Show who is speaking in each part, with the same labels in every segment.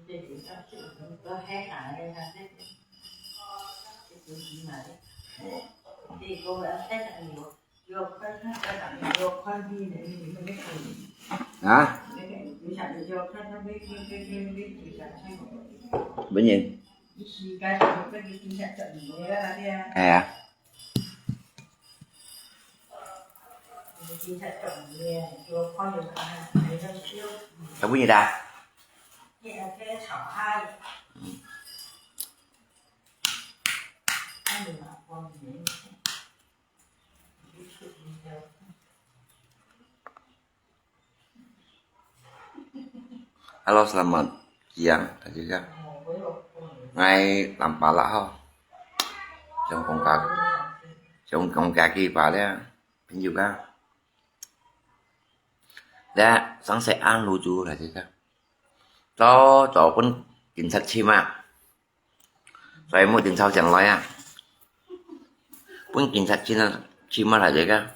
Speaker 1: thì cô đã xét là nhiều vô cái tặng vô con đi để mình không biết gì
Speaker 2: hả
Speaker 1: cái sản vô cái nó biết chỉ sản hay
Speaker 2: bên nhìn
Speaker 1: cái cái sản trận đấy là
Speaker 2: à
Speaker 1: chỉ sản trận vô con nhiều cái này nó siêu
Speaker 2: không biết gì ta
Speaker 1: cái sỏ hai anh đừng làm con gì
Speaker 2: halo selamat siang tadi kan ngay làm bà lạ không trong con kaki bà đấy bên dưới kan đã sáng sẽ ăn lucu là gì kan cho pun cảnh chim à saya mau tin sau chẳng nói à pun cảnh chim là gì kan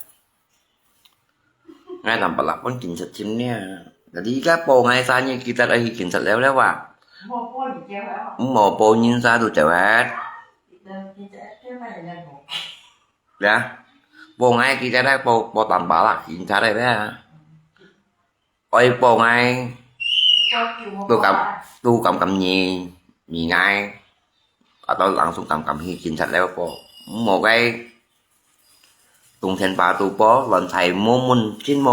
Speaker 2: ngay làm bà lạ pun cảnh chim nè jadi kapo ngay sa nya kita lagi kinset lewat mau po nyin sa tu cewek ya po ngay kita dah po tambah lah kinset dah oi po ngay tu cầm nhì ngay atau langsung cầm kinset lewat po mau cái tung sen pa tu po lần thầy mô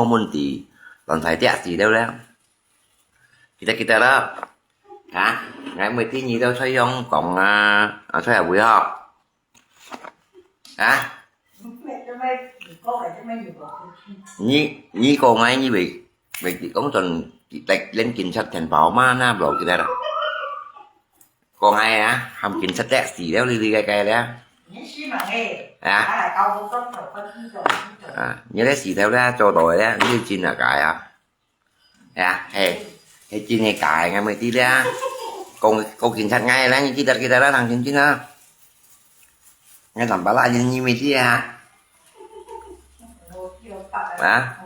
Speaker 2: mun thì lần thầy tiệt gì đâu đó kita đó hả ngày 10 gì đâu thấy không còn thấy là buổi học hả nhí cô ngay như bị cũng tuần lên kinh sách thành bảo mà na rồi kita đó còn ai á hầm kinh sách tiệt gì đâu đi cái đó nhớ cái gì theo ra cho tội đó như chim là cài à hay chim này cài ngay 10 ra con kiến sách ngay đó như kita đó thằng chim đó ngay làm bà la như 10 hả hả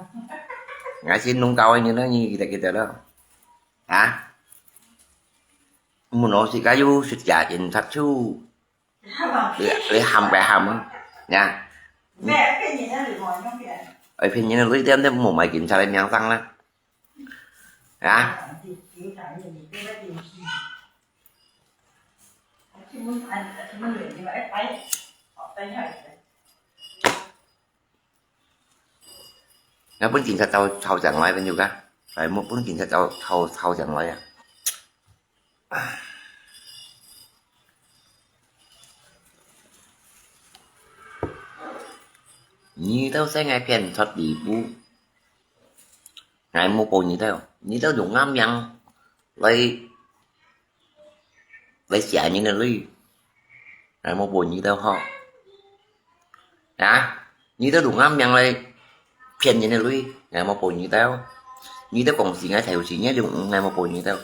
Speaker 2: ngay xin nung cao như nó như kita đó hả muốn nói gì cái du sụt giả chim thật chú để hầm bè hầm nha ở phía như nó lấy tiền đấy một mày kiểm tra lên miếng xăng đó hả nó muốn kiểm tra thầu chẳng lại bên nhiều cả phải muốn kiểm tra thầu chẳng lại à như tao sẽ ngay phiền thật bị bu ngày mua bồ như tao dùng ngắm nhăn lấy xả những cái ly ngày mua bồ như tao ho hả như tao dùng ngắm nhăn lấy phiền những cái ly ngày mua bồ như tao còn gì ngay theo gì nhé dùng ngày mua bồ như tao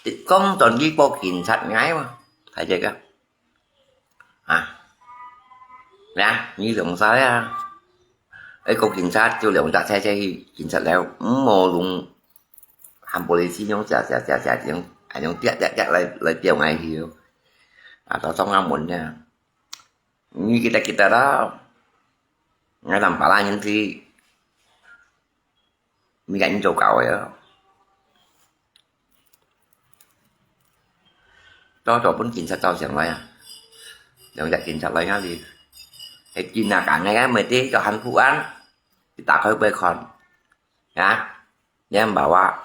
Speaker 2: thì con toàn đi bộ kiện sạch ngái mà thấy chưa cả à ra như đồng sai à ấy cô cảnh sát cho lượng đặt xe cảnh sát leo mò luôn hàm polisi nhóm chả tiếng nhóm tiết lại chiều ngày hiểu à tao xong ăn muốn nha như kita đó ngay làm bà la những gì mình gánh chỗ cầu vậy đó cho bốn cảnh sát tao chẳng lại à đừng đặt cảnh sát lại ngay gì thì chỉ là cả ngày 10 tí cho hắn phụ án thì ta hơi bê còn nhá em bảo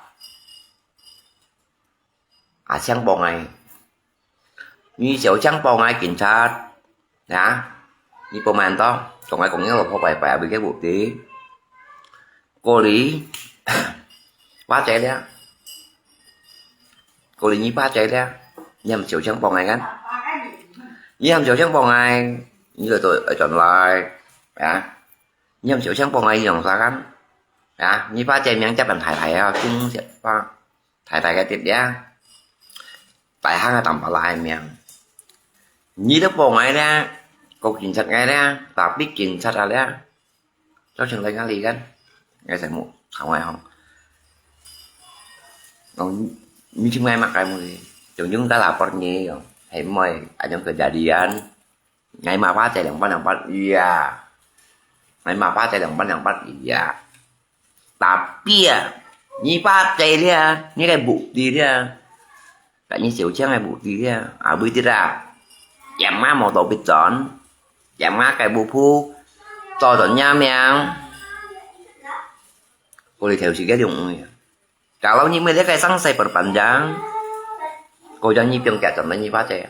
Speaker 2: sáng bò ngày như xấu trắng bò ngày kiểm tra nhá như bộ màn to còn ai cũng nhớ là không phải bị cái vụ tí cô lý ba chạy đấy cô lý như ba chạy đấy nhầm xấu trắng bò ngày ngắn như em xấu trắng bò ngày như là tôi ở chọn lại nhưng triệu sáng con này dòng xa gắn như phá chơi miếng chấp bằng thải chúng sẽ thải cái tiếp giá tại hang tầm bà lại miệng như đó bò ngay ra câu chuyện sạch ngay ra ta biết chuyện sạch ra đó cho chừng lên ngay gan ngay sẽ một thằng ngoài không còn như chúng ngay mặc cái gì chúng ta lapornya hemoi ada kejadian ngày mà phá chạy lần bắt iya ngày mà phá chạy lần bắt iya tapi ya nhi phá chạy dia như cái bụng đi dia tại như xỉu chăng cái bụng đi dia à bữa đi ra giảm má một tổ bị chọn giảm má cái bụng phu to chọn nha mèo cô đi theo si cái dụng kalau nhi mới lấy cái sang say perpanjang cô cho nhi piang kẹt chọn này nhi phá chạy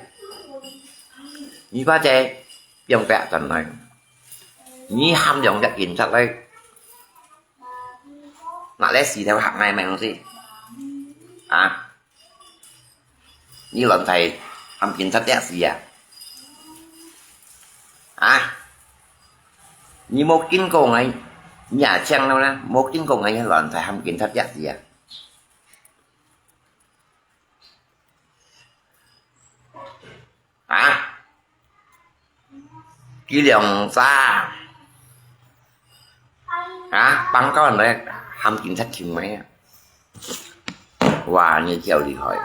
Speaker 2: nhi phá chạy piang kẹt chọn này nhi ham dòng chặt kín chặt đây nãy lẽ xì theo hạng này mày không gì à như lần thầy ham kín chặt đét gì à như một kín cô này nhà chăng đâu nè một kín cô này lần thầy ham kín chặt đét gì à cái đường xa à băng có anh đấy ham kín thắt chừng mấy và như chiều đi hỏi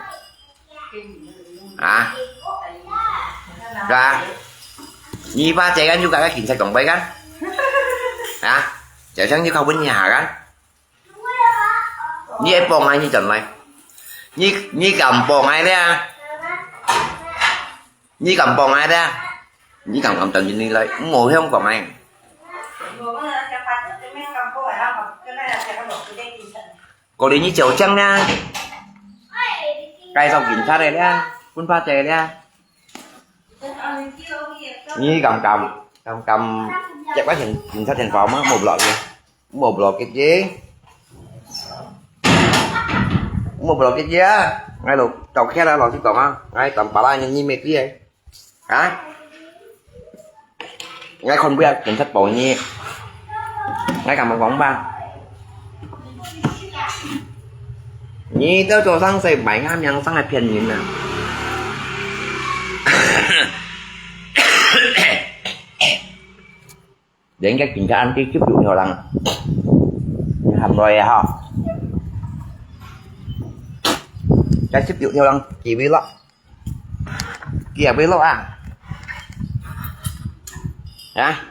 Speaker 2: à ra nhi ba chạy anh juga cái kín thắt còn bay kan à chạy sáng như không bên nhà kan như em bông ai như chồng này như cầm bông ai đấy à như cầm bông ai đấy à như cầm trần như lại ngồi không còn ai cô đi như chiều trăng nha cây xong kiểm tra đây nha quân pha chè nha như cầm chắc bác kiểm tra thành phòng á một lọ cái gì á ngay lục trồng khe ra lọ chứ còn á ngay tầm bà la như mệt gì vậy hả ngay không biết kiểm tra bộ nhi ngay cầm một vòng ba nhi tao cho sang xây bảy ngam nhang sang hai phiền nhìn nào đến các kiểm tra ăn cái chút dụ nhiều lần hầm rồi ha cái chút dụ theo lần chỉ biết lắm kia biết lắm à hả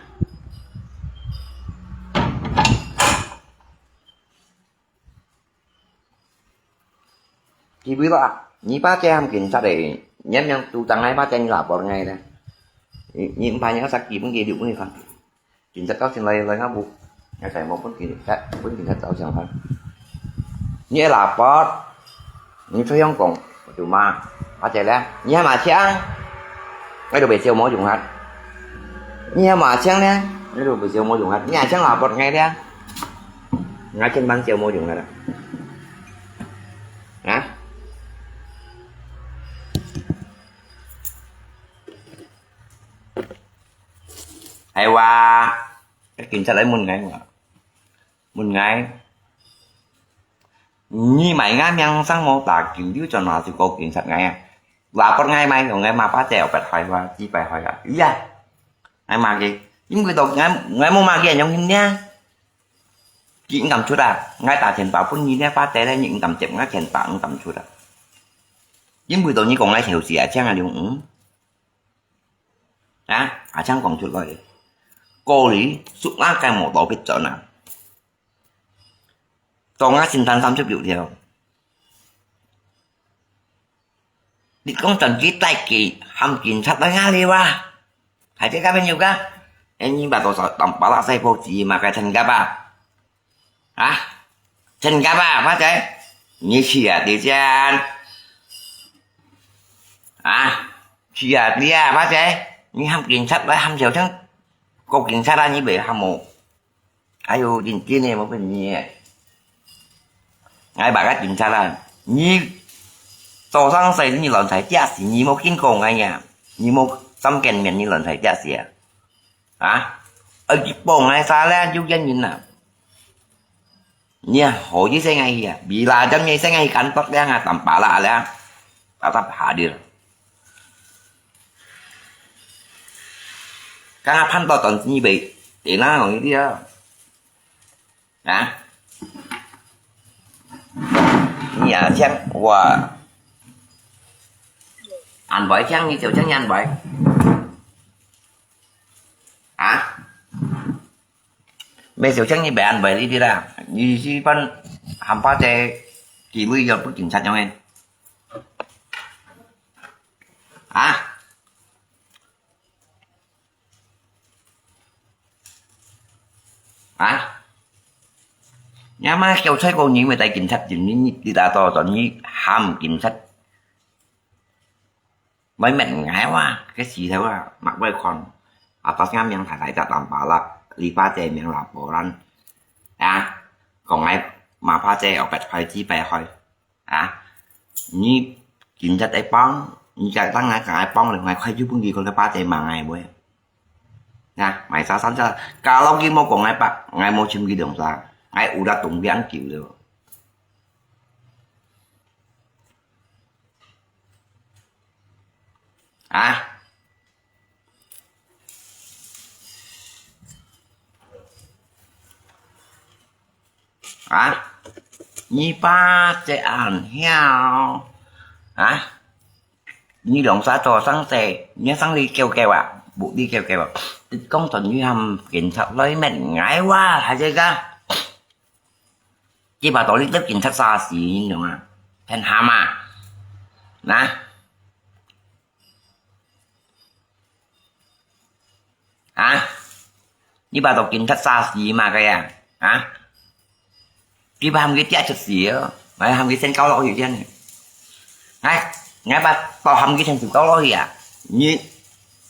Speaker 2: chỉ biết là nhí ba che ham kín sao để nhém nhang tu tăng ai ba che như là bọn ngày đây nhí ba nhá sắc gì vấn gì được vấn gì không kín chắc có xin lấy ngáp buộc ngay tại một vấn kín khác tao chẳng phải nhé là bot những số không còn tụi ma ba che lên nhé mà chăng ngay đồ bể siêu mỗi dùng hạt nhé mà chăng nè ngay đồ bể siêu mỗi dùng hạt nhà chăng là bọn ngày đây ngay trên băng siêu mỗi dùng hạt hả hay qua cái kiểm tra lấy một ngày như mày ngám nhang sang mô tả kiểm điếu cho nó thì cô kiểm tra ngày là con ngày mai còn ngày mà phá trèo bẹt hỏi qua chỉ phải hỏi gặp ý ra ngày mà gì những người tộc ngày mô mà kia trong hình nha chỉ cầm chút à ngay tại thành bảo phun như thế phá trèo đây những cầm chậm ngay thành bảo cầm chút à những người tộc như còn ngay hiểu gì à chăng là điều à chăng còn chút rồi cô lý xúc ác cái một tổ biết trở nào còn á xin thành 30 triệu theo đi công trần ký tay kỳ hâm kín sắp tới ngã đi qua hãy thấy các bên nhiều cả em nhìn bà tổ sợ tổng bảo là xây vô chỉ mà cái thành gaba hả thành gaba phát thế như xỉa đi chan xỉa đi phát thế như hâm kín sắp tới hâm chiều trắng cô kiện xa ra như bị hâm mộ ai vô nhìn kia này một bên nhẹ ngay bà cái chuyện xa ra như tổ sang xây như lần thấy cha xỉ như một kiến cổ ngay nhà như một tâm kèn miền như lần thấy cha xỉ hả ở cái bồn này xa ra chú dân nhìn nào nha hội với xe ngay à bị là trong ngay xe ngay cảnh tóc đang tầm bả là ra ta tập hạ được các pan to tận như bị thì nó còn cái đó hả nhà xem và Ăn bởi chăng như kiểu chăng như ăn bởi hả mấy kiểu chăng như bé ăn bởi đi ra như si phân hàm pha chè chỉ bây giờ cũng chỉnh sạch nhau em hả hả nhà má kêu thấy con nhỉ người ta chỉnh sạch chỉnh đi ta to tận như ham chỉnh sạch mấy mẹ ngái quá cái gì thế quá mặc với con atas yang thải tak tanpa lah lipa chè yang laporan à còn ai mà pha chè ở bạch phải chi bè thôi à như chuyện cho tay bóng như cái tăng ngay cái bóng là ngày khoai chứ bưng gì còn cái pha chè mà ngày bữa nha mày sao sáng cho cả lâu kia mua còn ngay bạc ngay mua chim kia đường ra ngay u đã tụng cái ăn chịu được à hả như ba chạy ảnh heo hả như động xã trò sáng tè nhớ sáng đi kêu kêu à bộ đi kêu kêu à công tuần như hầm cảnh sát lấy mệnh ngái quá hả chơi ra chỉ bà tội lý cảnh sát xa xỉ nhưng được mà thành hàm à nè hả như bà tội cảnh sát xa xỉ mà kìa hả cái ba cái chả chật xỉa mày hàm cái sen cao lỗ gì chứ này ngay ngay ba tao hàm cái sen sụp cao lỗ gì à như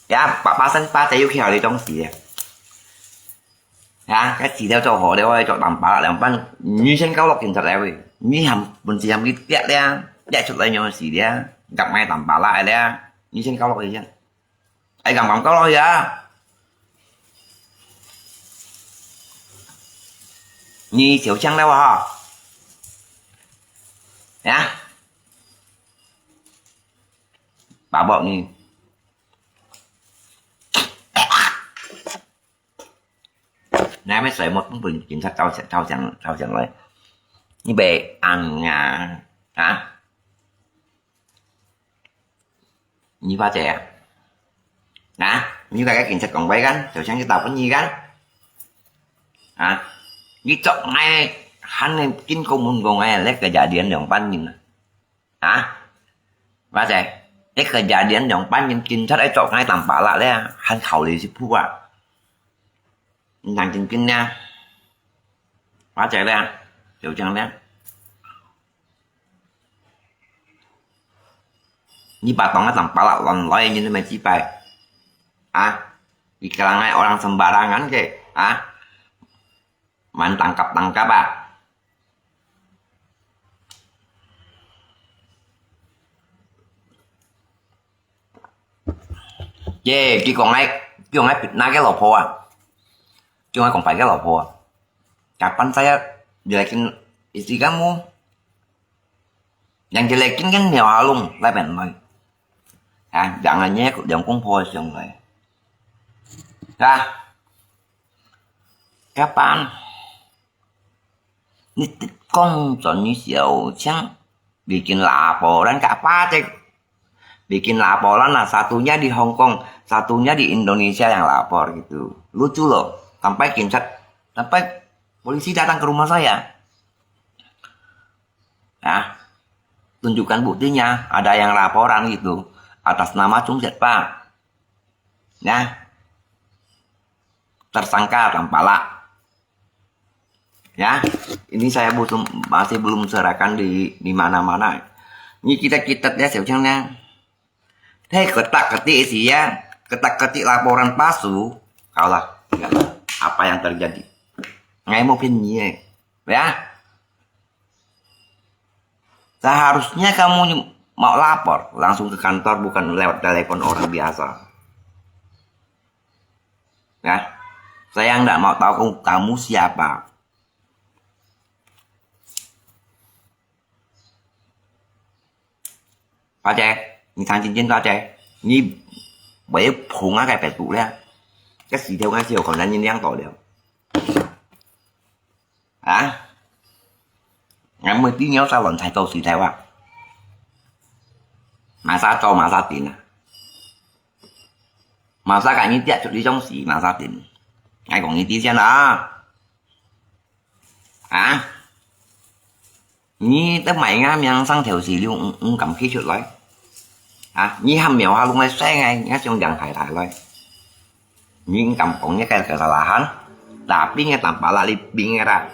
Speaker 2: ya ba sen ba tay yêu khéo đi trong xỉa ya cái xỉa theo cho họ để cho đảm bảo làm ban như sen cao lỗ kiện thật đấy như hàm mình chỉ hàm cái chả đấy chả chụp lại nhau xỉa đấy gặp ngay đảm bảo lại đấy như sen cao lỗ gì chứ ai gặp cao lỗ gì à như tiểu trang đâu hả nhá bà bọn như nãy mới sợi một bình kiểm tra tao chẳng lấy như bề ăn nhà hả như ba trẻ nè như là cái kiểm tra còn bay gắn tiểu trang cho tao có nhi gắn hả như chọn ngay hắn em kinh công muốn gồng ngay lấy cái giá điện đồng ban nhìn hả và thế lấy cái giá điện đồng ban nhìn kinh thắt ấy chọn ngay tầm bả lại đấy hắn khẩu lý giúp phụ à nàng kinh kinh nha và chạy ra tiểu trang đấy như bà tông cái tầm bả lại lần nói như thế mà chỉ bài à vì cái là ngay orang sembarangan kì à main tangkap à yeah chỉ còn ai fitnah cái lò po à chứ ai còn phải cái lò po à kapan saya jelekin istri kamu yang jelekin kan ya Alung lah ben mày à jangan nhé jangan kumpul dong này ra kapan con chọn như siêu trắng bikin laporan apa cek bikin laporan lah satunya di Hong Kong satunya di Indonesia yang lapor gitu lucu loh sampai polisi datang ke rumah saya nah tunjukkan buktinya ada yang laporan gitu atas nama Chung Set Pak ya tersangka Tampala ya ini saya masih belum serahkan di mana-mana ini kita ya sebenarnya ketak-ketik sih ya ketak-ketik laporan palsu kaulah apa yang terjadi ngay mau pinjam ya seharusnya kamu mau lapor langsung ke kantor bukan lewat telepon orang biasa ya saya nggak mau tahu kamu siapa. Ba trẻ, nhìn thằng trên ba trẻ, như bể phùng á cái bể tủ đấy, cái gì theo cái chiều còn là nhìn đang tỏi đều, hả? Ngày mới tí nhớ sao lần thầy tôi xì theo à? Masa tiền à? Masa cả như tiệt đi trong xỉ masa tiền. Ngay còn như tí xem đó. Hả? Như tới mày nga miang sang theo xỉ luôn cầm khí chuột lấy. Hả? Như hàm mèo ha luôn lấy xe ngay ngay trong dàn thải thải lấy. Như cầm cũng như cái là hắn. Đạp đi nghe tạm bảo là đi nghe ra.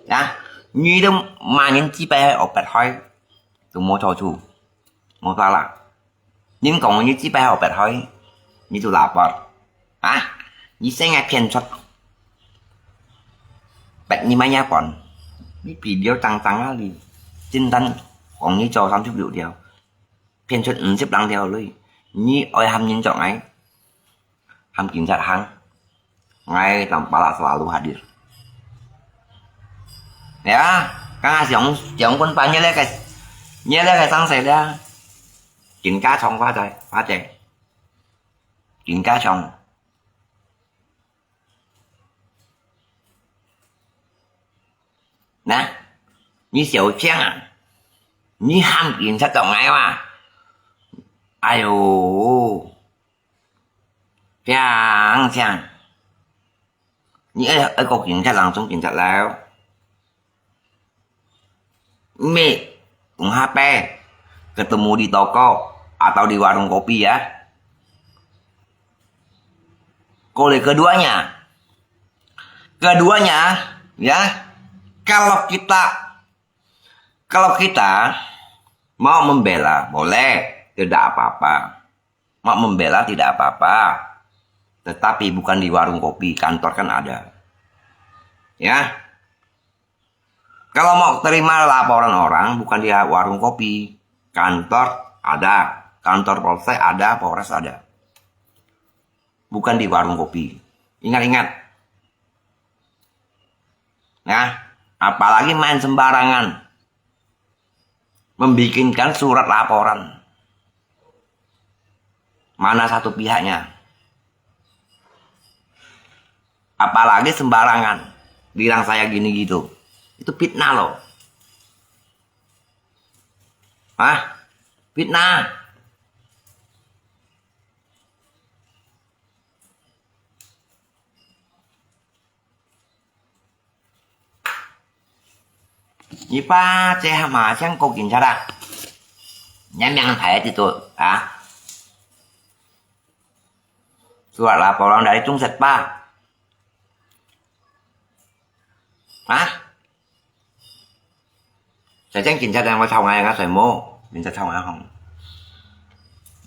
Speaker 2: Đã. Như đó mà những chi bè ở bẹt hơi. Tụi mua cho chủ. Mua ta là. Nhưng còn như chi bè ở bẹt hơi. Như tụi lạp vào. Hả? Như xe ngay phiền xuất. Bẹt như mấy nhá còn. Biết video tăng á đi. Trên tân. Còn như cho 30 triệu điều. Phiền xuất xếp đăng theo luôn. Như ôi hàm nhân chọn ấy. Hàm kiểm tra hàng. Ngay tầm bảo là selalu hadir. Ya, Kang Asiong quân pa nhớ cái sang sẻ ra. Chuyện cá xong phá chạy. Chuyện cá xong. Nè, như xỉu chén à. Như ham kiện sát trọng ai mà. Ai dồ. Chàng chàng. Như ấy có kiện sát lòng xuống kiện sát lao. Mẹ cùng HP ketemu di toko atau di warung kopi ya. Kode keduanya ya, kalau kita mau membela boleh, tidak apa-apa. Mau membela tidak apa-apa. Tetapi bukan di warung kopi, kantor kan ada. Ya. Kalau mau terima laporan orang, bukan di warung kopi. Kantor ada. Kantor polsek ada, polres ada. Bukan di warung kopi. Ingat-ingat. Ya, apalagi main sembarangan. Membikinkan surat laporan. Mana satu pihaknya. Apalagi sembarangan. Bilang saya gini gitu. Itu fitnah loh. Hah? Fitnah. Nhị ba che mà xem cô kiểm tra đã. Nhắm nhang thẻ thì tôi. Hả? Surat laporan dari Tungset Pak. Hah? Saya ceng kincat yang mau ngay nggak saya mau kincat không.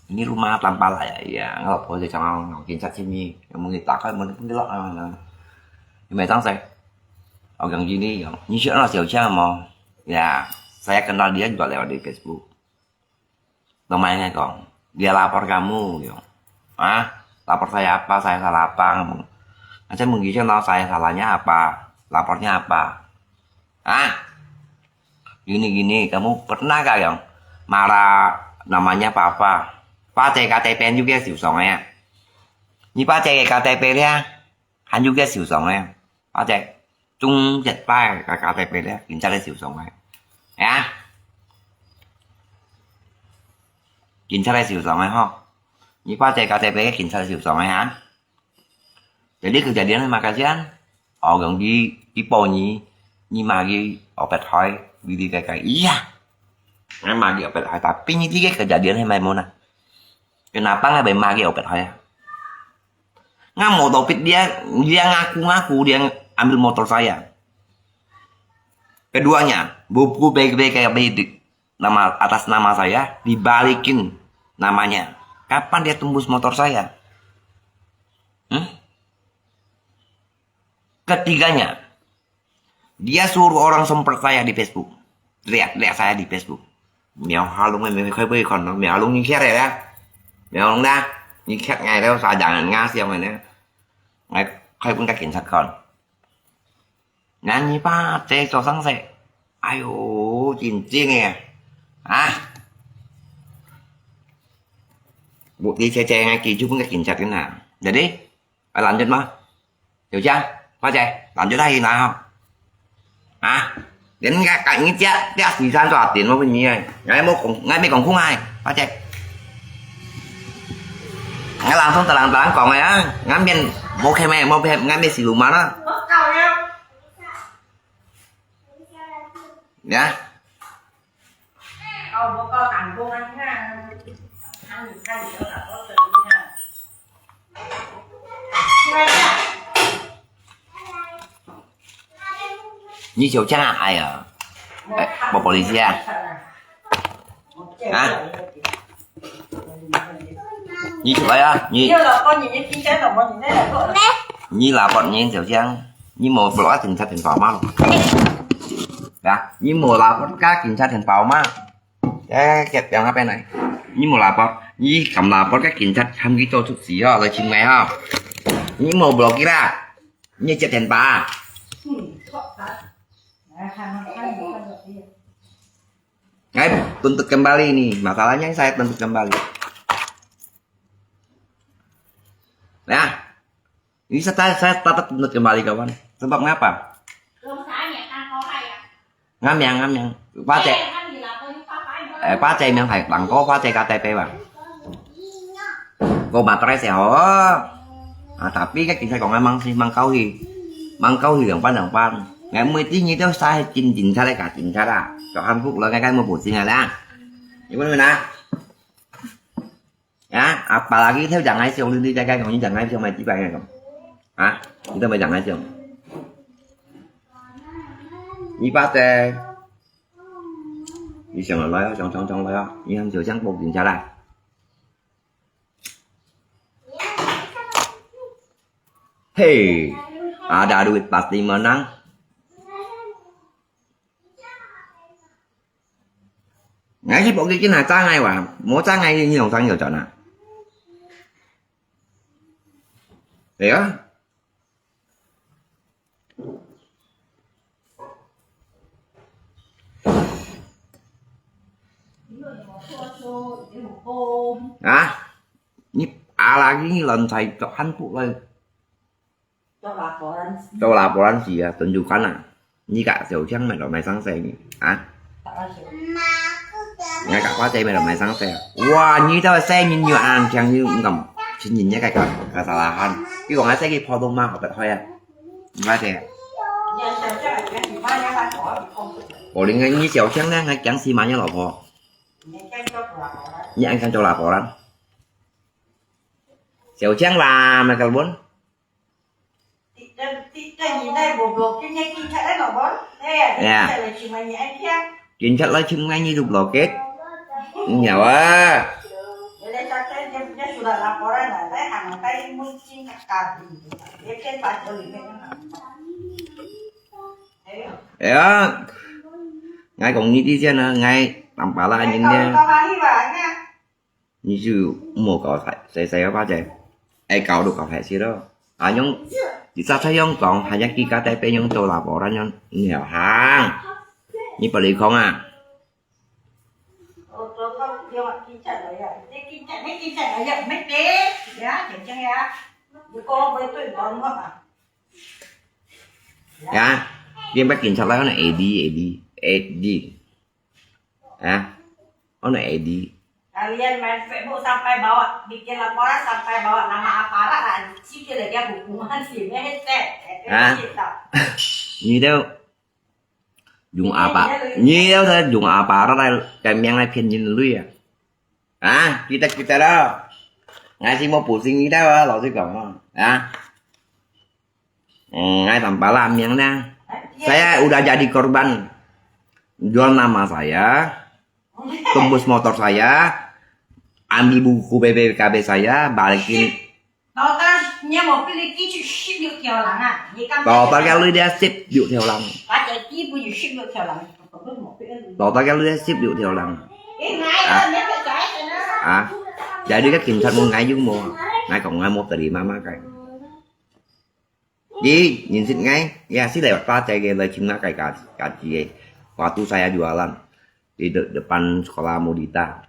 Speaker 2: Ini rumah tanpa layak ya nggak boleh sama kincat sini yang người ta kan muốn cái lọ này nhưng mà tăng saya orang gini như chuyện là xỉu cha mà ya saya kenal dia juga lewat di Facebook namanya kong dia lapor kamu gitu. Lapor saya apa, saya salah apa saya mengisi saya salahnya apa, lapornya apa. Gini, kamu pernah gak yang marah namanya papa? Pakai KTP juga xỉu sòng ya. Như pakai KTP dia, hắn juga xỉu sòng ya. Pakai Trung Nhật Ba cái KTP dia, kiểm tra xỉu sòng ya. Ya. Kiểm tra xỉu sòng ya ho. Như pakai KTP kiểm tra xỉu sòng ya. Jadi kejadian makasian orang di Ponyi ni magi opet hoy bili kayak iya nggak magi opet hoy tapi ini dia kejadian hai Mona kenapa nggak magi opet hoy nggak mau topik dia ngaku dia ambil motor saya. Keduanya buku baik-baik kayak begitu nama atas nama saya dibalikin namanya. Kapan dia tembus motor saya? Ketiganya, dia suruh orang semprot saya di Facebook. Lihat saya di Facebook. Mèo halung mình khơi bơi còn mèo halung như khét này đó. Mèo halung đó, như khét ngày đó xài đàn nga xem này nữa. Ngày khơi pun cảnh sát còn. Nani pa tê cho sáng sệ. Ayo, chín nghe. Buat dia cece ngay kỳ chú pun cảnh sát thế nào. Jadi, lanjut mah. Hiểu chưa? Pak Cek, lanjut lagi nah. đến cạnh cái chết thì san tỏa tiền nó bên nhỉ ngay mấy còn không ai ba chạy ngay làm xong ta làm còn này á ngắm bên một khe mẹ một ngay bên xì lùm mà nó
Speaker 1: Mất cầu nhau.
Speaker 2: dạ
Speaker 1: Cầu một con thằng cô anh ha. Ăn gì cay nữa là có chuyện nha. Nghe chưa?
Speaker 2: như chiều chắc là ai à bộ policia hả như chiều đấy á như
Speaker 1: là con nhìn những cái là con nhìn thấy là vợ.
Speaker 2: như là bọn nhìn chiều trang như một loại tình sát thành pháo mà đã như một là bọn các tình sát thành pháo mà cái kẹp yang apa này như một là bọn như cầm là bọn các tình sát tham gia tổ chức gì đó là chừng ngày ha như một blog kira như chết thành pháo Ngay tuntut kembali nih, masalahnya saya tuntut kembali. Nah, ini saya tetap tuntut kembali kawan. Sebab ngapa? Ngam yang, Pak Cai yang phải bằng có Pak Cai KTP bang. Có baterai sih, tapi cái kita còn mang câu thì bằng pan. Ngày 19 như thế sai chỉnh ra đây cả chỉnh ra đã cho Hàn Quốc là cái một buổi sinh ngày đã gimana mana ya apalagi theo chẳng ai siêu đi ra cái còn như chẳng ai siêu mày chỉ vậy này không hả chúng ta mày chẳng ai siêu như bác tê như xong rồi lấy trong lấy như không chịu trắng bột chỉnh ra đây hey ada duit pasti menang. Ngay cái bộ cái này ta ngay và mỗi ta ngay như đồng thang nhiều trận à đấy á như lagi như lần thầy cho Hàn Quốc lên cho laporan sih ya tunjukkan lah như cả Tiểu Trang mày mày sáng sẻ ngay cả khóa tay mày là mày sáng xe wow như tao xe nhìn nhiều ăn chẳng như cũng cầm chỉ nhìn nhé cái kesalahan cái còn ai xe cái photo mà học thôi à ba xe ủa đi ngay như Tiểu Trang đang ngay chẳng xi mà nhớ lọ phò như anh khăn cho là phò lắm Tiểu Trang là mày cần muốn chính xác lấy chừng ngay như đục lò kết nhà quá đó ngay còn như đi xem ngay tầm bà la nhìn nha như chứ mua cỏ phải xe ba chạy ai cậu được cỏ phải xí đó nhóm chỉ sao thấy nhóm còn hai giác kia KTP nhóm tôi là bỏ ra nhóm nghèo hàng như bà lì không à ya dia bikin salah kan Edi Edi
Speaker 1: kalian main Facebook sampai bawa bikin laporan sampai bawa nama aparat lah sih kira dia hukuman sih headset
Speaker 2: như đâu dùng nhiều thôi dùng đó đây kèm yang này phiền nhìn lui à kita đó ngay sih mau pusing ini dah lo sih kamu ngay tanpa lam yang dah saya udah jadi korban jual nama saya tembus motor saya ambil buku BPKB saya balikin total cái lưới đeo ship dụ theo lần total cái lưới đeo ship dụ theo lần jadi các cảnh sát mua ngay dưới mua ngay còn ngay một tờ điểm mà cái gì nhìn xin ngay ya sih lewat Pak Cai lời chim ngakai kaji waktu saya jualan di depan sekolah Modita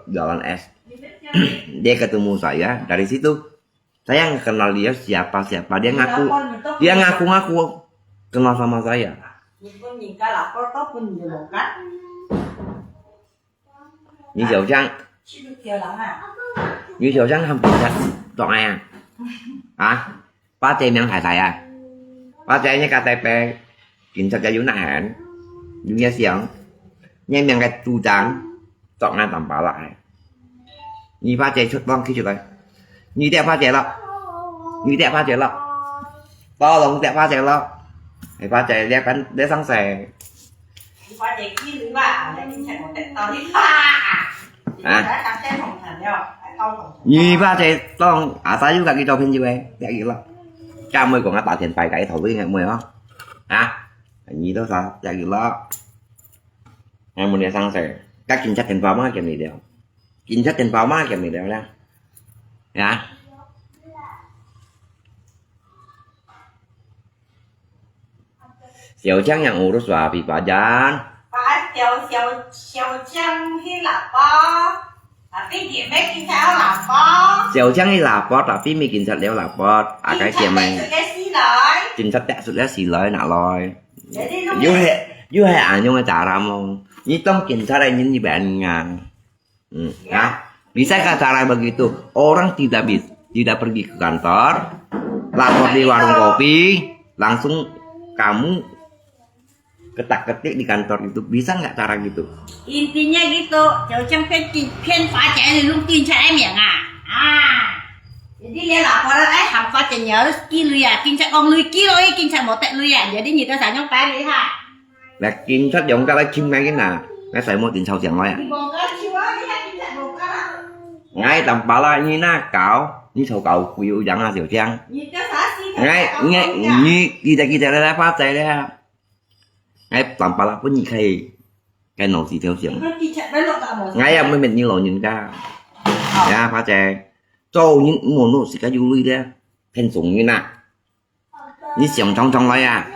Speaker 2: jualan es dia ketemu saya dari situ saya nggak kenal dia siapa dia ngaku kenal sama saya
Speaker 1: nhìn cái là có tốt mình nhiều một cách.
Speaker 2: Như Diệu Trăng,
Speaker 1: Chứ được nhiều lắm à.
Speaker 2: như Diệu Trăng không kiểm tra chọn ai à? Hả? Ba trẻ miệng thải thải à? Ba trẻ như KTP kiểm tra cho yếu nạn hẳn. Như nghe xiềng. Như miệng cái tu trắng chọn ai tầm bảo lại. Như ba trẻ xuất vong khi chuyện đây. Như đẹp ba trẻ lắm. Như đẹp ba trẻ lắm. To lòng đẹp ba trẻ lắm. Thì ba trẻ đẹp bắn để sáng sẻ.
Speaker 1: Qua chạy kia nữa bà, để kinh chạy một tết to đi. À. Đã cắm tên phòng thành đâu.
Speaker 2: Như ba trẻ to à ta juga kita pin juga. Đẹp gitu lắm. Cha mươi còn tạo tiền phải cái thầu với ngày 10 không? Hả? Như đó sao? Đẹp gitu lắm. Ngày 10 sáng sẻ. Các chính sách tiền vào má kèm gì đều. Chính sách tiền vào má kèm gì đều ra. Ya. Diệu Trăng yang urus wapi pajan.
Speaker 1: Bà Diệu Trăng thì là bó. Tapi dia making sao là bó.
Speaker 2: Diệu Trăng ini lapor tapi bikin sat leo lapor. Cái kia mày.
Speaker 1: Cái gì rồi?
Speaker 2: Chính sách đã sudah xì lời nạ lòi.
Speaker 1: Jadi lu
Speaker 2: Như hệ ảnh nhưng mà trả ra mong. Như tông chính sách ini như bạn ngàn. Ya. Bisa kah cara begitu? Orang tidak pergi ke kantor, lapor di warung kopi, langsung kamu ketak-ketik di kantor itu. Bisa nggak cara gitu?
Speaker 3: Intinya gitu, Diệu Trăng phiên phá trẻ thì luôn tin cho em miệng à? À, jadi dia laporan ham phá trẻ nhớ kia lui à, kinh chạy con lui kia rồi, kinh chạy một tệ lui à, jadi người ta sản nhông cái đấy ha.
Speaker 2: Là chính sách giống cái chim ngay cái nào? Cái phải mua tiền sau tiền nói à?
Speaker 1: đi bồ cái chiếu á, đi kinh chạy bồ cái.
Speaker 2: Ngay tầm bảo là như na cảo, như sầu cầu quỷ dẫn ra Diệu Trăng.
Speaker 1: Nhìn cái xã si
Speaker 2: Ngay như kita đã phát đây đấy ha. Ngay tầm bảo là có nhị khay cái nổ gì theo chuyện.
Speaker 1: kinh chạy với lộ cả một.
Speaker 2: Ngay em mới mình như lộ nhìn ca. Ya phát chè. Cho những mùa nổ xì cá du lui đấy. Thêm súng như nè. Như xiềng trong lấy à.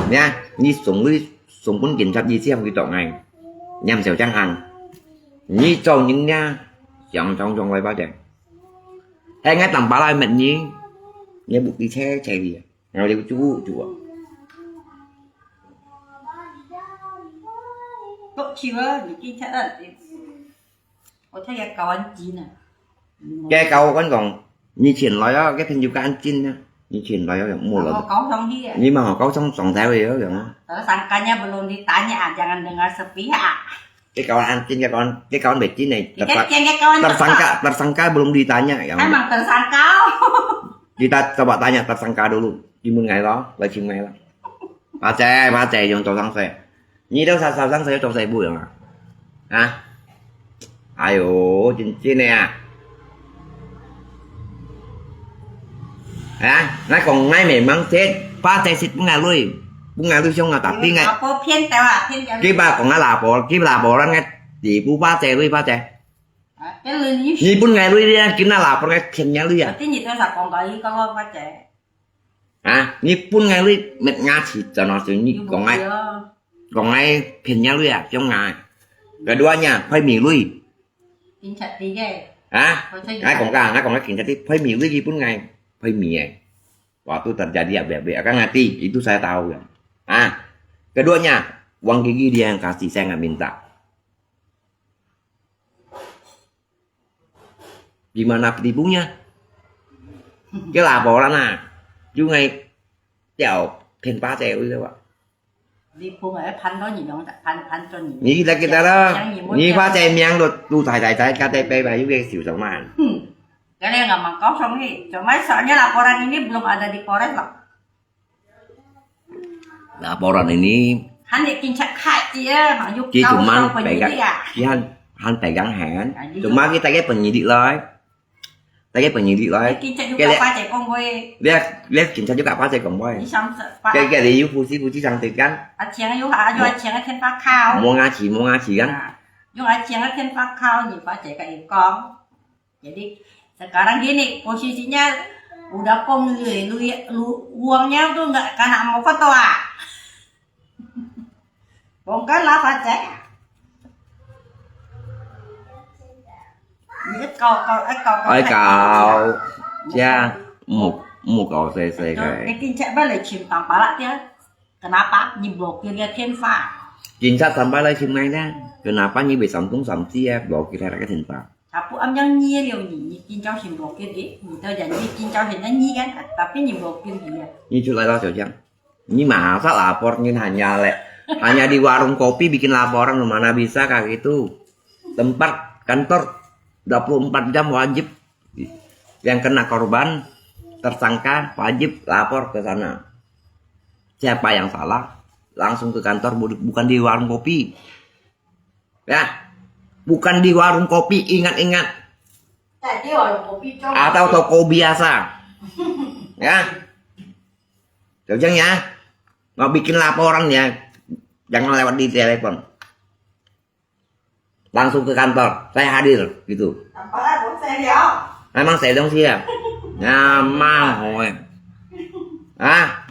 Speaker 2: Nha, như súng lui súng cũng kiểm soát gì xem cái trọng này. Nhằm Diệu Trăng hàng. Như cho những nha. Xiềng trong lấy bao chè. Hay ngay tầm bảo là mình như. Như buộc đi xe chạy gì. Nào đi chú ạ.
Speaker 1: Lúc chiều á, đi kinh chạy á. Có thấy cái cầu ăn chín à.
Speaker 2: Cái câu vẫn còn như chuyện nói đó, cái thằng du ca ăn chín nha. Như chuyện nói đó mua
Speaker 1: Họ
Speaker 2: là.
Speaker 1: kau xong đi à.
Speaker 2: Nhưng mà họ có xong theo gì đó rồi.
Speaker 1: Terus sangkanya belum ditanya, jangan dengar sepihak.
Speaker 2: Cái câu ăn chín cái con bệt chín này
Speaker 1: Cái kawan
Speaker 2: tersangka belum ditanya ya.
Speaker 1: emang tersangka.
Speaker 2: Kita coba tanya tersangka dulu di ngày đó là chừng ngày đó. Ba trẻ dùng trò sang xe. Như đâu sao sang xe trò xe bụi à? Hả? Ai ồ, trên này à? Hả? Nó còn ngay mày mang chết, ba trẻ xịt bunga lui xong là tapi ngay.
Speaker 1: Apa phiên tao à, phiên tao.
Speaker 2: Cái ba còn là bỏ ra ngay chỉ bu ba trẻ lui ba trẻ.
Speaker 1: Cái lươn như.
Speaker 2: Ni pun ngay lui dia kena lapor ngay kenya lui à.
Speaker 1: Cái gì tao sao còn gọi con ba trẻ.
Speaker 2: À, ni pun ngay lui mệt ngã chỉ cho nó sự như còn ngay kenya lui à trong ngày. Keduanya phải mì lui.
Speaker 1: Kinh chặt đi ghê.
Speaker 2: Hả? Ngay còn cái kincat phải mì lui pun ngay phải mì. Waktu terjadi ABB akan ngerti itu saya tahu ya. Ah, keduanya uang gigi dia yang kasih, saya nggak minta. Gimana penipunya? Cái laporan à, chú ngay chào thêm ba treo đi đâu ạ?
Speaker 1: Đi phun ở thanh đó gì đó, thanh cho nhiều.
Speaker 2: Như kita đó, như ba treo miang được tu thải KTP và những cái xỉu sống mà.
Speaker 1: Cái này nggak mangkau sama nih. Cuma soalnya laporan ini belum ada di Polres loh.
Speaker 2: Laporan ini
Speaker 1: Hắn để kinh chặt khai dia, mà dục
Speaker 2: chỉ
Speaker 1: kau
Speaker 2: cuma
Speaker 1: kau penyidik à?
Speaker 2: chỉ han pegang hand. Cuma kita cái penyidik lah. Cái penyidik lah.
Speaker 1: Kinh chặt juga apa cek kong gue.
Speaker 2: Lihat kiểm tra juga apa cek kong boy.
Speaker 1: Đi xong
Speaker 2: Cái đấy yêu Fuji sang tiền kan.
Speaker 1: anh chàng yêu hả? Yêu anh chàng ở thiên phát khao.
Speaker 2: Mua ngã chỉ kan.
Speaker 1: Yêu anh chàng ở thiên phát khao gì phải cek kayak kong. Jadi sekarang gini posisinya udah kong uangnya tuh nggak karena mau foto ah. Bongkarlah pajak.
Speaker 2: Ôi cậu cha một cậu xề cái
Speaker 1: kinh chạy bắt lại chìm tạm bá lại chứ. Kenapa? Nyi blokirnya Thiên Phạ.
Speaker 2: Chính xác sampai lagi sini dah. Kenapa nyi bị sắm tung sắm sia blokir cái thiên phạt?
Speaker 1: Tapi âm yang nyi liều nyi Kim Châu xin blokir đi. Nyi tao jangan Kim Châu xin nyi kan. Tapi nyi blokir dia.
Speaker 2: Nyi culai lah Xiao Qiang. Nyi masa lapor nyi hanya di warung kopi bikin laporan, mana bisa kayak gitu. Tempat kantor 24 jam wajib. Yang kena korban tersangka wajib lapor ke sana. Siapa yang salah langsung ke kantor, bukan di warung kopi. Ya, bukan di warung kopi, ingat-ingat.
Speaker 1: Tadi warung kopi coba.
Speaker 2: Atau toko biasa. Ya. Xiao Qiang ya. Mau bikin laporan ya, jangan lewat di telepon. Langsung ke kantor, saya hadir gitu.
Speaker 1: Apalagi buat saya dia.
Speaker 2: Emang saya dong siap. Nyamang hoy. Ah.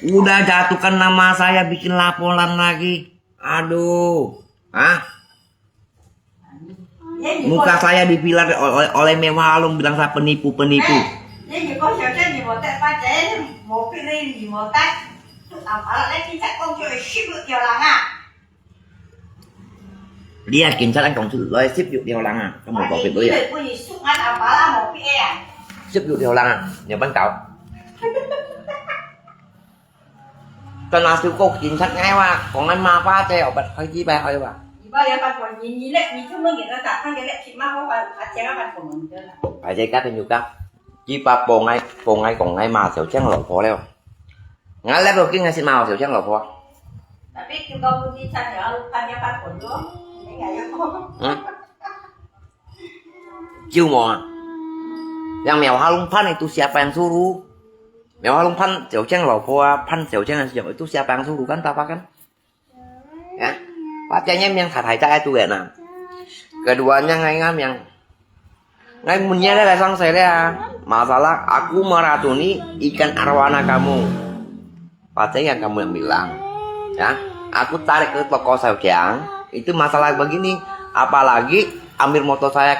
Speaker 2: Udah jatuhkan nama saya bikin laporan lagi. Aduh. Ah. Muka saya dipilar oleh Mewah Alung, bilang saya penipu-penipu.
Speaker 1: Ini có Xiao Qiang gì một tệ ba chế một cái ly gì một tách. Apalagi Kim Chat công chuyện ship được nhiều lắm à.
Speaker 2: Dia cảnh sát anh còn sự lời ship dụ điều lăng à. Không một có việc đối à. Ship dụ điều lăng à. Nhờ bánh cậu. Cho nó siêu cục cảnh sát ngay mà. Còn anh mà phá chơi ở bật hơi chí bè hơi bà. Phải chơi cắt hay nhu cắt. Chí bà bồ ngay còn ngay mà Xiao Qiang lộ phó leo. Ngay lép đầu kia ngay xin màu Xiao Qiang lộ phó.
Speaker 1: Tapi kalau di sana lupannya Pak Kondo, ini enggak ya.
Speaker 2: Chiêu mò. Yang Mèo Halung Pan itu siapa yang suruh? Mèo Halung Pan Xiao Qiang lộ phó, Pan Xiao Qiang itu siapa yang suruh kan, apa kan? Ya. Pacanya yang thải saya itu ya nah. Keduanya ngay ngam yang ngay munnya ada sang saya masalah aku meracuni ikan arwana kamu. Pacanya yang kamu yang bilang. Ya, aku tarik ke toko Xiao Qiang, itu masalah begini, apalagi ambil motor saya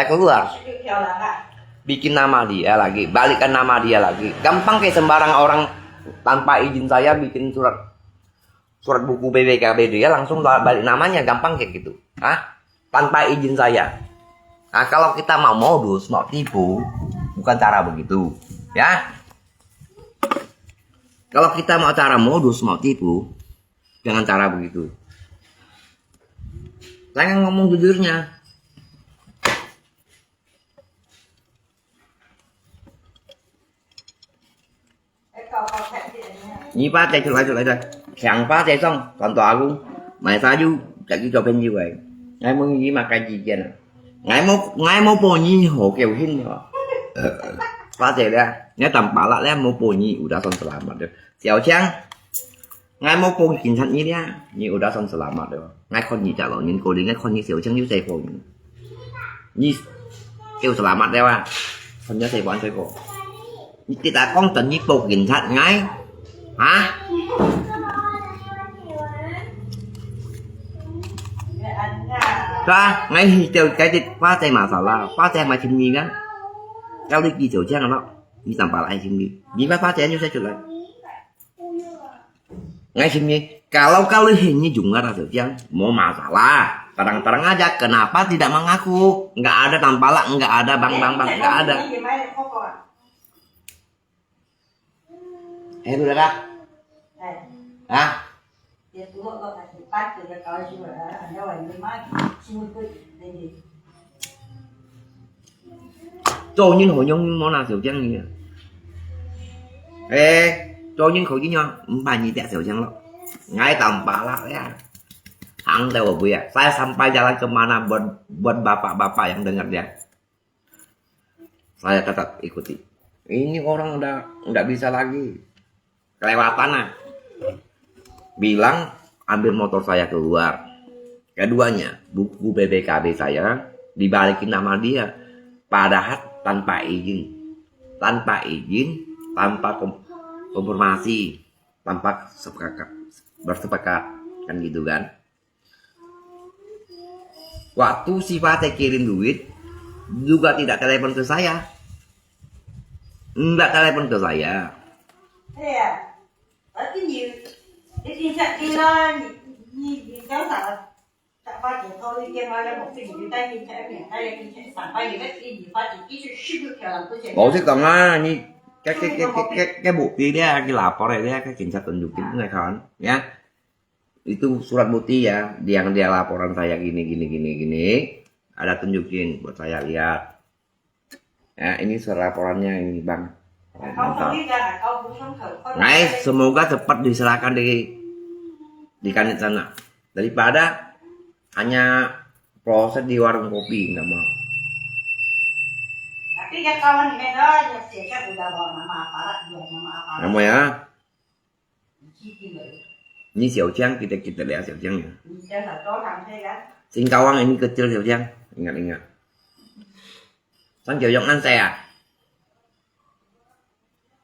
Speaker 2: keluar, bikin nama dia lagi, balikan nama dia lagi, gampang kayak sembarang orang tanpa izin saya bikin surat buku BPKB dia langsung balik namanya, gampang kayak gitu, tanpa izin saya. Nah, kalau kita mau modus, mau tipu, bukan cara begitu, ya. Kalau kita mau cara modus, mau tipu, jangan cara begitu. Saya ngomong jujurnya. Nhi phá chạy lại rồi. Sẵn phá chạy xong, còn tòa luôn. Mày phá du, chạy cái cho bên như vậy. Ngay mong gì mà cái gì kia nè. Ngay mong bồ nhi hổ kèo hình rồi. Phá chạy ra. Nếu tầm bảo lại mau bồ nhi udah son selamat deh. Xiao Qiang, ngay mau bồ cảnh sát nhi dia, nhi udah son selamat deh. Ngay con nhi trả lời nhìn cô đi, ngay con nhi Xiao Qiang như xe phổ nhi kêu selamat deh à. Con nhớ xe bọn xe phổ. Kita con tận nhi bồ cảnh sát ngay, hả? Ra ngay tiêu cái phá xe mà salah, phá xe mà chim nhi kan. Kau đi Xiao Qiang nó. Đi tầm bảo lại sini. Gimana pacarnya saya culai? Nggak sini. Kalau hinnya juga Xiao Qiang mau masalah, terang-terang aja. Kenapa tidak mengaku? Nggak ada tampalak, nggak ada bang, nggak ada. Udah dah. Hah? Cho những hội nhóm món nào Xiao Qiang nhỉ? Cho những khẩu với nhau, bài gì tại Xiao Qiang lo. Ngay tầm lah ya. Hang tahu bu ya. Saya sampai jalan kemana buat bapak-bapak yang dengar dia. Saya tetap ikuti. Ini orang udah bisa lagi. Kelewatan lah. Bilang ambil motor saya keluar. Keduanya, buku BPKB saya dibalikin nama dia. Padahal tanpa izin, tanpa konfirmasi, tanpa bersepakat, kan gitu kan. Waktu si Fateh kirim duit, juga tidak telepon ke saya. Enggak telepon ke saya.
Speaker 1: thế à ở cái nhiều cái kinh sách kia nó như cháu sợ tại ba chị thôi kia mà ra một cái gì tay kinh sách miệng tay kinh sách sẵn bay thì cái gì ba chị kỹ sự ship được làm tôi
Speaker 2: Ủa chứ còn á như cái bukti dia cái lapor dia kan kinsa tunjukin nggak kan ya itu surat bukti ya yang dia laporan saya gini ada tunjukin buat saya lihat ya ini surat laporannya ini bang ya, mantap. Guys semoga cepat diserahkan di kanit sana daripada hanya proses di warung kopi nggak mau.
Speaker 1: Tapi cái kawan ini đó sih kan udah bawa nama aparat dua nama aparat.
Speaker 2: Kamu ya
Speaker 1: Gitu loh.
Speaker 2: ini Xiao Chang kita lihat Xiao Chang ya.
Speaker 1: Jangan là có thằng thế kan.
Speaker 2: Singkawang ini kecil Xiao Chang ingat Sang Xiao Chang ăn xe à?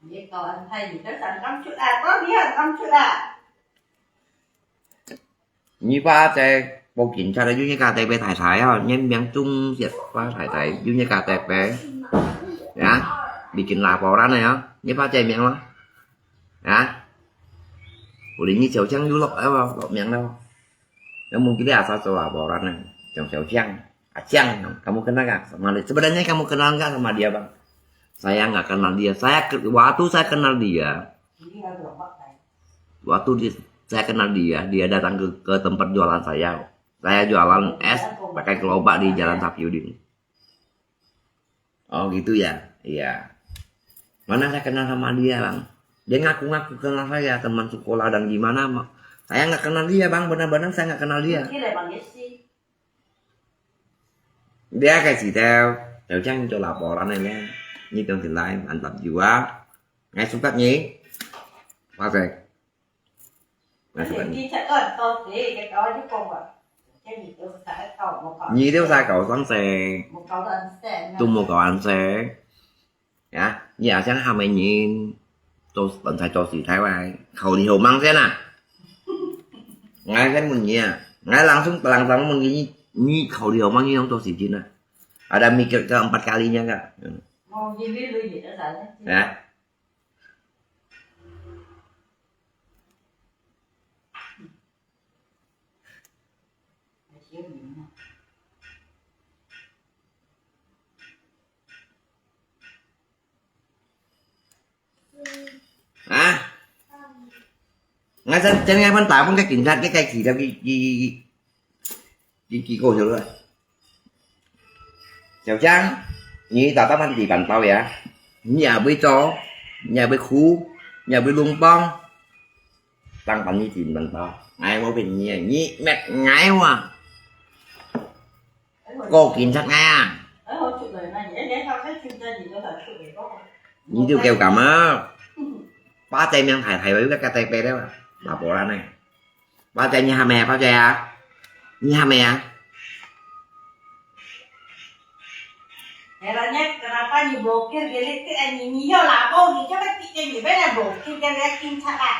Speaker 1: Vậy còn anh thay gì tới thành 5 chút à, có biết là 5 chút à.
Speaker 2: Như ba xe bộ kiểm tra là duy nhất KTP thải thải nhân miếng chung diệt ba thải thải duy nhất KTP ya bikin laporan ya ini ba chạy miếng đó ya udah ini Xiao Chang dulu lo miếng đâu ya mungkin dia asal laporan nih yang Xiao Chang Chang kamu kenal gak sama dia sebenarnya kamu kenal gak sama dia bang saya nggak kenal dia waktu saya kenal dia saya kenal dia datang ke tempat jualan saya jualan es pakai gerobak di Jalan Sapiudin. Oh gitu ya, iya. Mana saya kenal sama dia bang? Dia ngaku-ngaku kenal saya teman sekolah dan gimana? Saya nggak kenal dia bang, benar-benar saya nggak kenal dia. Dia kasih tahu Chang cho laporan này nha, như trong tiền lai anh tập juga, ngay xuống cắt nhí, qua về. Nhi nếu sai cậu sẵn xe tung một cậu ăn xe ya nhà sáng hai mày nhìn tôi tận thay cho xì thái ai khẩu đi hồ măng thế nè ngay cái mình nhỉ ngay langsung mình nyi khẩu đi hồ măng như không cho xì chín nè ada mikir ke 4 kalinya enggak ya ngay trên ngay văn tải cái kiểm tra cái cây chỉ theo cái cô rồi Xiao Chang như tao tao chỉ bằng tao vậy nhà với chó nhà với khu nhà với lung bong tăng bằng như tìm bằng tao ai mau bình nhỉ mẹ ngái quá cô kiểm tra ngay à như tôi kêu cầm á ba tay men thầy với cái KTP đó bà bộ ra này ba tay như hame ba tay à như hame à
Speaker 1: Herannya kenapa diblokir jadi anjingnya lapor gitu kan kita beda blokir gara-gara kincat ah.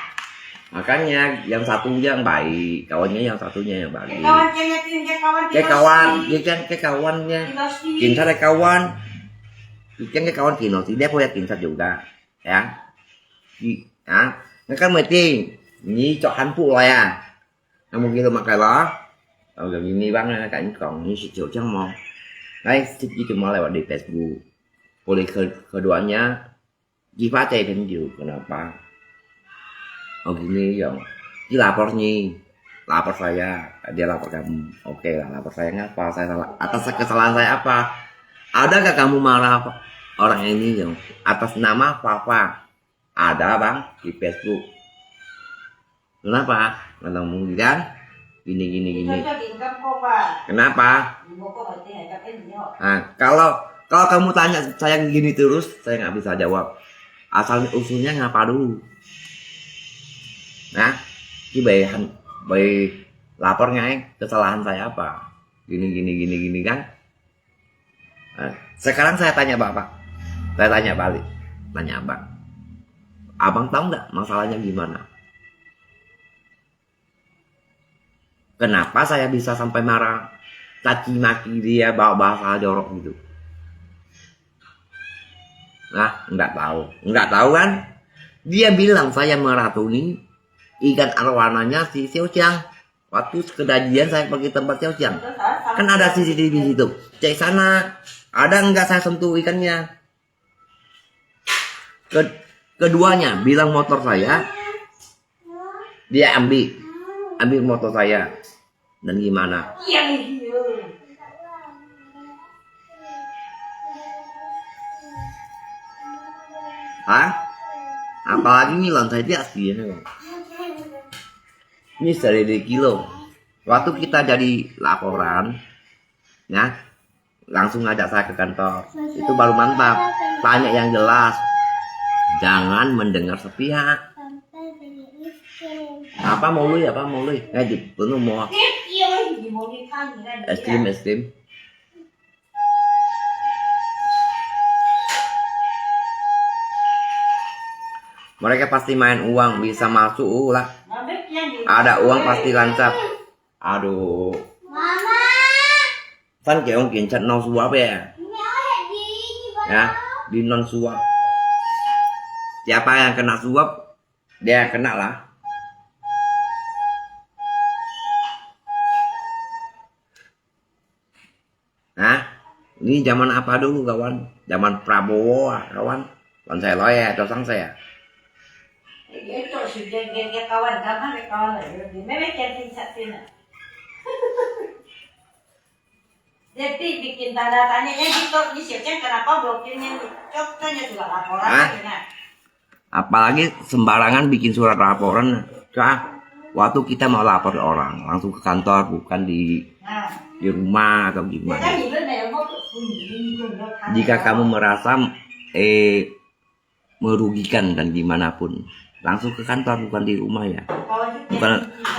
Speaker 2: Makanya yang satunya yang baik, kawannya yang satunya yang baik. Cái kawannya kincat ada kawan. Cái kawan kino thì đẹp ya kincat juga, ya. Ya, nó kan mesti ni chọn hắn phụ rồi à. Kamu gitu makai lo. Gần như ni bang cảnh còn như Xiao Chang mau. Đây, itu cuma lewat di Facebook. Boleh keduanya dibaca dan juga kenapa? Oh gini yang lapor saya, dia lapor kamu. Oke lah, lapor saya ngapa? Saya salah atas kesalahan saya apa? Adakah kamu marah orang ini yang atas nama Papa? Ada bang di Facebook. Kenapa? Nggak mungkin kan? Gini. Kenapa? Kalau kamu tanya saya gini terus, saya nggak bisa jawab. Asal usulnya ngapa dulu? Nah, ini lapor ngay kesalahan saya apa? Gini kan? Nah, sekarang saya tanya bapak, saya tanya balik, tanya abang tahu nggak masalahnya gimana? Kenapa saya bisa sampai marah, caci maki dia, bawa bahasa jorok gitu? Nah, nggak tahu kan? Dia bilang saya meracuni ikan arwananya si Xiao Qiang. Waktu kejadian saya pergi tempat Xiao Qiang. Kan ada CCTV di situ. Cek sana, ada enggak saya sentuh ikannya? Keduanya bilang motor saya, dia ambil motor saya. Dan gimana? Hah? Apalagi ini lantai dia asli ya. Ini 1 kilo. Waktu kita jadi laporan, ya, langsung ngajak saya ke kantor. Itu baru mantap. Tanya yang jelas. Jangan mendengar sepihak. Apa mau lu? Ngaji, penuh mau. Es krim. Mereka pasti main uang, bisa masuk lah. Ada uang pasti lancar. Aduh.
Speaker 3: Mama.
Speaker 2: Kan kayak orang kincet non suap ya. Ya, di non suap. Siapa yang kena suap, dia kena lah. Nah, ini zaman apa dulu kawan? Zaman Prabowo kawan. Còn saya nói cho sáng saya.
Speaker 1: Itu sudah dia kawan lah. Memang cantik satunya. Jadi bikin tanda tanyanya gitu, di Xiao kenapa blokirnya? Contohnya juga laporan gitu.
Speaker 2: Apalagi sembarangan bikin surat laporan. Waktu kita mau lapor orang, langsung ke kantor, bukan di rumah atau gimana. Jika kamu merasa merugikan dan gimana pun, langsung ke kantor, bukan di rumah ya.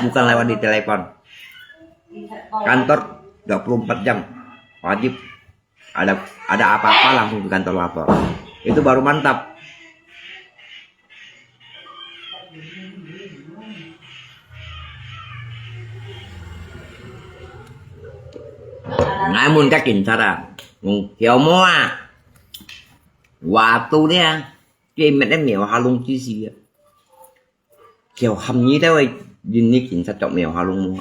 Speaker 2: Bukan lewat di telepon. Kantor 24 jam wajib. Ada apa-apa langsung ke kantor lapor. Itu baru mantap. Namun các cảnh sát hiểu mua và tu đấy cái mẹ đem mèo hà lung chi gì kiểu hầm như thế vậy nhìn như cảnh sát chọn mèo hà lung mua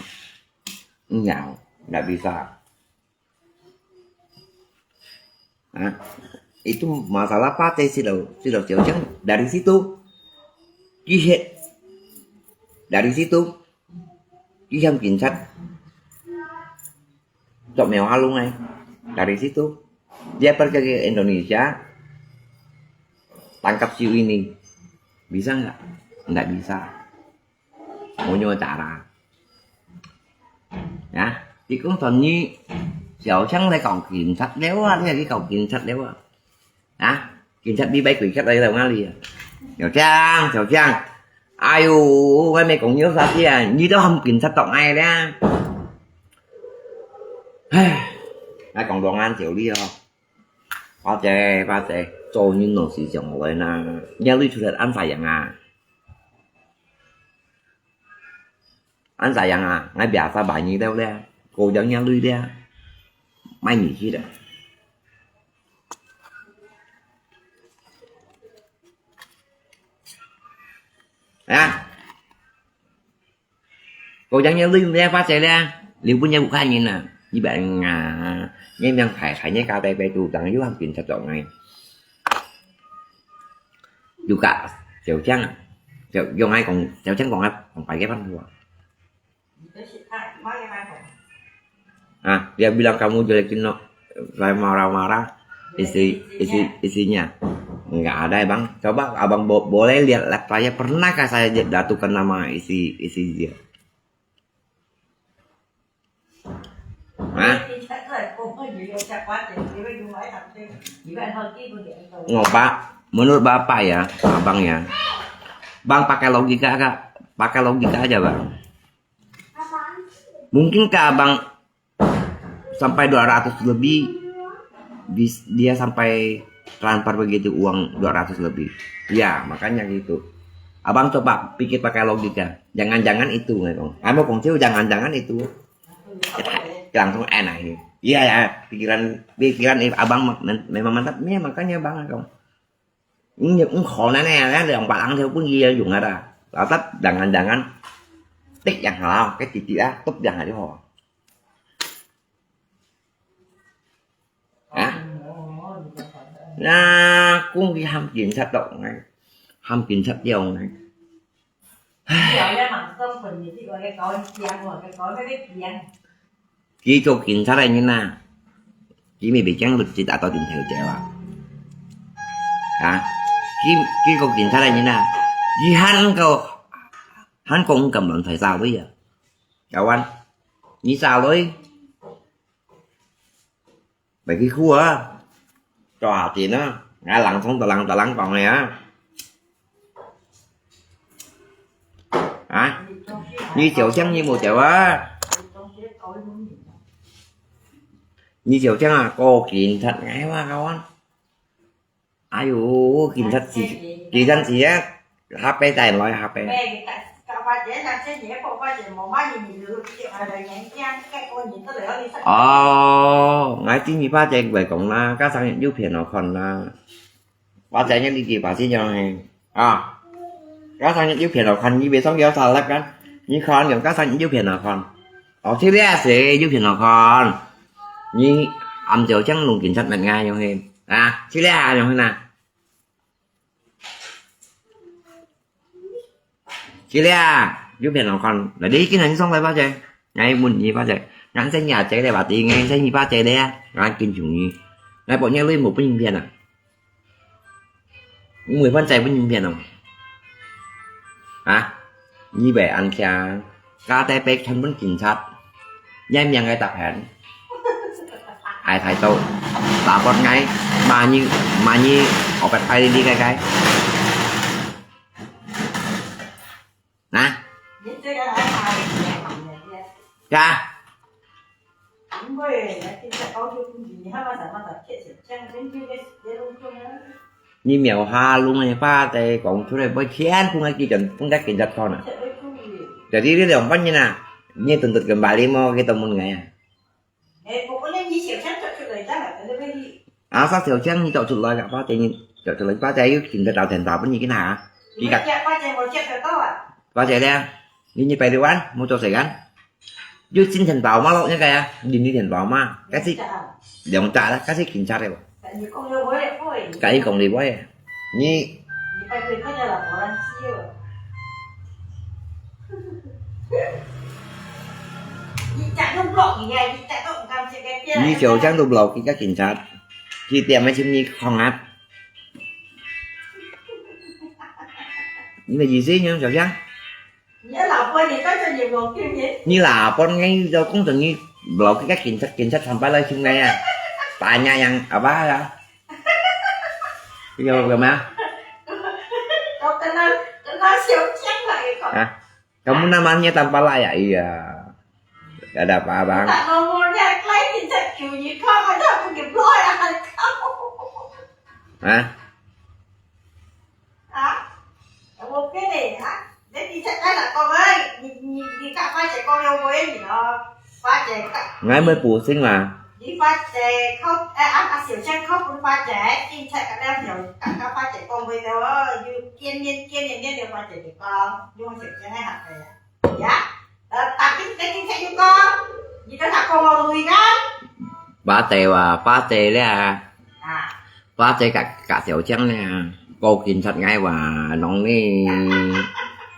Speaker 2: nhào đã bisa itu masalah partai sudah jauh dari situ Kisah cảnh sát chọn mèo halung này. Dari situ dia pergi ke Indonesia, tangkap si ini. Bisa nggak? Nggak bisa. Mau nyoba cara. Ya, thì cũng thuần như Xiao Qiang đây còn cảnh sát đéo á, đây là cái cổng cảnh sát đéo á. Cảnh sát đi bay quỷ sát đây là ngang liền. Xiao Qiang. Ai u, cái mày cũng nhớ ra chứ à, như đó không cảnh sát tổng ai đấy. Ai còn đoàn anh chịu đi không? Ba trẻ,做运动是上来啦，人类出来安排人啊，安排人啊，ngay biasa banyak đâu đấy, cô dẫn nhân類đấy, mấy gì chứ đấy. Cô dẫn nhân類đấy, ba trẻ đấy, liệu punya bukan như nào? Như bạn nhân nhân phải nhớ cao tay bay tù tặng dưới hành trình sắp chọn này. Juga Xiao Qiang Dong ai còn Xiao Qiang còn phải ghép ăn thua. Dia bilang kamu jelekin saya marah-marah isinya nggak ada ya bang. Coba abang boleh lihat saya pernahkah saya jatuhkan nama isi dia. Ngopak. Menurut bapak ya, abang ya, bang pakai logika kak, pakai logika aja bang. Mungkinkah abang sampai 200 lebih, dia sampai transfer begitu uang 200 lebih? Ya makanya gitu. Abang coba pikir pakai logika, jangan-jangan itu nggak dong? Kamu kongsiu jangan-jangan itu, langsung enak ini. Iya ya, pikiran abang memang mantap, ya makanya bang dong. Những khó này nè để ông bạn ăn theo bước gì dùng ra là tắt jangan tích chẳng hả cái chị á tốt chẳng hả chứ họ cũng đi ham chuyện sát động này ham chuyện sát dầu này
Speaker 1: gọi ra mặt không phần thì gọi cái coi chiang hoặc cái coi cái chiang
Speaker 2: chỉ cho chuyện sát đây như nào chỉ mình bị trắng lực chỉ đã tao tìm hiểu trẻ à chỉ câu chuyện sát đây như nào vì hắn cũng cầm luận phải sao bây giờ chào anh như sao đấy vậy cái khu á trò tiền á ngã lặng không tà lặng còn này á hả như chiều trắng như mùa chiều á như chiều trắng à cô kiện thật ngái quá các anh ai dụ kiện thật gì kỳ danh gì á HP tài loại HP ngài tiếng gì ba chạy về cộng là các sang những phiền nó còn là ba chạy những đi kịp bà xin cho này các sang những phiền nó còn như bị sống kéo sao lắmกันnhư con những các sang những phiền nó còn thế đấy sẽ những phiền nó còn như âm chiều trắng lùng kiểm soát mạnh ngay nhau thêm thế đấy nhau hơn nào chị Lea giúp việc nào còn là đi cái này xong lại ba chơi ngay muốn gì ba chơi ngắn xây nhà chạy đây bà tiền ngay xây gì ba chơi đây ngắn kinh chủ gì ngay bọn nhau lên một cái viên à 10 phân chạy với những viên không như vậy anh kia KTP thân vẫn kiểm soát nhanh nhanh ngay tập hẹn ai thay tôi tạo con ngay mà như họ phải thay đi cái nè cha như mèo ha luôn này ba tay còn chỗ này bơi chén cũng ngay kia trận cũng đã kiện giật con à để đi đường bắt như nào như từng từng cầm bài đi mo cái tầm một ngày sao tiểu trắng như cậu chụp lại gặp ba tay như cậu chụp lại ba tay kiện giật tạo thành tạo như cái nào đi gặp ba chạy đây như vậy điều ăn mua cho sài gắn chứ xin thành bảo mà lâu như cái nhìn đi thành bảo mà cái gì đồng trả đó cái gì kiểm tra đây cái gì còn đi quá như như chiều trắng đục lầu khi các kiểm tra khi tiền mấy chim như không áp nhưng mà gì xí nhá chào trắng như là con ngay đâu cũng từng như lộ cái kiến sách thành phải lên chung ngay tại nhà nhằn ở bá ra bây giờ rồi mà kamu namanya tanpa layak iya gak ada apa-apa
Speaker 1: một cái này hả để đi chạy đây là con ơi đi cả ba trẻ con yêu với gì nó ba trẻ
Speaker 2: ngay mới phụ sinh mà
Speaker 1: đi ba trẻ khóc xỉu chân khóc với ba trẻ đi chạy cả đeo hiểu cả ba trẻ con với đó như kiên nhiên đều ba trẻ để con nhưng mà xỉu chân hay học này dạ tập cái chạy cho con gì đó là con vào lùi đó
Speaker 2: ba tè đấy ba tè cả tiểu trắng nè cô kiểm soát ngay và nóng đi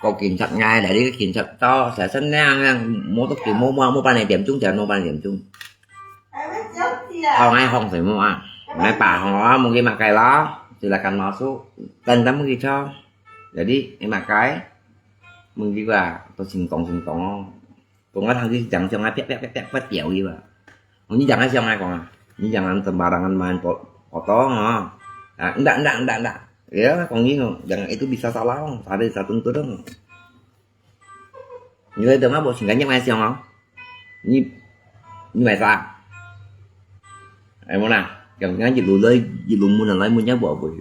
Speaker 2: cô kiểm soát ngay để đi cái kiểm soát to sẽ sinh ra mua tất cả mua ba này điểm chung thì mua ba này điểm chung không ai không phải mua mấy bà không có mua cái mặt cái đó thì là cần nó số tên tấm cái cho để đi cái mặt cái mừng đi vào tôi xin còn còn cái thằng đi chẳng cho ai phép phát dẻo đi vào như chẳng ai xem ai còn như chẳng ăn tầm bà đang ăn mà có to hả đặng ya còn như jangan itu bisa salah ada satu itu dong như thế mà bộ sinh cảnh ai xem không như mày sao em muốn nào cần cái dịch lùi mua là lấy mua nhá bộ bởi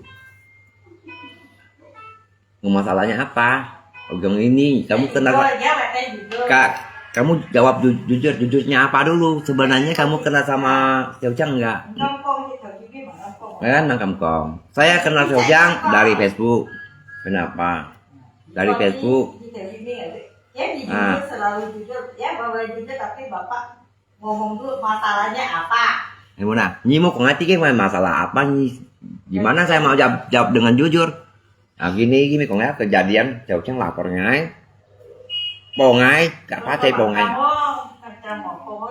Speaker 2: masalahnya apa gang ini kamu kenal kamu jawab jujurnya apa dulu sebenarnya kamu kenal sama Tiểu Trăng enggak Kan Kangkong. Saya kenal Sojang dari Facebook. Kenapa? Dari Facebook.
Speaker 1: Ya jujur selalu jujur ya bahwa jujur tapi bapak ngomong dulu masalahnya apa.
Speaker 2: Gimana? Nyi mau ngerti kan masalah apa nih? Gimana saya mau jawab dengan jujur? Nah gini kok nggak kejadian Sojang lapor ngai. Bồ ngay, cả phá chơi bồ ngay.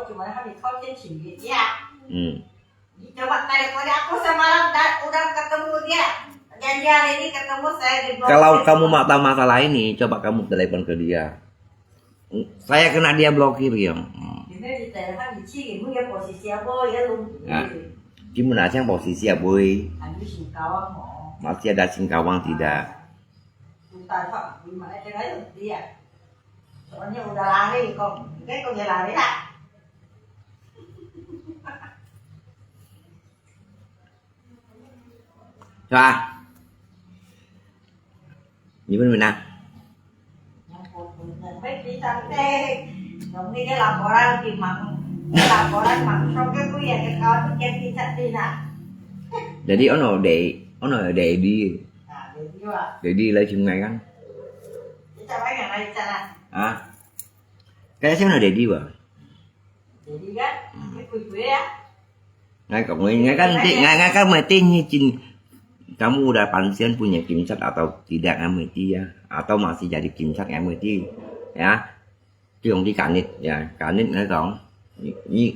Speaker 1: Cuma kami kau cincin ya. Coba tanya pada aku semalam udah ketemu dia. Janji hari ini ketemu saya di blog.
Speaker 2: Kalau kamu mau tahu masalah ini, coba kamu telepon ke dia. Saya kena dia blokir ya.
Speaker 1: Ini di telepon di ya posisi apa ya lu?
Speaker 2: Gimana sih posisi ya boy?
Speaker 1: Ada singkawang mau.
Speaker 2: Masih ada singkawang tidak?
Speaker 1: Entah pak, gimana caranya dia? Soalnya udah lari kok, kayak kok dia lari lah.
Speaker 2: Rồi. Như bên mình nào.
Speaker 1: Mấy chị sang đây, giống như cái laporan thì mặn, laporan mặn xong cái cuối cái con nó kêu đi sang đi nè.
Speaker 2: Jadi ono để đi.
Speaker 1: À, để đi à?
Speaker 2: Để đi lấy chừng ngày kan.
Speaker 1: Chào mấy ngày nay chào nè.
Speaker 2: À. Cái xíu nào để đi vào.
Speaker 1: Để đi á, cái quỳ á.
Speaker 2: Ngay cổng ngay kan meeting cing kamu udah pensiun punya kimsat atau tidak ngameti ya, atau masih jadi kimsat ngameti ya, trường đi kanit ya, kanit nữa con như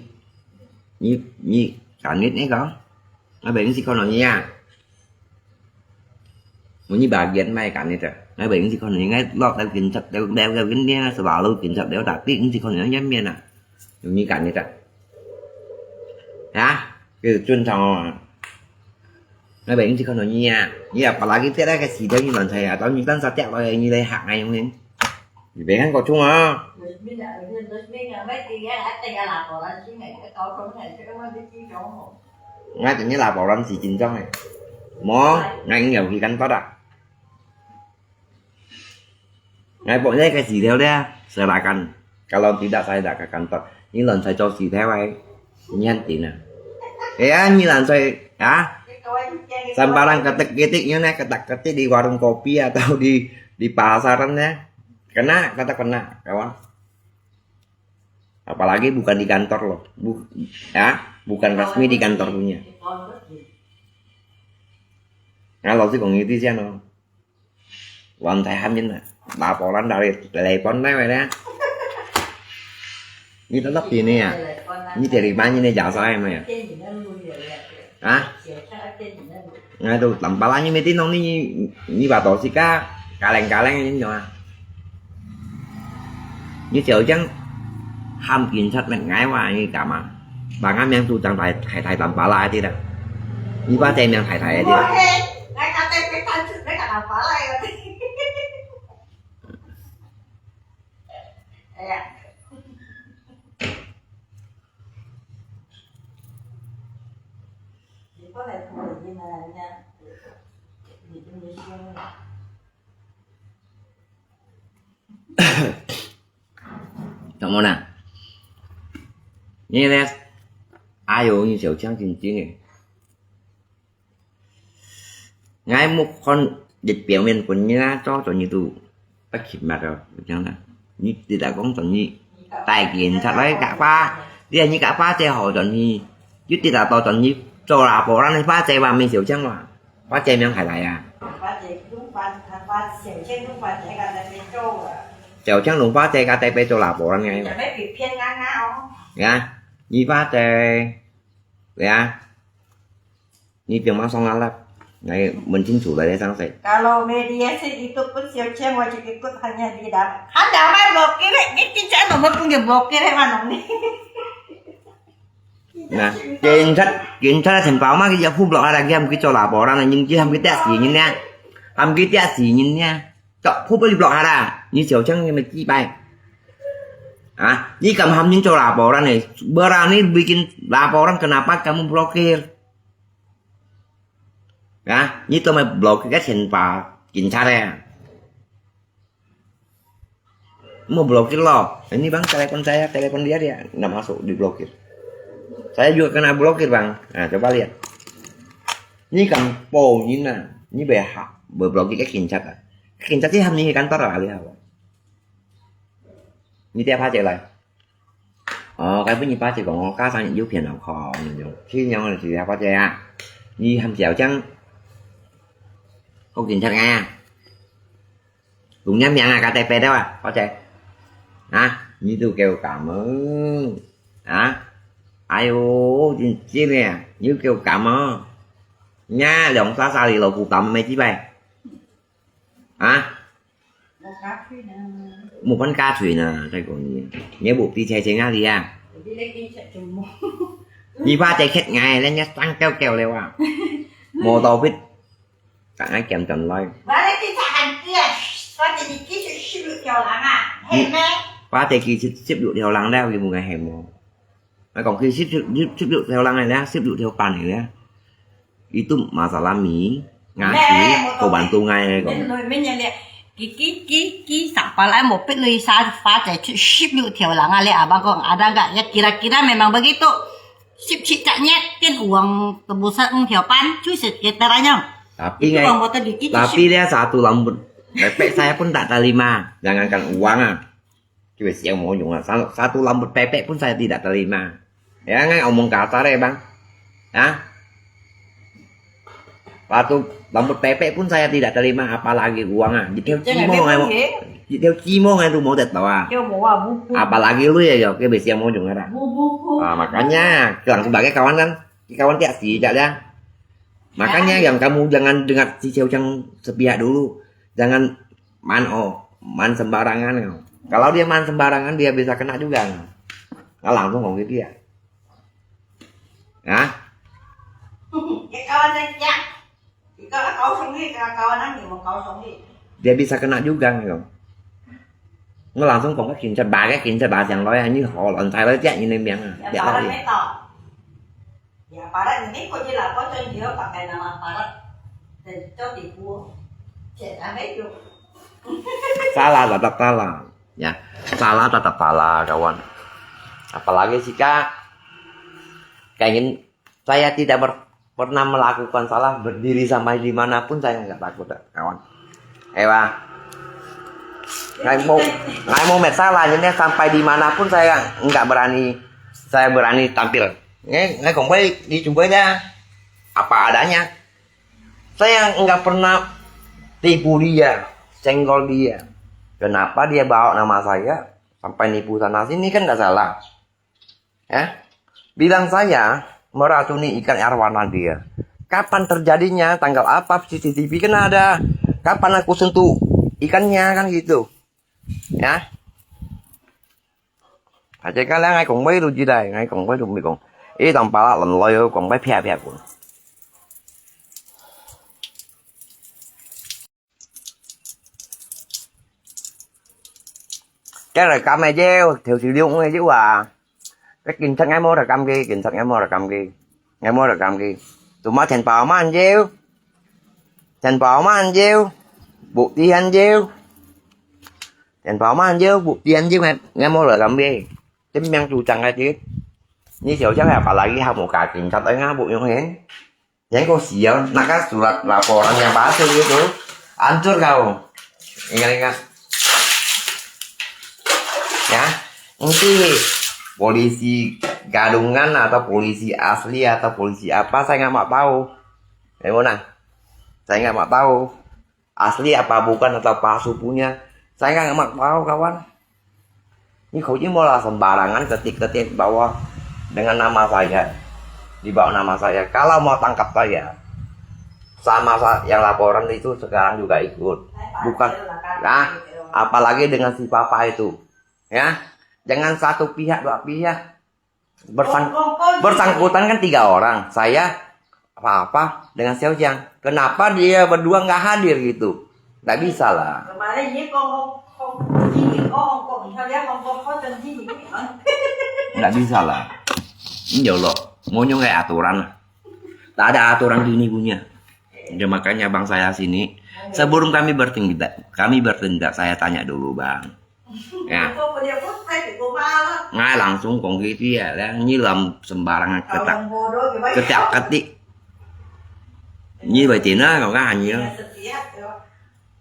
Speaker 2: kanit đấy con, nói bệnh gì con nói nha, muốn như bagian mai kanit à, nói bệnh gì con nói ngay lọt đeo kimsat đeo kính đeo selalu kimsat đeo đặc biệt gì con nói nhắm miên à, như kanit à, ya, cái chuyên trọng nói bệnh thì con nói nha, như là bà cái tiết đấy cái gì đấy như lần thầy tao như tan sao tẹo rồi như đây hạng này không nên thì bé hắn có chung à
Speaker 1: Bây giờ mấy chị ghé lại tay ra làm rồi chứ này cái câu không này sẽ có cái chi chỗ
Speaker 2: ngay tự nhiên là bảo ranh chỉ chín trong này mó ngay nhiều khi cắn tốt à ngay bộ đây cái gì theo đấy silakan kalau tidak saya tidak akan kantor ini lần saya cho gì theo ấy nhanh tí nè ya như lần saya ya sambaran ketik-ketiknya nih ketik-ketik di warung kopi atau di pasaran ya kena kawan apalagi bukan di kantor loh ya bukan resmi di kantor punya kalau sih còn itu sih no lantai hamil lah laporan dari telepon này ini tetap ini ya ini dari mana ini jasa em ya hả ngay tôi tầm ba lá như mấy tiếng không như bà tổ xí cá leng như nhau như chờ chẳng ham kiến sách mình ngái qua như cả mà bà ngắm em tôi chẳng thầy tầm ba lá thì đó như ba tem em thầy thì đó
Speaker 1: có này thôi như là nha gì trong địa phương
Speaker 2: Kamu nào như thế ai uống như kiểu trang trình chính này ngay một con dịch biểu miền của như cho như tụ bắt kịp mặt rồi chẳng là như thì đã có chọn như tài kiến thật đấy cả pha đi là như cả pha chơi hỏi chọn như chứ thì là to chọn như cho là bộ ra phá chạy 30 triệu chẳng mà phá chạy miếng hải lại à
Speaker 1: phá chạy đúng phá xỉu trên đúng phá chạy cả tại bên châu à
Speaker 2: chèo chẳng đúng phá chạy cả tại bên châu là bộ ra ngay
Speaker 1: mà mấy việc phiên ngang không
Speaker 2: nha như phá chạy ya như việc mang xong là này mình chính chủ lại đây sang sẽ
Speaker 1: kalau media sih itu pun xỉu trên wajib ikut hanya di dalam ada mai blokir cái chính nomor pun blokir mana nih
Speaker 2: nè kiến sách thành báo mà cái giờ phun lọ là game cái cho là bỏ ra này nhưng chứ không cái test gì như nha không cái test gì như nha chọn phun cái lọ ra như chiều trắng như mà chi bài à như cầm hầm những cho là bỏ ra này berani bikin laporan kenapa kamu blokir ya như tôi mà blokir cái thành báo kiến sách này mau blokir lo ini bang telepon dia nggak masuk di blokir. Saya juga kena blokir bang. Nah coba lihat. Ini kan po ini nè, ini bởi blogi cái cảnh sát à, cái cảnh sát chứ ham như kantor à lihat. Như thế pha chạy lại. Cái với như pha chạy còn cá sang những dấu phiền nào khó nhiều. Khi nhau là thì pha chạy à, như ham chèo chăng, không cảnh sát nghe. Cùng nhắm nhang à KTP đó à, pha chạy. Hả? Như tôi kêu cảm ơn. Hả? Ai ô, chứ nè, như kêu cảm ơn. Nha, giọng xa thì lộ cuộc tầm mấy chí bay. Hả? Một con cá thủy nè, đây còn gì? Nhớ buộc đi xe nga đi à? Vì ba chạy khét ngày lên nhá, tăng keo leo à. Mô tô biết. Cả ai kèm trần lôi.
Speaker 3: Ba lấy cái thằng kia, ba chạy đi cái ship được kiểu lắm à? Hèm mẹ.
Speaker 2: Ba chạy kia ship được theo lăng đeo thì một ngày hèm mồ. Còn khi ship được theo lăng này nhá, ship được theo pan này nhá. Itu masalah mie ngasih kau bantu ngay còn
Speaker 3: cái sampah lah mau pilih saya chạy ship được theo lăng à, abang kong ada nggak ya kira-kira memang begitu ship cicaknya kan uang tebusan theo pan cuy sekitarnya
Speaker 2: tapi dia satu lampu pepek saya pun tak terima, jangankan uang ah, coba siang mau juga satu lampu pepek pun saya tidak terima, ya nggak omong kasar ya bang, ya. Satu lampu pepek pun saya tidak terima, apalagi uang ah. Theo cimo ngay lu mau tet tawa. Apalagi lu ya, ke besi mau juga ada. Makanya sebagai kawan kan, kawan tiap sih ya. Makanya yang kamu jangan dengar si Cewcang sepihak dulu. Jangan man sembarangan. Kalau dia man sembarangan dia bisa kena juga. Nggak langsung ngomong gitu ya. Hah? Dia bisa kena juga không? Nó langsung còn cái kiện cho bà chẳng nói như họ lộn tay lấy chạy như nên miệng à.
Speaker 1: Ya para meto. Ya para ini kok je lah kok dia pakai nama para. Dan cho di buah. Cek ame itu.
Speaker 2: Salah tetap salah. Ya, salah tetap salah kawan. Apalagi jika kayak saya tidak pernah melakukan salah, berdiri sampai dimanapun saya nggak takut kawan. Ewa, nggak mau salah, jadi sampai dimanapun saya nggak berani, saya berani tampil. Nggak kembali dicoba aja apa adanya. Saya nggak pernah tipu dia, senggol dia. Kenapa dia bawa nama saya sampai nipu sana sini kan nggak salah. Ya, bilang saya meracuni ikan arwana dia. Kapan terjadinya? Tanggal apa? CCTV kan ada. Kapan aku sentuh ikannya kan gitu. Ya. Aja kalian ngay cùng mấy luôn dưới đây, ngay cùng mấy luôn còn. Ý tầm ba lần lôi còn mấy phe của. Cái là cam này gieo, thiếu sự liêu ngay chứ à. Cái kinh thật ngay mua là cam kia, kinh thật ngay mua là cam kia. Ngay mua là cam kia. Tụi má thành bào má anh gieo. Thành bào má anh gieo. Buộc đi anh gieo. Thành bào má anh gieo, buộc đi anh gieo ngay mua là cam kia. Tím nhăn chù chẳng ai chứ. Như kiểu chắc là phải lagi một cả kinh thật ấy ngá bộ như thế. Jadi kau sial, nak surat laporan yang palsu gitu, hancur kau. Ingat-ingat. Ya, nanti polisi gadungan atau polisi asli atau polisi apa saya nggak mau tahu. Gimana? Saya nggak mau tahu asli apa bukan atau palsu punya. Saya nggak mau tahu kawan. Ini kau ini malah sembarangan ketik-ketik bawah dengan nama saya, dibawa nama saya. Kalau mau tangkap saya, sama yang laporan itu sekarang juga ikut. Bukan, nah, apalagi dengan si papa itu. Ya, jangan satu pihak dua pihak bersangkutan kan 3 orang, saya apa dengan Xiaojiang. Kenapa dia berdua nggak hadir gitu? Nggak bisa lah. Nggak bisa lah. Ini loh, maunya kayak aturan. Tak ada aturan gini punya. Ya, makanya bang saya sini. Sebelum kami bertindak, saya tanya dulu bang. Ya. Ngay langsung còn gitu ya, như làm sembarangan ketak ketik Nhi bày tiền đó còn cái hành gì đó.
Speaker 1: Dengan sepihak ya.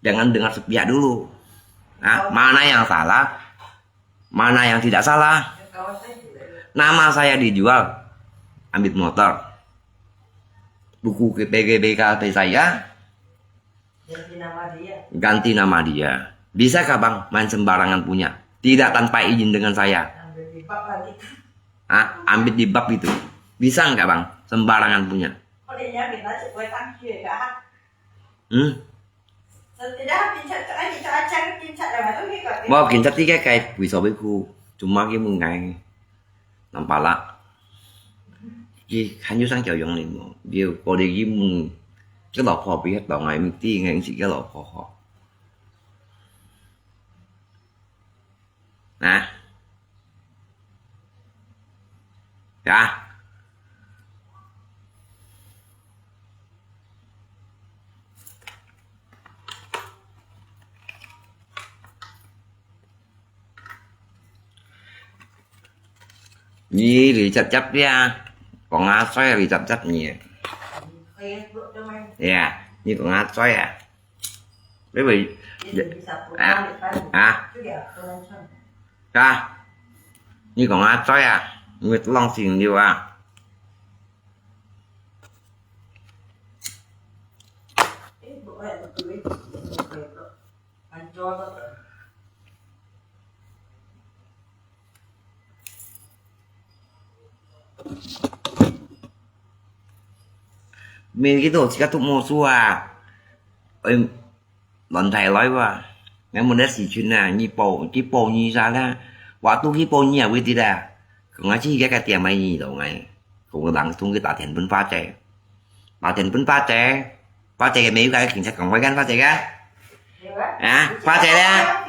Speaker 2: Jangan dengar sepihak dulu. Nah, mana yang salah, mana yang tidak salah.
Speaker 1: Kawan saya juga.
Speaker 2: Nama saya dijual, ambil motor. Buku PGBKP saya
Speaker 1: Jadi nama dia.
Speaker 2: ganti nama dia. Bisakah bang main sembarangan punya? Tidak tanpa izin dengan saya.
Speaker 1: Ambil di bak lagi.
Speaker 2: Ambil di bab itu. Bisa nggak bang? Sembarangan punya.
Speaker 1: Kok dia nyambil aja gue tangki ya. Tidak pincat aja cara pincat là mà tôi biết rồi.
Speaker 2: Bao kiến chất tí cái quỷ số với khu. Chúng mà cái mừng ngày nằm bà lạ. Vì hắn như sang chào dùng này. Điều có đi cái mừng cái lọ phò bị hết bảo ngày mình tí ngày chỉ cái lọ phò họ. Nè. Dạ. Nhi thì chấp ra. Còn Nga xoay thì chấp nhiều. Yeah, như còn Nga xoay à. Bởi vì ra như còn Nga xoay à. Người ta long xìn nhiều à. Mình cái đồ chỉ có tụng mùa xua à. Ôi, lần thầy nóiว่างั้นมันได้สี่ชุดน่ะยี่โปยี่โปยี่ซาละว่าตู้ยี่โปยี่à với tí đà còn ngay chỉ cái tiền mấy gì đâu ngay cũng đặng tung cái tạ tiền bên pha trẻ tạ tiền bên pha trẻ mấy cái cảnh sát còn quay gan pha trẻ á pha trẻ ra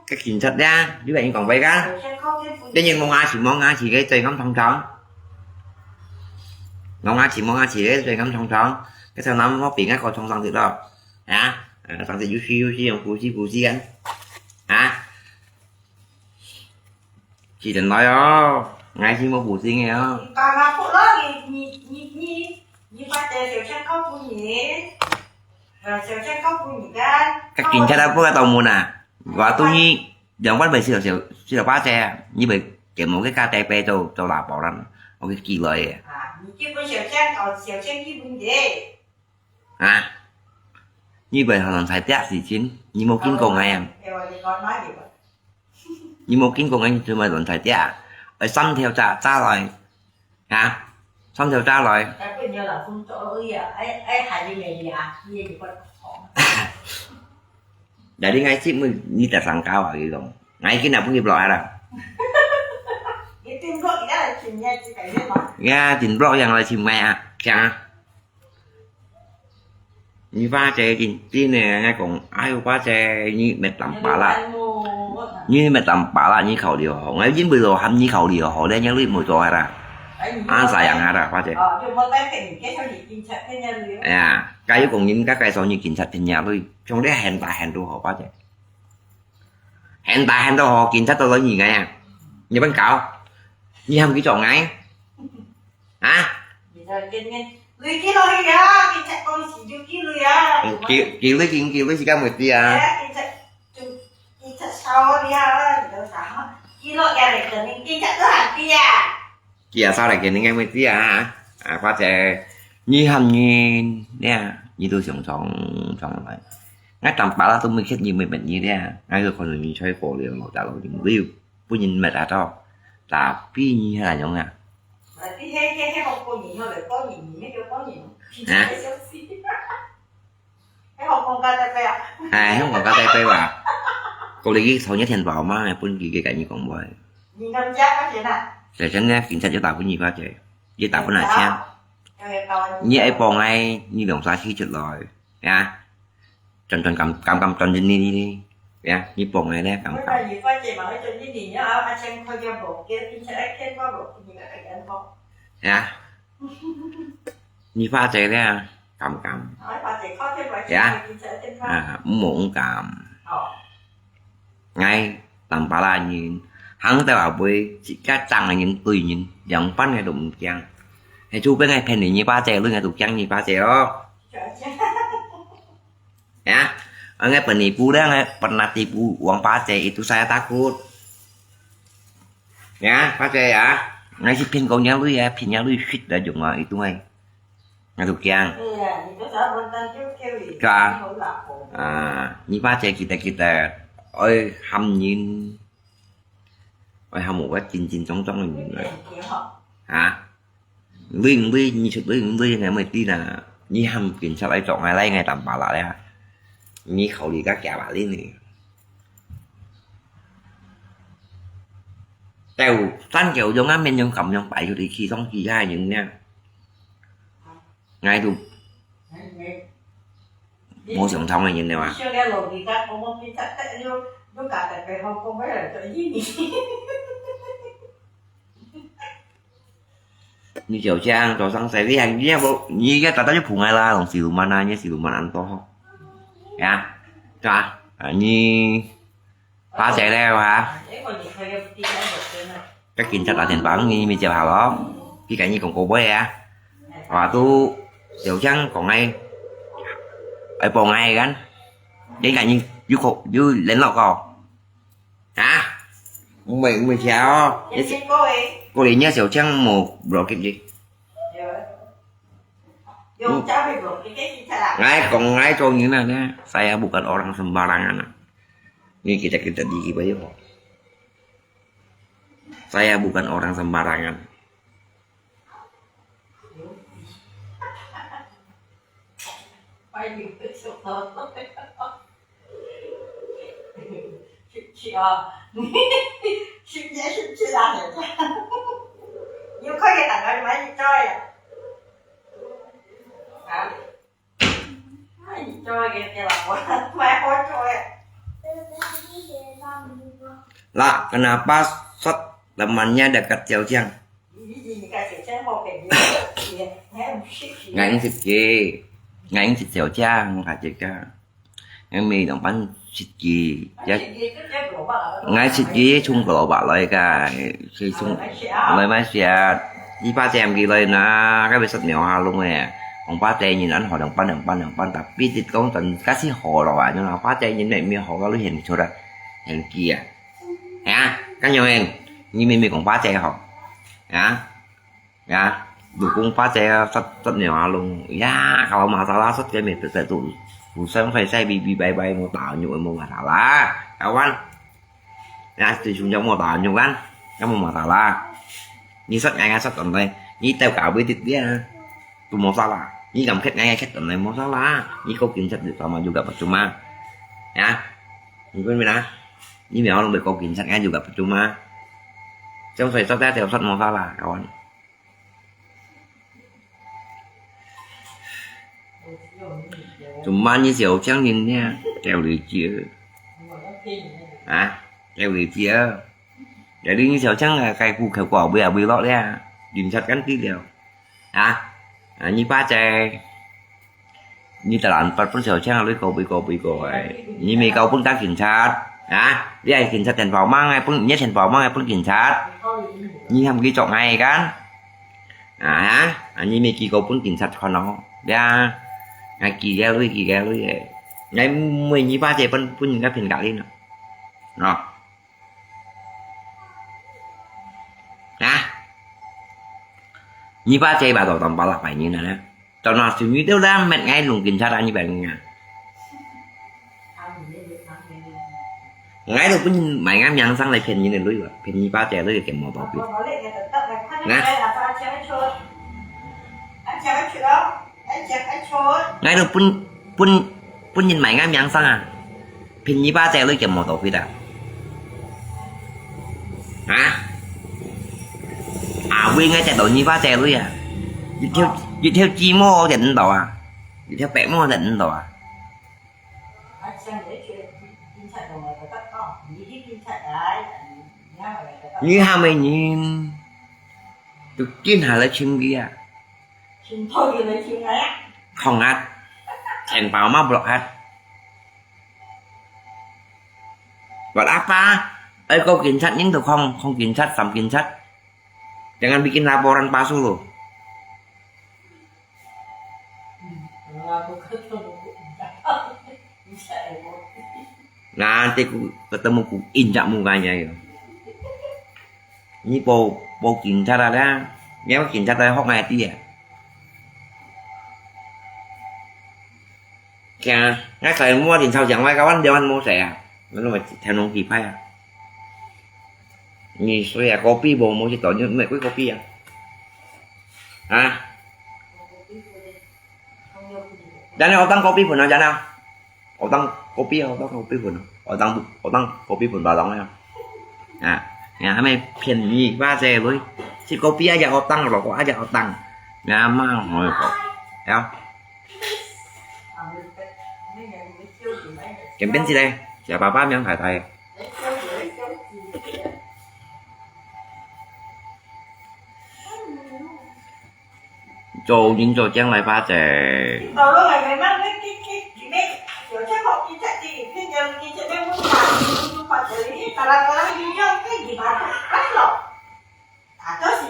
Speaker 2: cái cảnh sát ra như vậy còn quay gan thế nhưng mong ai chỉ cái chơi ngắm thông tròn mong ai chỉ cái chơi ngắm thông tròn cái sao nó bị cái con thông tròn thì đâu hả thằng thì Yushi phụ chi anh hả chị đừng nói đó ngay khi mua phụ chi nghe không
Speaker 1: còn là phụ đó thì như ba tè tiểu chân có phụ nhỉ rồi tiểu chân có phụ nhỉ
Speaker 2: các chuyện cha đã có cái tàu mùa nè và tôi như dòng bắt về siêu ba xe như vậy kiểu một cái KTP cho là bảo rằng một cái kỳ lợi
Speaker 1: như cái tiểu chân còn tiểu chân cái vấn đề
Speaker 2: như vậy họ làm phải test gì chín như một kiến cùng em như một kiến cùng anh chưa mà làm phải test ở xăm theo cha rồi hả xăm theo cha rồi để đi ngay ship mình như tài sản cao ở gì rồi ngay cái nào cũng nghiệp loại rồi ra trình blog rằng là chìm mẹ chả như ba trẻ thì này ngay còn ai ba trẻ như mệt lắm bà là như mệt lắm bà là như khẩu điều họ ngay chính bây giờ hâm như khẩu điều họ đây nhớ lưỡi một trò ra ăn xài ăn ra ba trẻ cái còn những các cái sau như kiểm sát trên nhà thôi trong đấy hẹn đồ họ ba trẻ hẹn đồ họ kiểm sát tôi nói gì ngay như bánh cạo như hâm cái trò ngay hả
Speaker 1: Lui kilo ya, kita kau si kilo ya.
Speaker 2: Kilo si kamu itu ya.
Speaker 1: Kita sao dia, kita sao. Kilo ya để cái này kita tu hati ya.
Speaker 2: Kia sao lại cái này mới tí à? Qua trẻ như hầm như nè, như tôi sống lại. Ngay tầm bảo là tôi mới khét như mình như thế à. Ngay rồi còn mình chơi cổ liền một đạo những view, bữa nhìn mệt đã to, là phi như hay là nhông à?
Speaker 1: Cái hộp cô nhìn thôi để có nhìn mấy kiểu có nhìn
Speaker 2: hả?
Speaker 1: Cái hộp con KTP à?
Speaker 2: Không còn KTP à? Cô lấy cái số nhất tiền vào mà pun cái cảnh như còn vậy.
Speaker 1: Nhìn năm chắc cái gì nè?
Speaker 2: Để tránh ra kiểm tra cho tao cái gì ba chị, với tao cái này xem. Như Apple ngay như đồng sai khi chụp rồi, nha. Trần cầm trần đi, nha. Như Apple ngay đấy cầm.
Speaker 1: Cái gì phải chị bảo cho cái gì nhá, anh xem coi cho bộ kia, anh sẽ xem qua bộ gì cả cái anh không?
Speaker 2: Dạ. Như pha trẻ đấy à, cầm dạ muốn cầm ngay tầm bà la nhìn hắn ta bảo với chị cá trăng là những tùy nhìn dòng phát ngay đụng chăng hay chú bên ngay pen này như ba trẻ luôn ngay tụt chăng như ba trẻ đó Ya, nggak penipu dah, nggak pernah tipu uang pace itu saya takut. Ya, pace ya, nggak sih pin kau nyalu ya, pin nyalu shit dah cuma itu ngai. Ngaduk yang.
Speaker 1: Iya, itu saya bentar juga wi.
Speaker 2: Kak. Như pace kita, ôi hâm nhìn, ôi hâm một cái chín trong là nhìn này. Hả? Viên như sự viên này mới tin là như hâm kiểm sao lại chọn ngày lấy ngày tầm bảo lại đây hả? Như khẩu đi các kẻ bảo đi này. Tèo tan kiểu giống ám bên trong cầm trong bảy cho đi khi xong kỳ hai những nha. Ngay tụ mua sòng thông này nhìn nào à? Như kiểu trang cho sang xe với anh nhé bộ như cái ta tới phụ ngay la còn xỉu mana nhé xỉu mana ăn to không ya cả như phá xe đeo hả các kinh chất là tiền bản như mình chào hào đó cái cảnh như còn cô bơi à và tu tiểu trắng còn ngay ở bò ngay gắn đến cảnh như dưới lên lọ cò hả mình chào cô đi nhớ tiểu trắng một rồi kịp gì ngay còn ngay cho như nào nha saya bukan orang sembarangan ini kita di baju kok saya bukan orang sembarangan lah kenapa shot temannya dekat Xiao Chang ngang thịt Xiao Chang cả chị ca ngay mì đồng bánh thịt gì ngay thịt gì chung cổ bảo lại cả khi chung lấy máy xe đi ba xem gì lên na cái bị sắt mèo ha luôn nè còn ba tê nhìn ảnh họ đồng bánh tập biết thịt con tình cá xí hồ rồi nhưng mà ba tê nhìn này miêu họ có lấy hình cho ra hình kia hả cá nhau em như mình còn ba tê học hả được cũng ba tê sắt mèo luôn ya kalau masalah sắt cái mình tự tụ Bukan saya bay mau tahu mau masalah kawan ya sejujurnya mau tahu kan kamu masalah như sách ngay sách tuần này như tao cạo với thịt dia tôi mau salah như cầm khách ngay khách tuần này mau salah như kau kiểm sách được sama juga percuma ya mungkin benar như mèo không được kau kiểm sách ngay juga percuma trong thời sách theo sách mau salah kawan cuma như Xiao Chang nhìn nha treo lưỡi chia treo lưỡi chia để đi như Xiao Chang là cây cụ khẩu quả bây giờ bị lọt đấy nhìn chặt cắn tí đều như ba trẻ như ta làm bắt Xiao Chang lấy cầu bị như mấy câu pun tak kiểm sát đi ai kiểm sát tiền vào mang ai pun nhét tiền vào mang ai pun kiểm sát như ham cái chọn ngay kan như mấy câu pun kiểm sát con nó ra ngày kỳ gheo lui ngày 12 giờ pun những cái phiền gạo đi nó như ba chơi bà tầm bà lạc phải như này nè tao nói suy nghĩ đâu ra mẹ ngay luôn kiểm tra ra như vậy nha ngay đâu cũng mày ngắm nhận sang lại phiền như này lui rồi phiền như ba chơi lui kiểm một tàu nè ngay đâu pun nhìn mày ngắm nhận sang phiền như ba chơi lui kiểm một tàu phi ta nguyên ngay chạy đội như ba chạy luôn đi theo chi mô định đồ đi theo bẻ mô định đồ như hai mình nhìn được chuyên hà lấy chim kia không ăn thành bảo mau blok hết và apa kau kiểm soát những được không kiểm soát sắm kiểm soát jangan bikin laporan palsu loh Nanti ku ketemu ku injak mukanya ya. Ini po cảnh sát ada, nếu cảnh sát đây hot ngày tí à. Kìa, ngay thời mua thì sao chẳng phải kawan dia mau saya, nó mà theo nông kịp hay à. Ni saya kopi bo mau chỉ tỏ như mẹ quý kopi à. À. Jangan otang kopi pun aja nào. Otang kopi pun. Otang kopi pun balong ya. À. Nhà mày phiền gì ba xe với si kopi aja otang rokok aja otang nhà mang hồi kok thấy không kiểm si đây siapa paham yang thầy trâu những trâu trang lại ba trẻ
Speaker 1: tao lúc này mày mang cái bé kiểu chắc họ đi chạy đi cái giờ đi chạy đem muốn phạt xử lý ta đi trong cái gì mà rất lộn đó là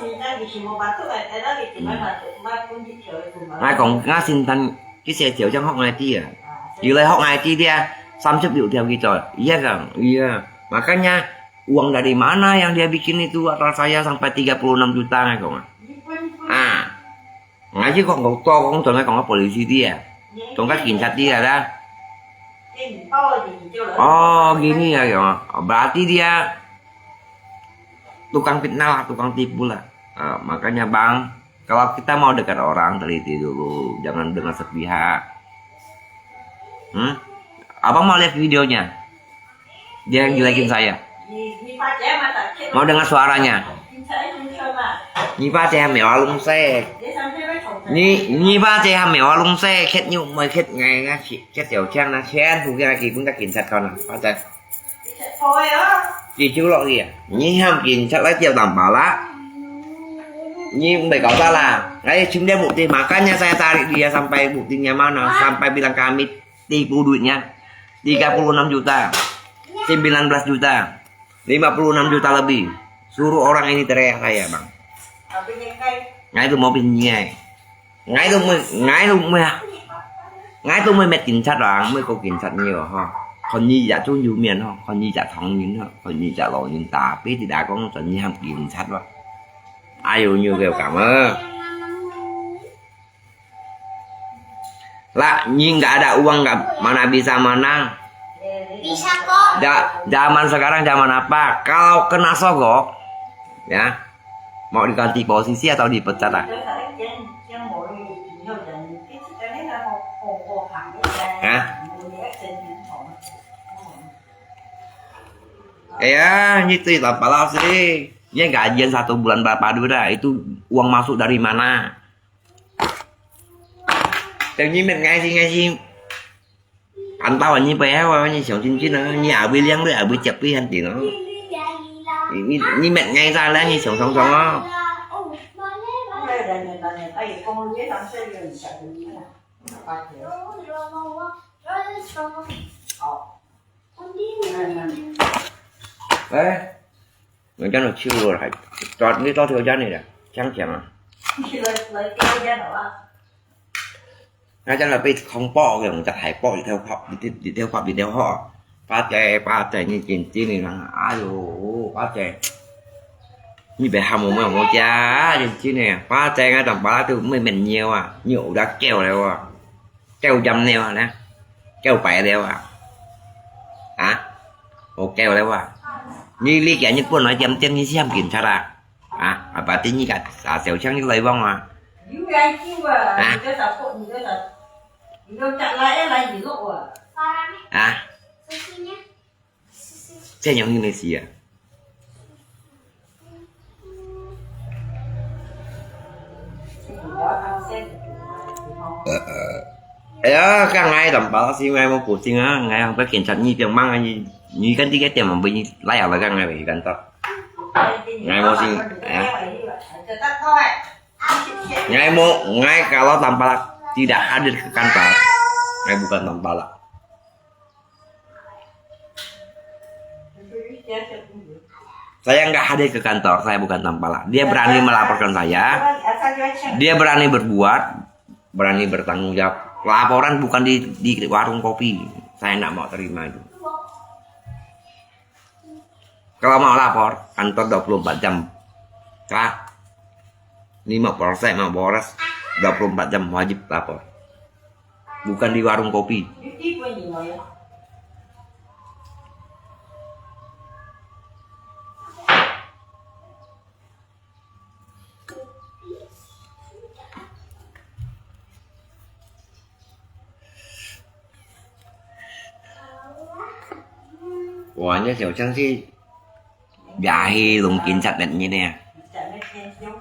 Speaker 1: mình đang bị chìm một bát thuốc này đó thì mà cũng đi chợ
Speaker 2: ai còn ngã xin thanh cái xe chiều trong hốc này chi àอยู่เลยhốc này chi dia sampai biểu theo gitu iya kan iya makanya uang dari mana yang dia bikin itu atas saya sampai 36 juta nggak kok à ngaji kok nggak tahu kok tuh nggak polisi dia tuh nggak cảnh sát dia dah. Oh gini ya, berarti dia tukang fitnah lah, tukang tipu lah. Makanya bang, kalau kita mau dekat orang teliti dulu, jangan dengan sepihak. Abang mau lihat videonya, dia yang jelekin saya. Mau dengar suaranya? Nhi ba che mèo lung xe. Nhi ba che mèo lung xe khét nhung mày khét ngày nha khét tiểu trang là khen phụ kia kỳ cũng đã kiểm sát con à ba che. Chị chú lộ gì à? Nhi ham kiểm sát lấy tiêu đảm bảo lá. Nhi cũng có ta là đấy chúng dia bukti makanya saya tarik dia sampai buktinya mana sampai bilang kami tipu duitnya 36 juta 19 juta 56 juta lebih. Suruh orang ini teriak saya bang. Ngay tôi mau bên nhà ngay tôi mới mệt cảnh sát rồi mới có cảnh sát nhiều ha còn như giả chú nhiều miền không còn như giả thằng những ha còn như giả lỗi những tà biết thì đã có trận như ham cảnh sát rồi ai nhiều kêu cảm ơn lah nhưng nggak ada uang nggak mana bisa menang
Speaker 3: bisa kok
Speaker 2: zaman sekarang zaman apa kalau kena sogok ya mau diganti posisi atau dipecat ah? Hah? Ya, itu tanpa lah sih. Ya gajian 1 bulan berapa dulu dah. Itu uang masuk dari mana? Tự nhiên mình ngay si anh tao là như bé qua như sầu chín chín nó như ở bên liang đấy ở bên chập với anh chị nó như mẹ ngay ra lá như sầu song song đó đấy người cho nó chưa rồi phải chọn cái to theo chân này nè trắng chẳng à cho là bị không bỏ cái người ta hãy bỏ đi theo họ ba trẻ như chuyện chi này là ai rồi ba trẻ như vậy hầm một mấy cha chuyện chi này ba trẻ ngay tầm ba thứ mình nhiều à nhiều đã keo đều à keo dầm neo nè keo bẹ đều à hả một keo đều à như lý cả những con nói dầm tên như xem kiểm tra à bà tin như cả xẻo trắng như lấy vong à à xe nhóm Indonesia các ngày tầm bảo xin ngày một cuộc xin á ngày không có kiểm soát như tiền mang như cái cái tiền mà bị lấy ở lại các ngày bị gần tao ngày một xin ngày kalau tanpa tidak hadir ke kantor bukan tanpa lah saya nggak hadir ke kantor saya bukan tanpa lah dia berani melaporkan saya dia berani berbuat berani bertanggung jawab laporan bukan di warung kopi Saya tidak mau terima itu. Kalau mau lapor, kantor 24 jam. Kah? Ini mau polsek, mau Polres, 24 jam wajib lapor. Bukan di warung kopi.
Speaker 1: Itu tipe gì rồi?
Speaker 2: Pokoknya Tiểu Trăng sih jahe lungkin sạch định như nè.
Speaker 1: Chả biết thêm chút.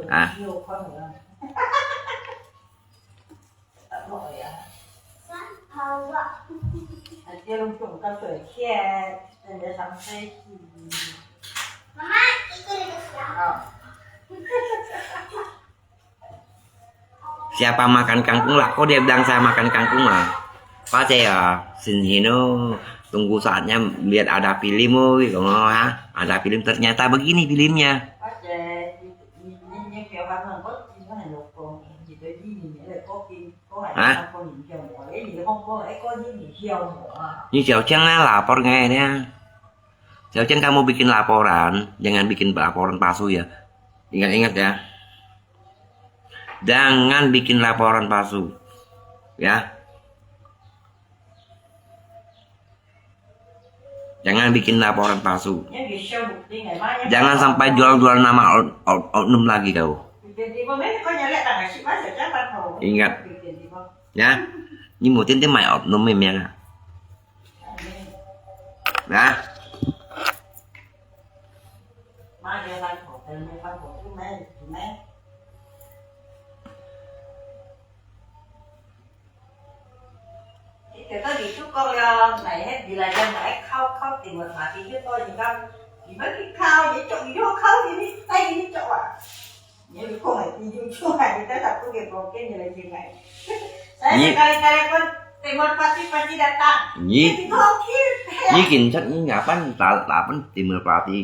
Speaker 2: À.
Speaker 1: Nhiều con nữa. Tận rồi à. Dia lungkung kan sợi kia, dan dia sampai.
Speaker 3: Mama, itu
Speaker 2: Siapa makan kangkung lah? Kok dia bilang saya makan kangkung lah? Pak saya sini tunggu saatnya lihat ada film gitu ha. Ada film ternyata begini filmnya.
Speaker 1: Bác trẻ những kiểu bạn mình có cái này lục còn gì tới gì nghĩa là có phim có phải không có những kiểu mà cái gì không có phải có những gì siêu mà.
Speaker 2: Ini Tiểu Trăng lapor nghe ya. Tiểu Trăng kamu bikin laporan, jangan bikin laporan palsu ya. Ingat-ingat ya. Jangan bikin laporan palsu. Ya. Jangan bikin laporan palsu.
Speaker 1: Những việc siêu mục đi ngày mai.
Speaker 2: Jangan sampai jual-jual nama oknum lagi kau. Ingat. Ya. Ini một tiếng mày oknum em ya. Nah.
Speaker 1: Mai dia văn hộ tên văn hộ thứ mấy. Thì có gì chú con này hết vì là dân phải khâu tìm một mà thì chứ tôi thì không thì mấy cái khâu vậy trộn vô khâu thì đi tay đi trộn à nếu không phải thì chú này thì tới tập công việc còn cái như là chuyện này saya kali pun timur pasti datang
Speaker 2: Nyi Nyikin sách ngapain tak timur pati.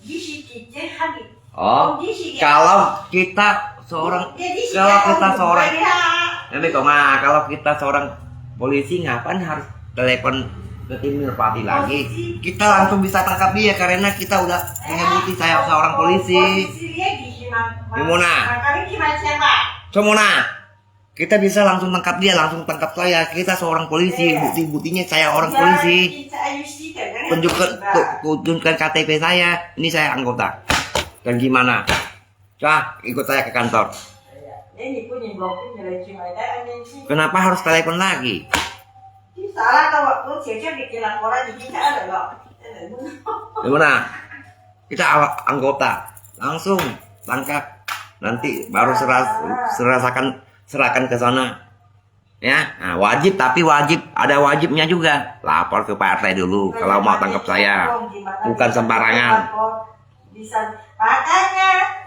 Speaker 1: di sini hari
Speaker 2: Oh, kalau kita seorang nanti kalau kita seorang polisi ngapain harus telepon ke tim Merpati lagi? Kita langsung bisa tangkap dia karena kita udah punya bukti saya seorang polisi. Semona, kita bisa langsung tangkap dia, langsung tangkap saya. Kita seorang polisi, bukti-buktinya saya orang polisi. Tunjukkan KTP saya, ini saya anggota. Dan gimana? Cah, ikut saya ke kantor. Kenapa harus telepon lagi? Gimana? Kita anggota, langsung tangkap. Nanti baru serahkan ke sana. Ya, nah, wajib tapi ada wajibnya juga. Lapor ke Pak RT dulu kalau mau tangkap saya. Bukan sembarangan.
Speaker 1: Makanya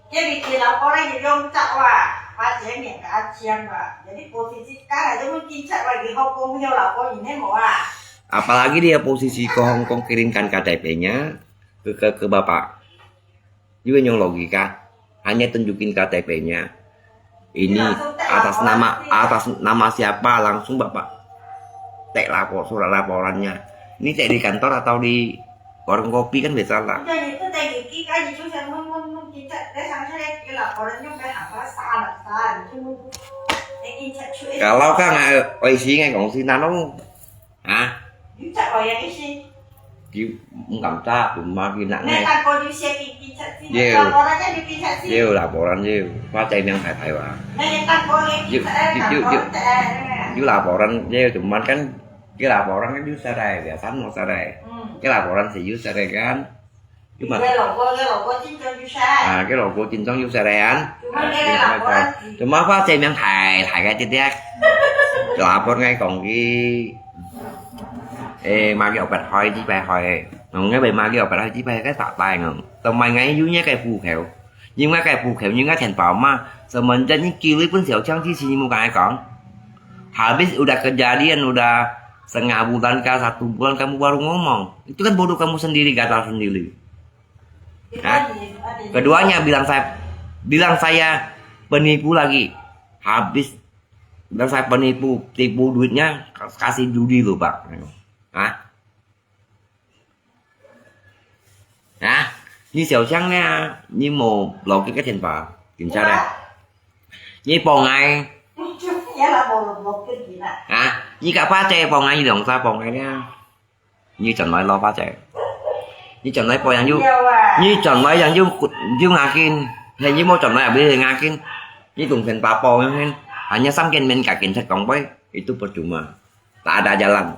Speaker 1: dia bikin laporan jadi ông cak wah Pak Jenny kasihan Pak. Jadi posisi sekarang itu mungkin cak lagi Hongkong punya lapor ini mau
Speaker 2: Apalagi dia posisi ke Hongkong kirimkan KTP-nya ke Bapak. Juga yang logika hanya tunjukin KTP-nya. Ini atas nama siapa langsung Bapak tek surat laporannya. Ini tek di kantor atau di warung kopi kan biasa lah. Kalau kan oi xí ngay còn xin nó hả? Nggak bisa, cuma kena ngay. Dêu laporan dêu, Pak yang thải wa. Dêu laporan dêu cuman kan cái laporan kan dưới Sarai biasa mau Sarai. Cái laporan thì dưới Sarai kan. Cuma cái logo chính trong dưới Sarai an. Cuma Pak yang thải cái titik. Lapor ngay còn cái mà cái bạch hỏi chỉ bài hỏi ngay bài mà cái bạch hỏi chỉ bài cái tạ tài ngầm tao mày ngay dưới nhá cái phù khéo nhưng mà cái phù khéo nhưng cái thành phẩm mà semenjak ini kiri pun Tiểu Trăng di sini mau kayak kong habis udah kejadian udah setengah bulan kah 1 bulan kamu baru ngomong itu kan bodoh kamu sendiri gatal sendiri. Nah, keduanya bilang saya penipu lagi habis Dan saya tipu duitnya kasih judi loh Pak. Hah? Hả? Như xèo trắng nha, như mồ lột cái tiền vào kiểm tra đây. Như bò ngay.
Speaker 1: Giá là một cái gì nè.
Speaker 2: À, như cả pha chè bò ngay như đồng sao bò ngay nha. Như chẳng nói lo pha chè. Như chẳng nói bò yang du. Như chẳng nói yang du ngà kinh. Hay như mô chẳng nói ở bên ngà kinh. Như cùng tiền bà bò yang hen. Hanya samkin men cả kiểm tra cộng bay. Itu percuma. Tak ada jalan.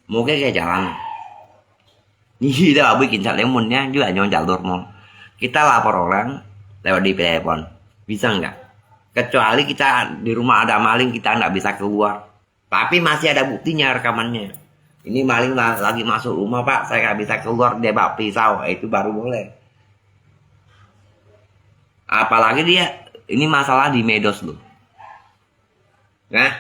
Speaker 2: Mau cái jalan ini kita bikin lemonnya juga jangan jalur mau kita lapor orang lewat di telepon bisa nggak kecuali kita di rumah ada maling kita nggak bisa keluar tapi masih ada buktinya rekamannya ini maling lagi masuk rumah Pak saya nggak bisa keluar dia bawa pisau itu baru boleh apalagi dia ini masalah di medos loh nah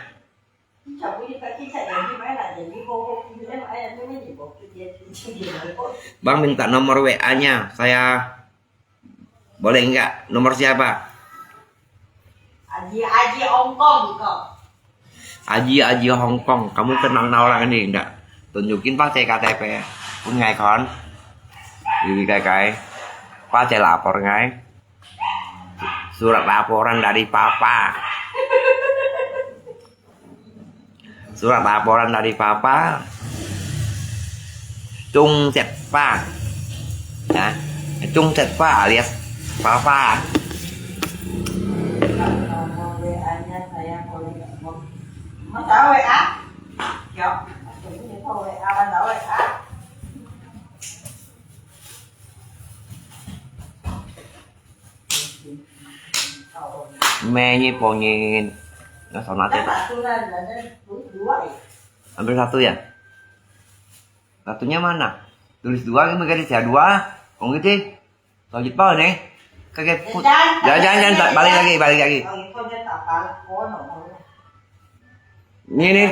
Speaker 2: Bang minta nomor WA-nya, saya boleh enggak? Nomor siapa?
Speaker 1: Aji Hongkong kok.
Speaker 2: Aji Hongkong, kamu kenal orang ini enggak? Tunjukin Pak cek KTP. Pun ngay con. Ini cái Pak cek lapor ngay. Surat laporan dari Papa. Surat laporan dari Papa. Trung Sẹt Pha ya. Trung Sẹt Pha alias Papa.
Speaker 1: WA-nya saya boleh mau tahu WA? Yo, ini tahu WA ban tahu WA.
Speaker 2: Mẹ như bò nhìn nó sao nói thế? Ambil satu ya? Satunya mana? Tulis dua, ini garis ya dua. Kong gitu. Lanjut bawah nih. Kaget put. Jangan balik lagi. Ini nih.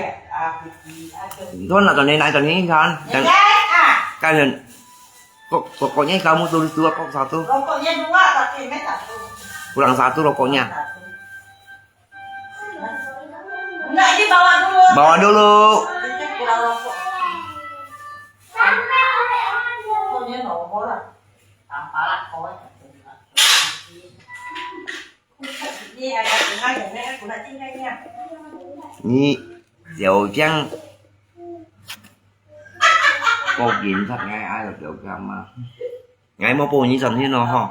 Speaker 2: Itu nak tahun ini kan? Dan kan pokoknya kamu tulis dua kok satu.
Speaker 1: Rokoknya dua tapi satu.
Speaker 2: Kurang satu rokoknya.
Speaker 1: Enggak, ini bawa dulu.
Speaker 2: Bawa dulu.
Speaker 1: Kurang rokok. Rokoknya nomor tampalak kau. Ini ada tengah ya, aku nak tinggalnya.
Speaker 2: Ini Diệu Trăng. Cô kiểm soát ngay ai là Diệu Trăng mà. Ngay mà bố như sẵn thế nào hả?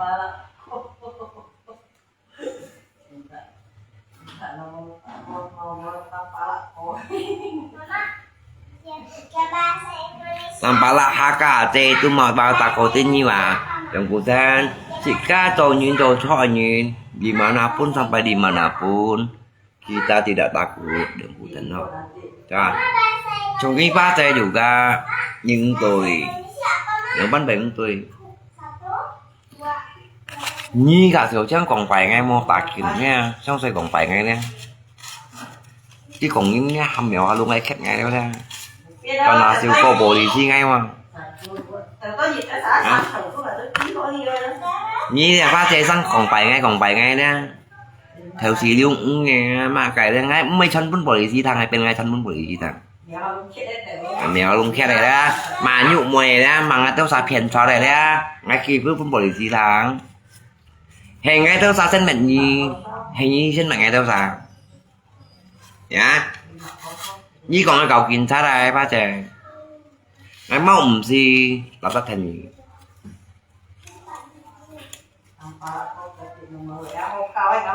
Speaker 2: Tampalak HKT itu mau bawa takutin nyiwa. Yang kutan jika nyun cowok nyun dimanapun sampai dimanapun kita tidak takut đừng cụ tình đâu. Rồi trong cái phát đây juga những tôi những bánh bèn tôi như cả Diệu Trăng còn phải ngay mô tả kiểu nha xong rồi còn phải ngay nè chứ còn những hầm mèo luôn ngay khét ngay đó ra còn là siêu cô bồ thì chi ngay mà như là phát xe xăng còn phải ngay đó theo xí liêu nghe mà cái là ngay mấy chân bún bò gì thằng này bên ngay chân bún bò gì thằng mèo luôn khét này đó mà nhụ mùi đó mà ngay tao xả phiền cho này đó ngay khi bước bún bò gì thằng hình ngay tao xả chân mệnh gì hình như chân mệnh ngay tao xả dạ như còn cái cầu kín sát đây ba trẻ ngay mong gì làm ra thành gì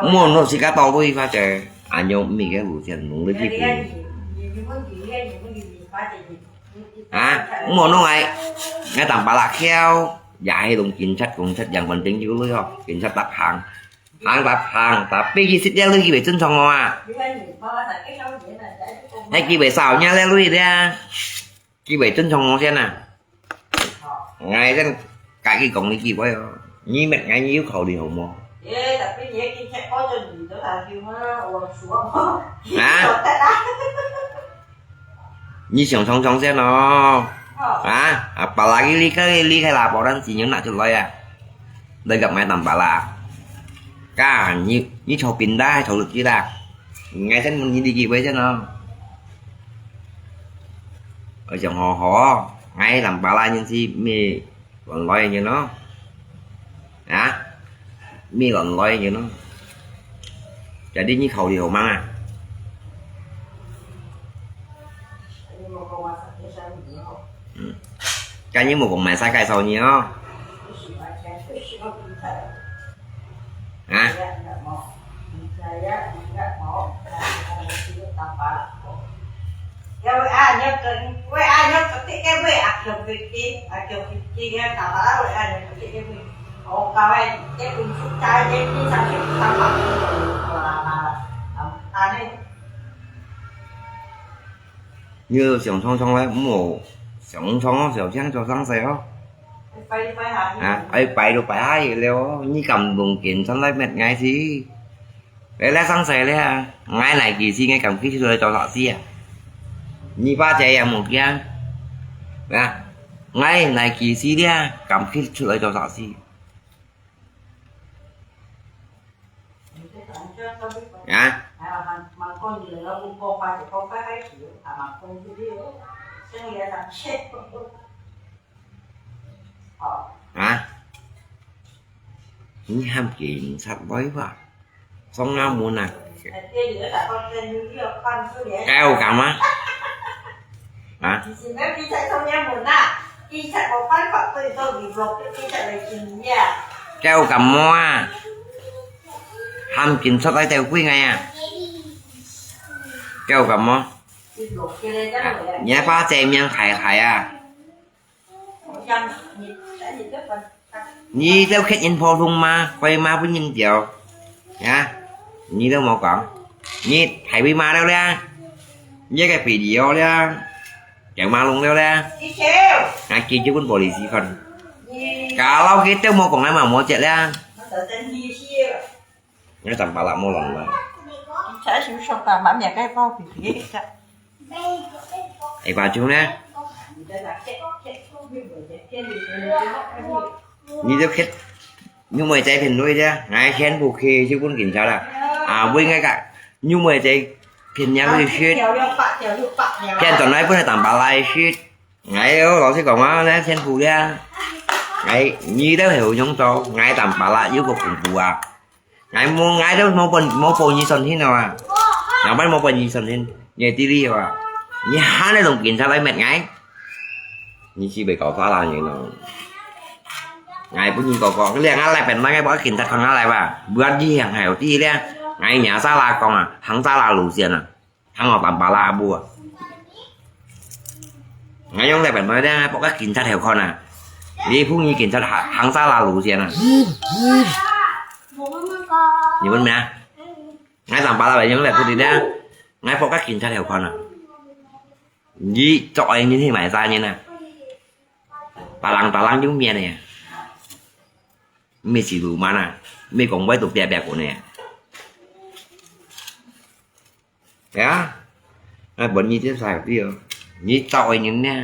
Speaker 2: muốn nó chỉ cá to với pha chè anh nhôm mình cái vụ tiền muốn lấy gì muốn nó ngay tầm bà lạc kheo dạy đồng chính sách yang penting juga loh chính sách đặt hàng tapi gì dia lagi về chân xong à hay kỳ về xào nha lên lui ra kỳ về chân xong xem nè ngay trên cái kỳ cộng đi kỳ quá như mẹ ngay như khẩu đi hồng mò như xong xem nó apalagi ly hay là bỏ đăng chỉ những nạn chụp lại à đây gặp mẹ tầm bà là cả như trò pin đai trò lực gì là ngay chân mình đi gì với chứ nó ở trong họ ngay làm bà la nhân si mi còn loay như nó hả mi còn loay như nó chạy đi như khẩu điều mang à cái như một con mẹ sai cái sau nhiều hả
Speaker 1: cái ai nhớ cái với chồng việc chi chồng việc chi cái tao bảo rồi ai nhớ cái việc ồ cao ấy cái việc phụ trai cái sản xuất sản phẩm là ta đây
Speaker 2: như sòng xong đấy mổ sòng sòng trắng cho sáng xéo
Speaker 1: phải hả
Speaker 2: à ấy phải đâu phải ai leo như cầm vùng kiện xong lấy mệt ngay gì đấy là sáng xé đấy à ngay này kỳ si ngay cầm cái rồi cho họ si à như ba trẻ em một kia à ngay này kỳ si đi à cầm cái rồi cho họ si à
Speaker 1: mà con gì nó cũng con phải con phải hay chịu mà con gì đi chứ người ta chết
Speaker 2: hả những ham kiện sạch bấy vào xong nào muốn nè keo cầm á hả keo cầm moa ham kiện sạch lấy theo quý ngay à keo cầm moa nhà ba xem nhân thầy à như theo khách info luôn mà quay ma với nhân chiều nha như đâu một còn như thầy bị ma đâu ra với cái video đó chẳng ma luôn đâu ra kia chứ quân polisi còn kalau kita mau kong mà mau chạy ra nó tầm bà lại mua lần mà
Speaker 1: sẽ chịu sốc cả mà nhà cái bao thì thế cả
Speaker 2: thầy vào chung nè như theo khách nhưng mà chạy phiền nuôi ra ngay khen buộc khi chứ quân kiểm tra là à với ngay cả nhưng mà chạy phiền nhau thì shit khen tuần này vẫn là tầm bà lại shit ngay đó nó sẽ còn á nó khen phù ra ngay như đó hiểu giống to ngay tầm bà lại với cuộc cùng phù à ngay mua ngay đó mua phù như sần thế nào à nào bắt mua phù như sần thế như tivi à như hai nó đồng kiểm tra lấy mệt ngay như khi bị cậu phá là như nào ngày bữa nhìn còn cái liền lại bên mấy cái bói kinh thật còn lại và bữa đi hàng hẻo đi đấy ngày nhà xa là con à thằng xa là lù xiên à thằng họ tầm bà la bùa ngày giống lại bên mấy đấy bói cái kinh thật hẻo con à đi phú nhi kinh thật thằng xa là lù xiên à nhiều bên mẹ ngày tầm bà la vậy giống lại phú đi đấy ngày bói cái kinh thật hẻo con à gì chọi như thế mày ra như nè bà lăng giống mẹ này mày chỉ đủ mà nè mày còn quay tục đẹp đẹp của nè đó bọn như thế xài bây giờ như tỏi những nè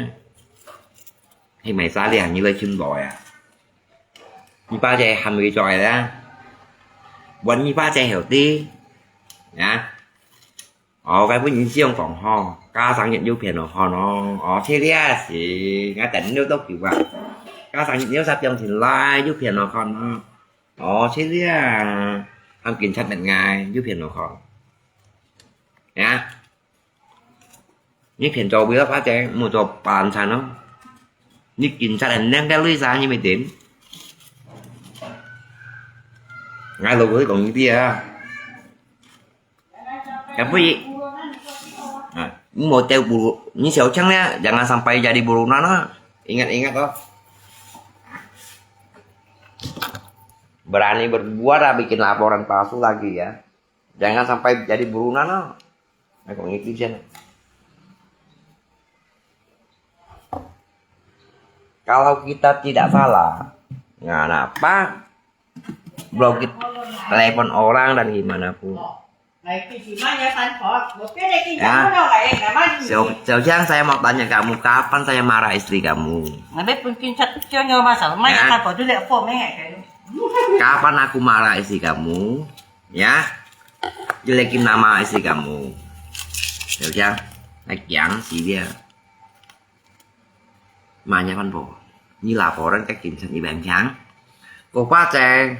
Speaker 2: hay mày xa liền như lấy chân bò à như ba trẻ hầm cái tròi ra bọn như ba trẻ hiểu tí nhá cái với những siêu phòng ho ca sang nhận vô phiền họ nó thế đấy thì ngay tỉnh nếu tốt kiểu vậy các sang nếu sắp trong thì like giúp phiền nó còn thế đấy ham kiến chất bệnh ngài giúp phiền nó còn nha như phiền cho biết phát trẻ một cho bàn sao nó như kiến chất anh đem cái lưới ra như mày đến ngay lúc ấy còn những tia cái gì mau teo bulu ini siaucang ya jangan sampai jadi burunan no. Ingat loh berani berbuat bikin laporan palsu lagi ya jangan sampai jadi burunan no. Nah kok gitu sih kalau kita tidak salah nggak apa blokir telepon orang dan gimana pun Siaucang saya mau tanya kamu kapan saya marah istri kamu. Kapan aku marah istri kamu, ya, jelekin nama istri kamu, hiểu chưa? Hãy giảng gì đi, mà nhà văn bộ như là phổ đến các kiểm soát như bạn trắng, cô quá trẻ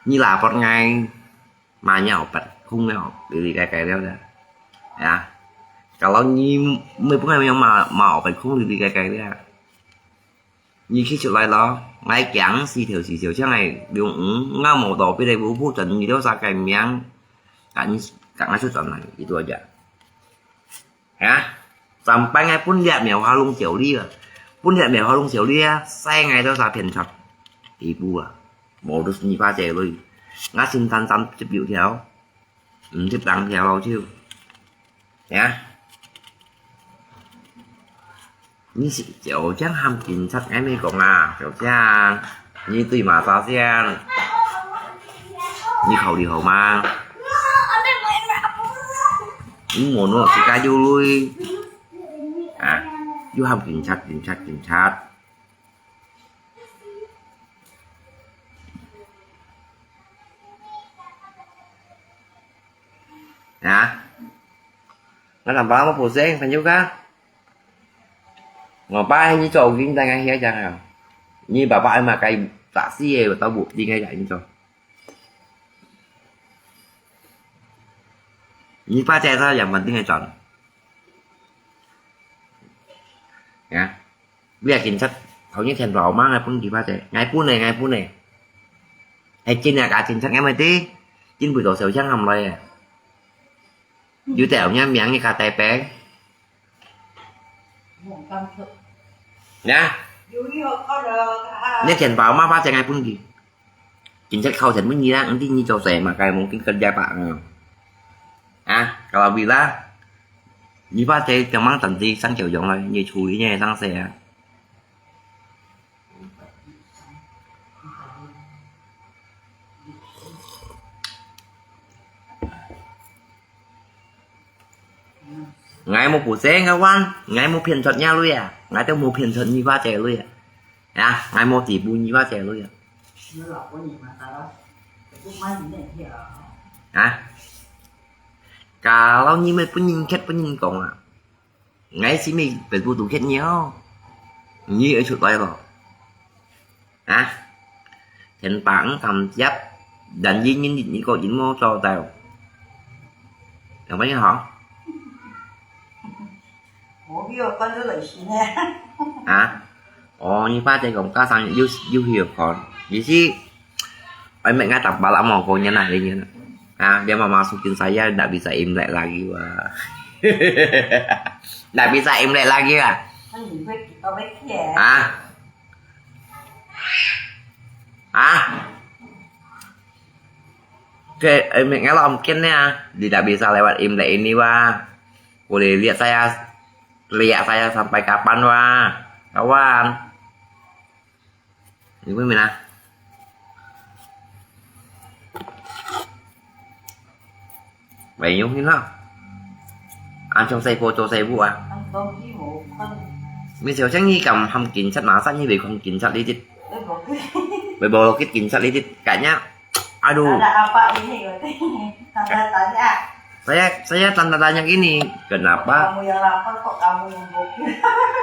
Speaker 2: như là một ngày mà nhà học bật khung nhà học đi cái đó đó, ya, kalau như 14 ngày mà học bật khung đi cái đó, như khi trở lại đó ngay chẳng xì thiểu chứ này điều ngao một tổ bên đây bố phụ trận như đó ra cái miếng cả ngay số trận này itu aja ya sampai ngay pun lihat mèo hoa lung chiều đi pun lihat mèo hoa lung chiều đi say ngay đó ra phiền thật ibu bộ được như pha chè rồi ngã xin tan tan chụp điệu theo chụp đăng theo đâu chứ ya như kiểu chắc ham kín chắc em ấy còn kiểu cha như tùy mà sao xem như khẩu đi hậu mà những mùa nó chỉ ca vô lui vô ham kín chắc nó làm báo một bộ sen thành nhiêu cá ngồi ba như trò kinh tay ngay hết chăng nào như bà bạn mà cày tạ xi và tao buộc đi ngay lại như trò như pha chè ra giảm mình tiếng ngay tròn nha bây giờ kiểm soát hầu như thèm rõ má ngay pun gì pha chè ngay pun này hay trên là cả kiểm soát em mày tí trên buổi tối sớm sáng hầm này dưới tẻo nha miếng như cà tè bé nha nếu chèn vào má ba chèn ngay pun gì chính sách khâu chèn mới như đó đi như trò xẻ mà cài một cái cân gia bạn kalau bila như ba chè cho mang tận đi sang chiều giống này như chú ý nha sang xe ngày một buổi sáng các bạn ngày một phiền thuận nha lui ngày tới một phiền thuận như ba chè lui ngày một tỷ bùn như ba chè lui kalau như mấy punya khét punya còn ngày xí mình phải vô tủ khét nhiều như ở chuột tay rồi thành bản thầm chấp đành viên những con dính mô cho tao đồng mấy họ như phát đây còn cá sang những du hiểu còn gì sih anh mẹ ngay tập bà lắm màu cô như này như này dia masukin saya tidak bisa imlek lagi wah tidak bisa imlek lagi Oke, ngelom mungkin ya tidak bisa lewat imlek ini wah boleh lihat saya sampai kapan wah kawan ini mana vậy nhung như nào ăn trong xe cô cho xe vụ bây giờ chắc như cầm hầm kín sắt má sắt như vậy không kín sắt đi chứ bởi bộ cái kín sắt đi chứ cả nhá aduh saya tanda-tanya gini kenapa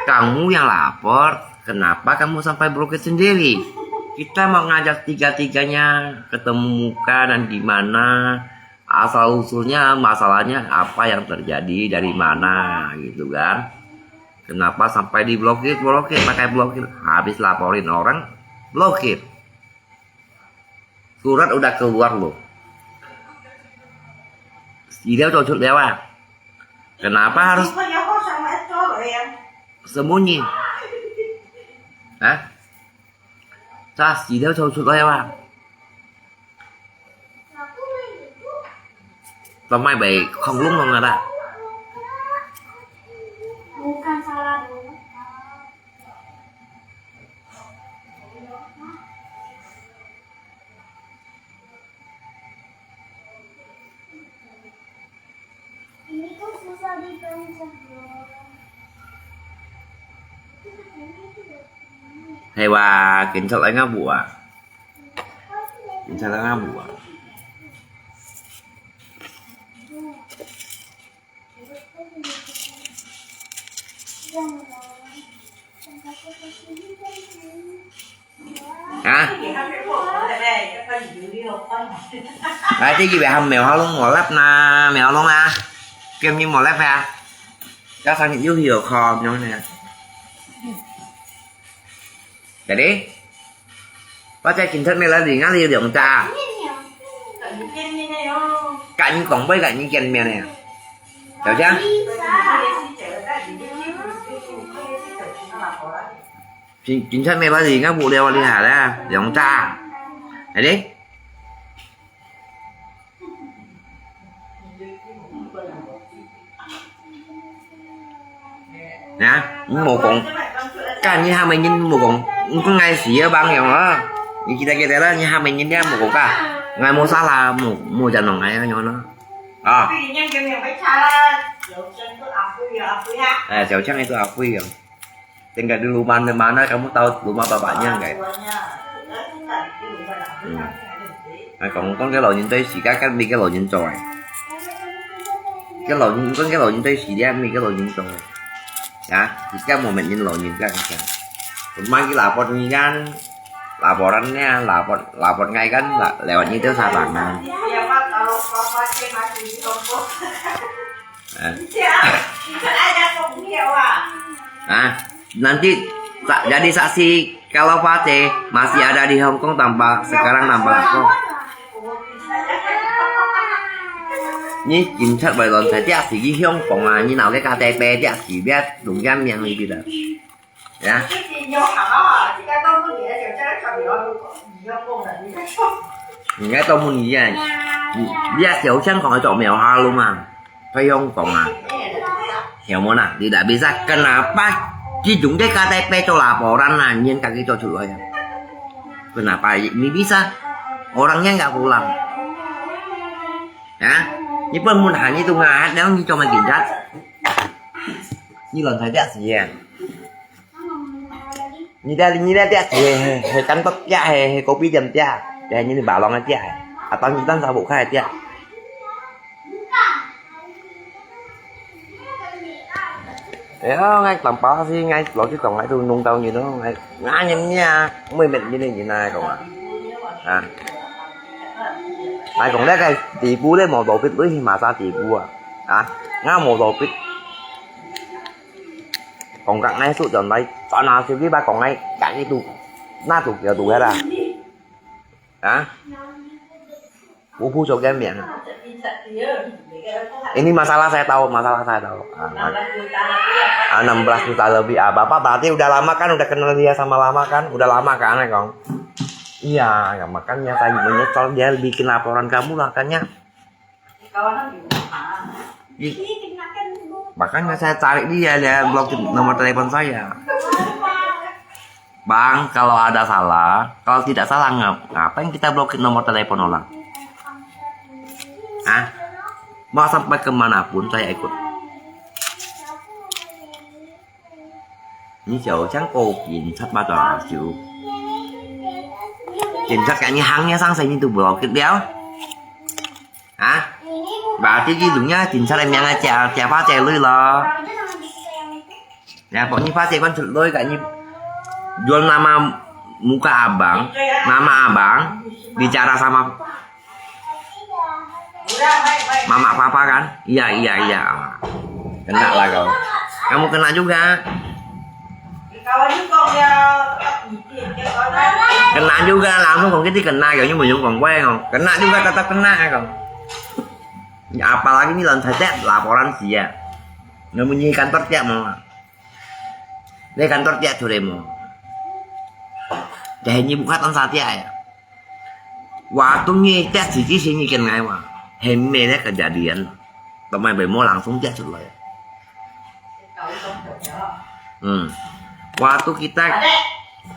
Speaker 2: kamu yang lapor kenapa kamu sampai blokir sendiri kita mau ngajak tiga-tiganya ketemu muka dan di mana asal usulnya masalahnya apa yang terjadi dari mana gitu kan kenapa sampai diblokir pakai blokir habis laporin orang blokir surat udah keluar loh dia cocok lewat kenapa harus sembunyi dia cocok lewat Tao mai bị không lúc nào ra
Speaker 4: bukan salah dong. Ini tuh susah dipencet loh.
Speaker 2: Thầy bà kiểm soát anh á vụ Saya ngamuk. Hả? Đấy, cái gì vậy hầm mèo luôn, mèo lép na, mèo luôn à? Kem như mèo lép à? Các sang những dấu hiệu kho nhau nè. Jadi, baca cinta này là gì ngắt liều được ta? Cả những cổng với cả những chân mèo này. Hiểu chưa? Chính xác này là gì các vụ đều là đi hả ra để ông ta. Đấy đi. Nè, một con cả như hai mình nhìn một con có ngay xỉa băng hiểu đó. Như kita đó như hai mình nhìn ra một con cả. Ngày mua xa là một trận đồng ngày nhỏ nó. À. Cháu chắc này tôi học quy rồi. Tinggal di rumah mana kamu tahu rumah bapaknya enggak? Nah, còn có cái lò nhìn tây xì cá đi cái lò nhìn tròi. Cái lò có cái lò nhìn tây xì đi cái lò nhìn tròi. Ya, jika mau main lò nhìn kan. Cuma laporannya lapor ngay kan lewat itu sabangan. Nanti jadi saksi kalau Fatih masih ada di Hong Kong tanpa sekarang nambah aku. Như chính xác bài luận phải tiếc thì Hong Kong à như nào cái KTP tiếc chỉ biết đúng danh miệng gì được. Dạ. Nghe tôi muốn gì vậy? Biết hiểu chân còn chọn mèo ha luôn mà. Phải Hong Kong à. Hiểu không nào? Tidak bisa kenapa Ji dùng cái KTP cho laporan anjing kaki cho chulo ya. Kenapa ini bisa? Orangnya nggak pulang. Ya, như bên muốn hàng như tôi ngà đéo như cho mày kiểm tra. Như lần thấy đẹp gì à? Như đây đẹp gì? Hay cắn tóc cha hay copy dầm cha. Để như bảo lòng cha. À tao như tao sao bộ khai cha. Đó, ngay tầm bao thì ngay lỗi cái còn lại tôi nung tao như đó ngay ngã nhanh nha mới mình như này còn à ai còn đấy cái tỷ phú đấy một độ biết với mà sao tỷ phú à ngã một độ biết còn cặn ngay suốt dần đây sao nào thì cái ba còn ngay cặn cái tu na tu giờ tu hết à hả phú cho cái miệng ini masalah saya tahu 16 juta lebih. Ah, Bapak berarti udah lama kan, udah kenal dia sama lama kan, udah lama kan ya Kong? Iya, ya makanya saya menyesal dia bikin laporan kamu lah kan ya. Makanya saya cari dia blok nomor telepon saya. Bang, kalau ada salah, kalau tidak salah ngapain kita blokir nomor telepon orang? Ah, mau sampai kemanapun saya ikut. Như chỗ trắng cô kiểm soát bao giờ chịu kiểm soát cả như hắn nhá sang xây như từ bờ cái đéo hả bà chứ dùng nhá kiểm soát em nhang chà phá chè lưới lo ya pokoknya phá chè con sụt lưới cả như jual nama muka abang nama abang bicara sama mama papa kan iya kena lah kau kamu kena juga kena juga langsung còn cái tí kena kiểu như mình vẫn còn quen không kena juga tetap kena không apalagi ini lantai teh laporan sih ya namanya kantor tiap mau dari kantor tiap tuh demo jadi bukan tanpa tiap ya waktu ini tiap sih sini kan ngay mà hem mê đấy kejadian teman bemo langsung tiap sudah ya waktu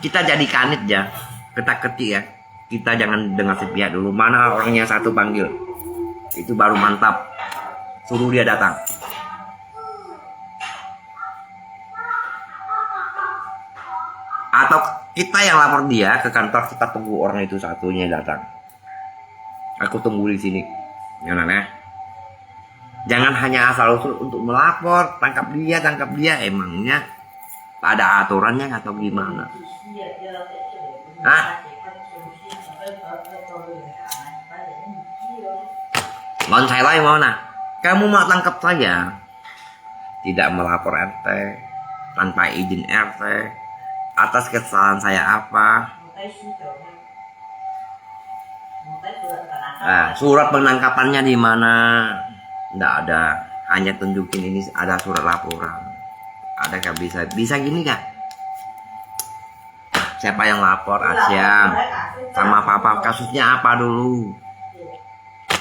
Speaker 2: kita jadi kanit ya ketak-ketik ya kita jangan dengar sepihak dulu mana orangnya satu panggil itu baru mantap suruh dia datang atau kita yang lapor dia ke kantor kita tunggu orang itu satunya datang Aku tunggu di sini. Gimana? Jangan hanya asal-usul untuk melapor, tangkap dia, emangnya ada aturannya atau gimana? Hah? Non saya lagi mau nah, kamu mau tangkap saya, tidak melapor RT, tanpa izin RT, atas kesalahan saya apa? Nah, surat penangkapannya di mana? Nggak ada, hanya tunjukin ini ada surat laporan. Ada nggak bisa gini kak? Siapa yang lapor? Asyam sama papa, kasusnya apa dulu?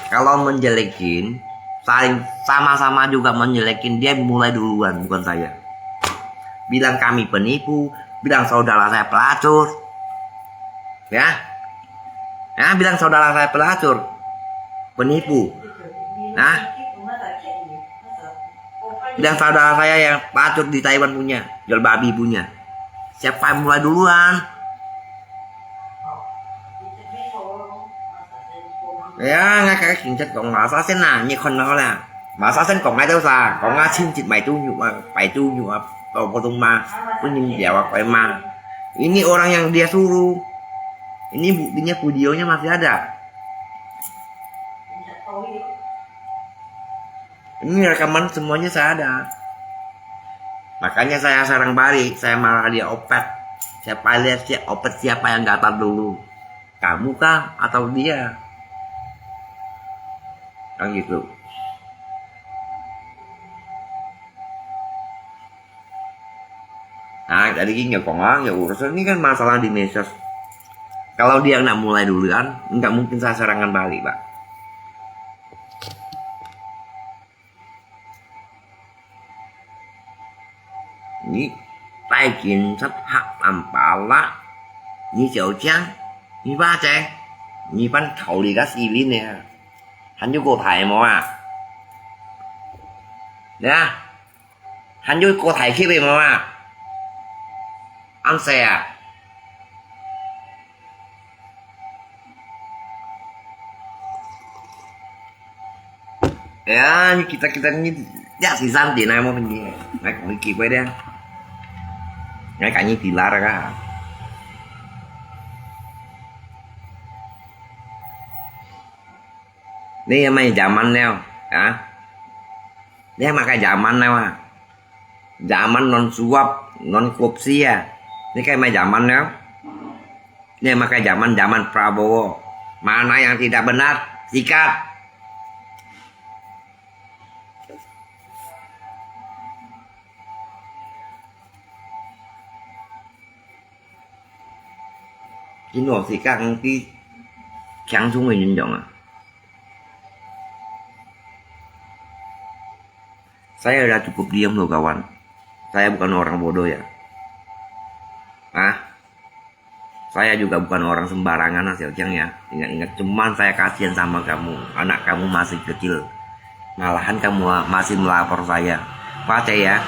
Speaker 2: Kalau menjelekin, saling sama-sama juga menjelekin, dia mulai duluan, bukan saya. Bilang kami penipu, bilang saudara saya pelacur, ya, bilang saudara saya pelacur, penipu, nah, bilang saudara saya yang pelacur di Taiwan punya, jual babi punya. Siapa yang mulai duluan? Ya, ngay cái chuyện chất còn ngã sen là như con nó là mà sen còn ngay đâu xa còn ngay xin chit mày tu nyu atau potong ma punya jawab emang ini orang yang dia suruh, ini buktinya videonya masih ada, ini rekaman semuanya saya ada, makanya saya sarang balik, saya malah dia opet, siapa lihat opet siapa yang gatal dulu, kamu kah atau dia? Kan gitu. Nah, jadi gini ya urusan ini kan masalah di medsos. Kalau dia nggak mulai duluan, nggak mungkin saya serangan balik, Pak. Ini tay kiến sắp hạ tầm bảo lạ như kiểu trang như ba trẻ như văn khẩu đi các xì lý nè. Hắn vô cô thầy mà nè, hắn vô cô thầy khi về mà ăn xe ya, kita ini ya si Santi này mau gì này còn kịp quay đen ngay cả như Pilar cả. Ini mày zaman neo, hả? Dia makai zaman neo à? Zaman non suap, non korupsi ya. Ini kayak mày zaman neo. Ini makai zaman Prabowo. Mana yang tidak benar, sikat. Ini loh sikat nanti kháng xuống người nhân trọng à? Saya udah cukup diam loh kawan. Saya bukan orang bodoh ya. Saya juga bukan orang sembarangan hasil ya. Ingat-ingat, cuman saya kasihan sama kamu. Anak kamu masih kecil. Malahan kamu masih melapor saya. Baca ya.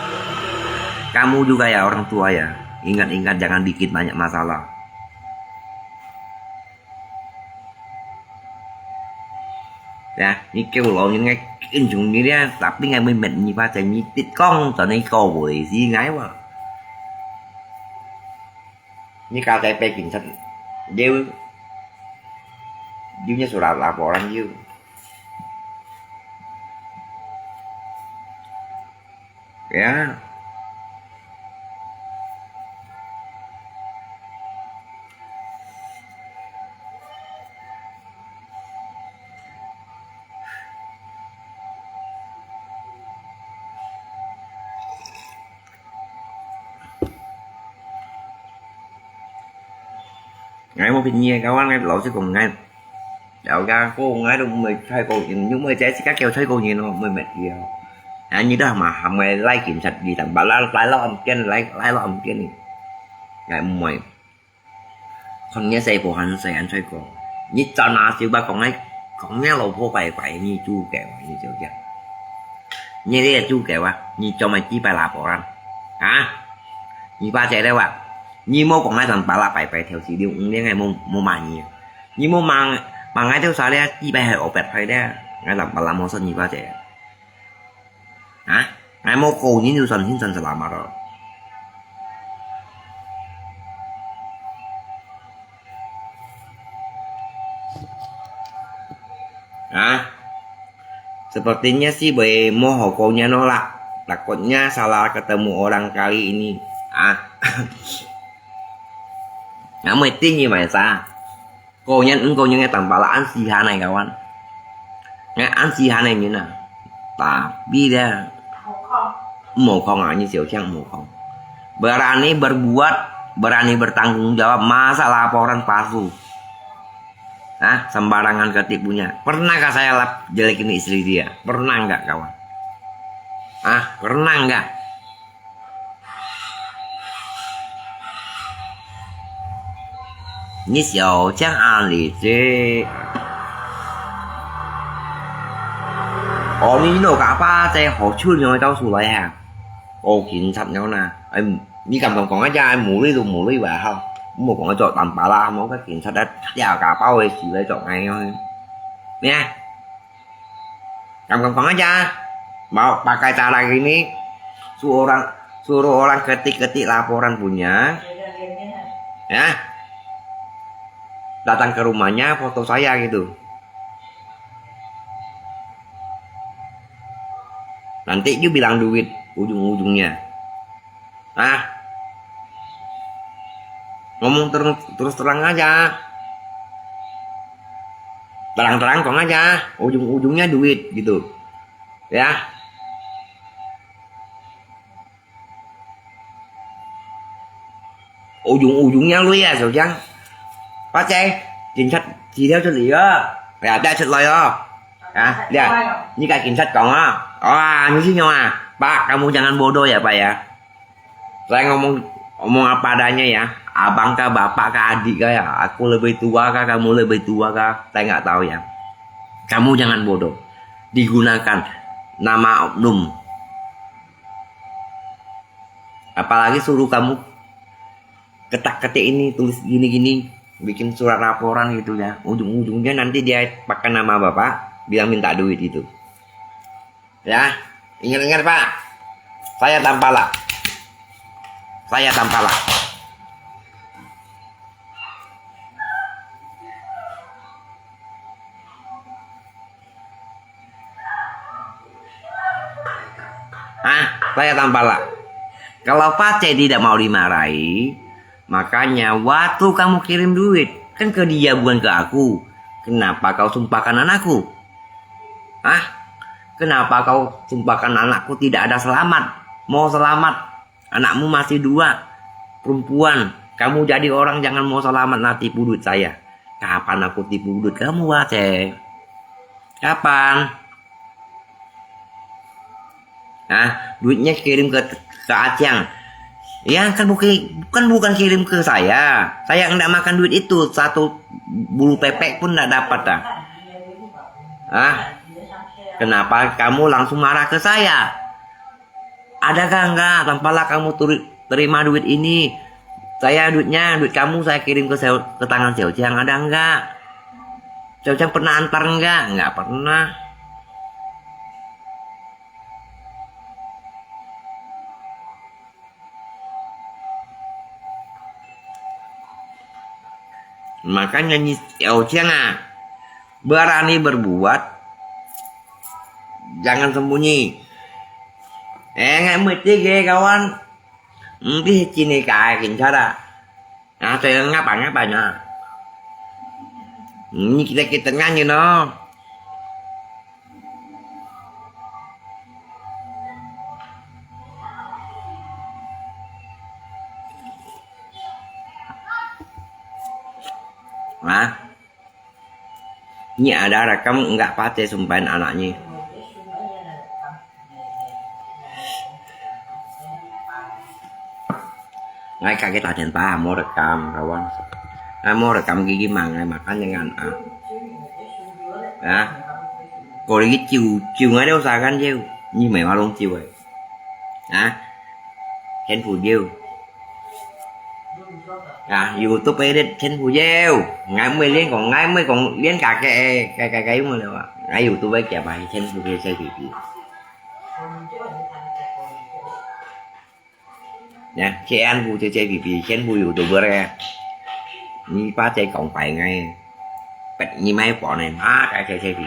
Speaker 2: Kamu juga ya orang tua ya. Ingat-ingat jangan bikin banyak masalah. Ya, ini kêu lộ những ngay in chúng như thế, tapi ngay bên mình như pha chạy như tít con trở nên cầu buổi gì ngái quá. Như cao chạy pe kiểm soát dêu như số là bỏ ra dêu. Ya. Ngay một bình nhiên kawan ngay lỗi sẽ cùng ngay dạo ra cô ngay đúng mười thay cô những mười trẻ sẽ các kêu thấy cô nhìn nó mười mệt gì như đó mà hầm ngày like kiểm soát gì thằng bảo lại lo âm trên lại lo âm trên ngày mày con nghe xe của hắn xe anh xoay cô như cho nó siêu ba con nghe lầu phố bày như chu kẹo như kiểu vậy như đây là chu kẹo như cho mày chỉ phải làm bỏ ăn như ba trẻ đâu như mô còn ai thằng bà là phải theo chỉ điều như ngày mô mà nhiều như mô mang mà ngay theo sao đây chỉ bài hệ ổ bẹt phải đây ngay làm món sân gì ba trẻ hả ngay mô cô như nhiều sân sẽ làm mà rồi sepertinya sih boy mohokonya nolak takutnya salah ketemu orang kali ini nggak mesti như vậy sao cô nhân nghe tầm bảo là ăn xì hà này kawan nghe ăn xì hà này như nào tapi dia mau không như Xiao Qiang mau không berani berbuat berani bertanggung jawab masa laporan palsu sembarangan ketipunya pernahkah saya jelekin istri dia pernah nggak kawan pernah nggak你小江安里这你know cả ba xe họ chưa nhoi tao xuống lại hàng cảnh sát nhau nè em đi cầm còn cái cha em mù đi bà không một con chọn tầm bà la một cái cảnh sát đất chào cả bao ấy chỉ lấy chọn ngay thôi nha cầm còn cái cha mau pakai cara gini suruh orang ketik laporan punya ya datang ke rumahnya foto saya gitu nanti dia bilang duit ujung-ujungnya ngomong terus terang aja terang-terang kong aja ujung-ujungnya duit gitu ya ujung-ujungnya lu ya Xiao Qiang bác trai cảnh sát chỉ theo chân lý á đã thật lời đó như cái cảnh sát còn như sih nyawa Pak kamu jangan bodoh ya Pak ya saya ngomong apa adanya ya abang kah bapak kah adik kah ya aku lebih tua kah kamu lebih tua kah saya nggak tahu ya kamu jangan bodoh digunakan nama oknum apalagi suruh kamu ketak-ketik ini tulis gini-gini bikin surat laporan gitu ya ujung-ujungnya nanti dia pakai nama bapak bilang minta duit itu ya ingat-ingat Pak saya tampala kalau Pak C tidak mau dimarahi makanya waktu kamu kirim duit kan ke dia bukan ke aku kenapa kau sumpahkan anakku kenapa kau sumpahkan anakku tidak ada selamat mau selamat anakmu masih 2 perempuan kamu jadi orang jangan mau selamat nanti tipu duit saya kapan aku tipu duit kamu Aceh kapan duitnya kirim ke Aceh ya kan bukan kirim ke saya enggak makan duit itu 1 bulu pepek pun enggak dapat kenapa kamu langsung marah ke saya adakah enggak tampaklah kamu terima duit ini duit kamu saya kirim ke tangan Xiao Qiang ada enggak Xiao Qiang pernah antar enggak pernah makanya Xiao Qiang berani berbuat jangan sembunyi nggak mesti ghê kawan cái chi này cài cảnh sát thì ngáp bạn nha như kita ngang như nó ini ada rekam enggak pate sumpahin anaknya ngay cả cái tài điện ta mau rekam kawan mau rekam gigi màng makanya kan còn cái chiều ngay đâu xa gan chiều như mày hoa luôn chiều rồi khen phù chiều YouTube ấy đến trên phù gieo ngày mới lên còn ngày mới còn lên cả cái mà đâu ạ ngày YouTube ấy chả bài trên phù gieo chơi gì nha chị ăn phù chơi vì trên phù YouTube ra như ba chơi cộng phải ngay bật như mấy bọn này má cái chơi vì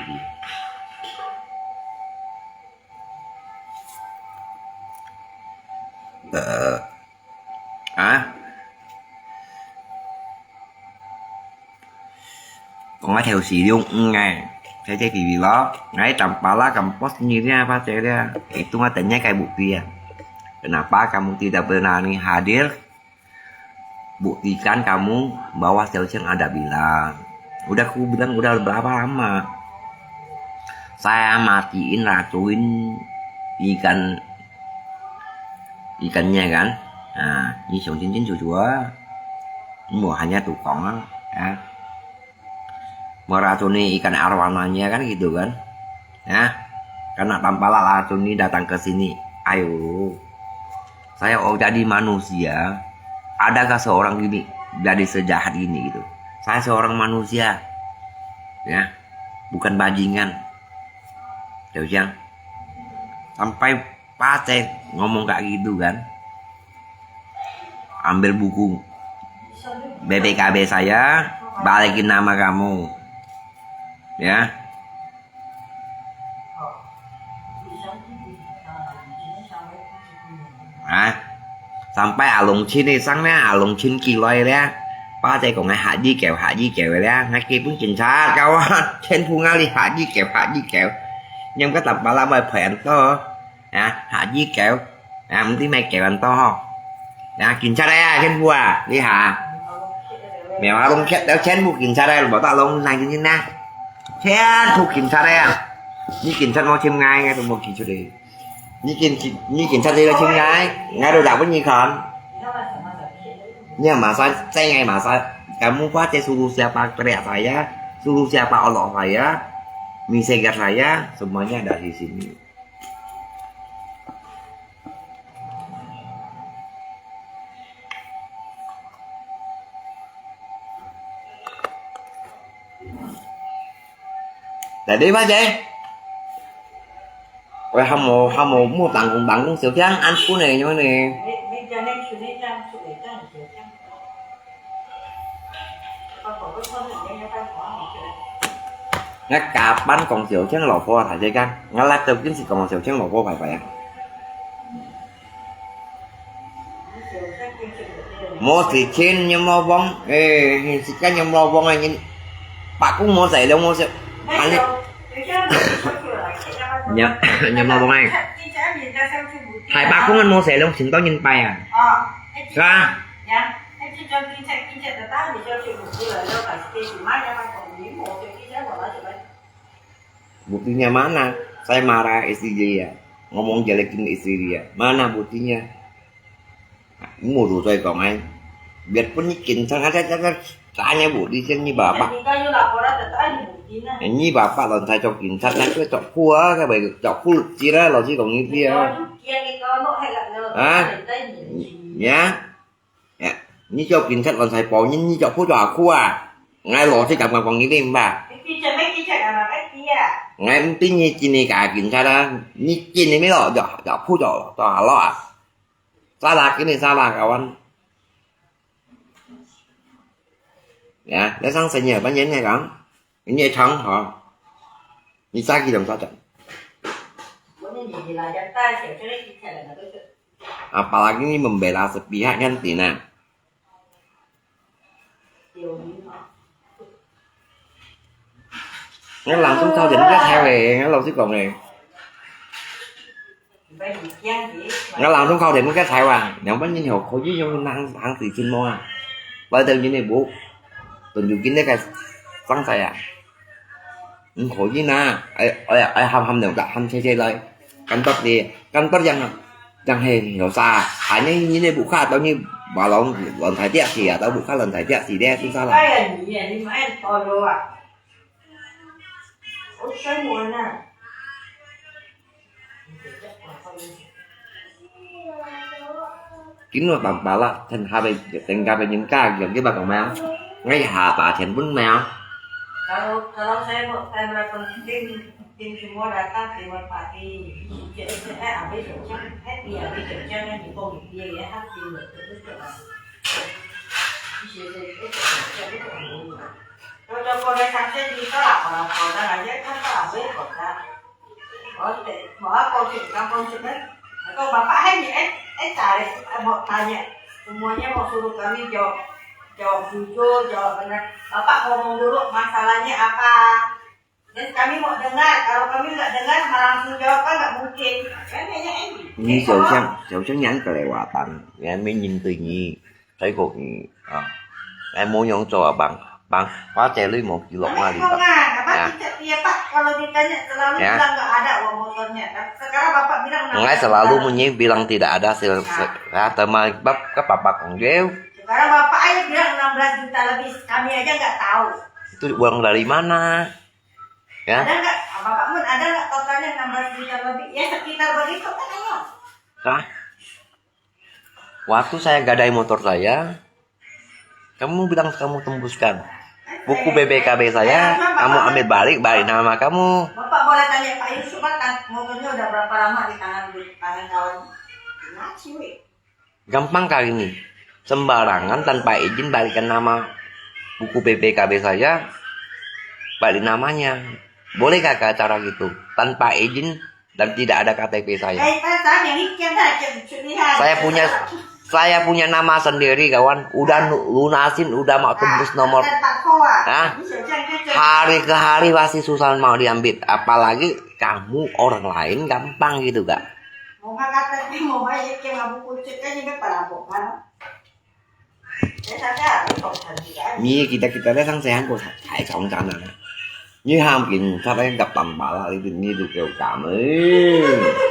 Speaker 2: còn ai theo xì luôn ngày chơi vì đó ngay tầm ba lá cầm post như thế ba chơi ra itu mah tanya kayak bukti ya kenapa kamu tidak berani hadir buktikan kamu bahwa Xiaocheng ada bilang udah aku bilang udah berapa lama saya matiin racun ikannya kan nah ini Xiaocheng chúa mùa hanya tukang ya meracuni ikan arwananya kan gitu kan ya karena tanpa racun ini datang ke sini ayo saya jadi manusia adakah seorang gini jadi sejahat ini gitu saya seorang manusia ya bukan bajingan Xiaocheng sampai Pate ngomong kayak gitu kan ambil buku BPKB saya balikin nama kamu ya sampai alung chin này sang nè alung chin kỳ loay đấy ba tay còn ngay hạ di kẹo đấy ngay kia cũng chỉnh xa cao trên thu nga đi hạ di kẹo nhưng cái tập ba la bài phải ăn to hạ di kẹo một tí mày kẹo ăn to chỉnh xa đây trên vua đi hạ mèo alung chết đéo chén buộc chỉnh xa đây bảo ta alung này như nè chén thuộc chỉnh xa đây như chỉnh xa nó chim ngay tụi một chỉnh cho đi như chỉnh xa đi là chim ngay đồ đảo với như còn nhưng mà sao ngày mà sao kamu kuat ya suruh siapa teriak saya suruh siapa olok saya misegar saya semuanya ada di sini đi ba chị rồi hâm mua tặng cũng Xiaocheng ăn phú này như thế này ngay cả bánh còn Xiaocheng lò pho thải dây căng ngay lát tôi kiếm gì còn Xiaocheng lò pho phải vậy mua thịt chiên nhưng lo bông cái nhưng lo bông này nhưng bà cũng mua giày đâu mua giày anh nhầm lo bông này hai bà cũng ăn mua giày đâu chính tao nhìn bài ra buktinya mana saya marah istri dia ngomong jelekin istri dia mana buktinya mau rủ tôi còn anh Việt pun nyikin sangat tanya bu di sini bapak ini bapak lần thay cho kiểm sát cái chọc cua cái bài chọc cua chỉ ra là chỉ còn như kia nhá như cho kiểm sát lần thay bỏ như chọc cua trò cua ngay lọ sẽ cầm còn như thế bà ngay em tin như chi này cả kiểm sát đó như chi này mấy lọ chọc cua trò lọ xa lạc cái này xa lạc cậu anh dạ để sáng sẽ nhờ bán nhánh ngay cổng những như trắng họ như xa khi đồng sao trận apalagi ini membela sepihak kan Tina nó làm chúng sao dẫn cái theo này nó lâu chứ còn này nó làm chúng khâu thì mới cái theo nhận bánh nhân hộp khổ với nhau ăn thì xin mua bởi từ như này bố tuần dù kín đấy cái sáng saya khổ với na ai hâm đều đặt hâm chơi lại kantor yang hiểu xa ai này như này bố khác tao như bảo lần thái tiết thì tao bố khác lần thái tiết thì đe chứ sao là kín mà bà là thành hai bên thành hai bên những gần cái bà còn mèo ngay hạ bà thành bún mèo
Speaker 1: Kalau saya melakukan tim semua datang terima pagi, saya habis kerja, dia habis kerja kan di pagi dia ya habis betul. Kalau kalau sampai di tolak orang aja kan tolak kota. Oh, mau kau sih kampung sih kalau bapak hanya cari mau tanya semuanya mau suruh kami jawab jujur, jawab benar. Bapak ngomong dulu masalahnya apa. Dan kami mau dengar. Kalau kami nggak dengar langsung jawab kan nggak mungkin. Kan hanya ini.
Speaker 2: Như cháu chắc nhắn kelewatan. Em mới nhìn tự nhiên thấy cuộc em muốn nhón cho bang khóa xe lưới 1 kilo
Speaker 1: Nah, Bapak iya Pak kalau ditanya selalu bilang nggak ada uang motornya. Sekarang Bapak bilang
Speaker 2: Ngay selalu bilang tidak ada teman các bapak còn gheo.
Speaker 1: Sekarang Bapak aja bilang 16 juta lebih, kami aja nggak tahu.
Speaker 2: Itu uang dari mana? Ya.
Speaker 1: Ada nggak? Bapak mun ada nggak totalnya 16 juta lebih? Ya sekitar begitu kan ayo.
Speaker 2: Nah, waktu saya gadai motor saya, kamu bilang kamu tembuskan. Buku BPKB saya, kamu ambil balik nama kamu.
Speaker 1: Bapak boleh tanya Pak Yusuf kan motornya udah berapa lama di tangan kawan? Ngaci weh.
Speaker 2: Gampang kali ini. Sembarangan tanpa izin balikan nama buku BPKB saya, balik namanya. Bolehkah cara gitu? Tanpa izin dan tidak ada KTP saya. Saya punya nama sendiri kawan. Udah lunasin, udah mau tembus nomor. Hah? Hari ke hari pasti susah mau diambil. Apalagi kamu orang lain gampang gitu gak?
Speaker 1: Mau KTP mau bayar ke buku cek aja be perabokan.
Speaker 2: Như kita đã sẵn sàng của thải trọng trận rồi. Như ham kiện sao đấy gặp tầm bà lại tự nhiên được kêu cảm ấy.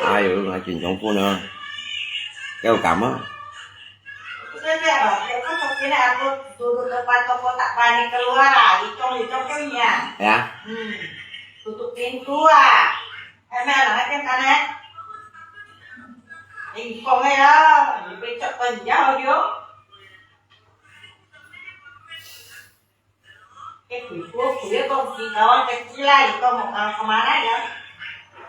Speaker 2: Ai ở ngoài chuyện trong phu nữa. Kêu cảm á.
Speaker 1: Aku duduk depan toko tak berani keluar lah, dicong nya.
Speaker 2: Ya.
Speaker 1: Tutup pintu ah. Emang lah kan kanan. Ini kong đó, becok penjauh dia. Quỷ con chỉ có cái chỉ là có một kemana ya?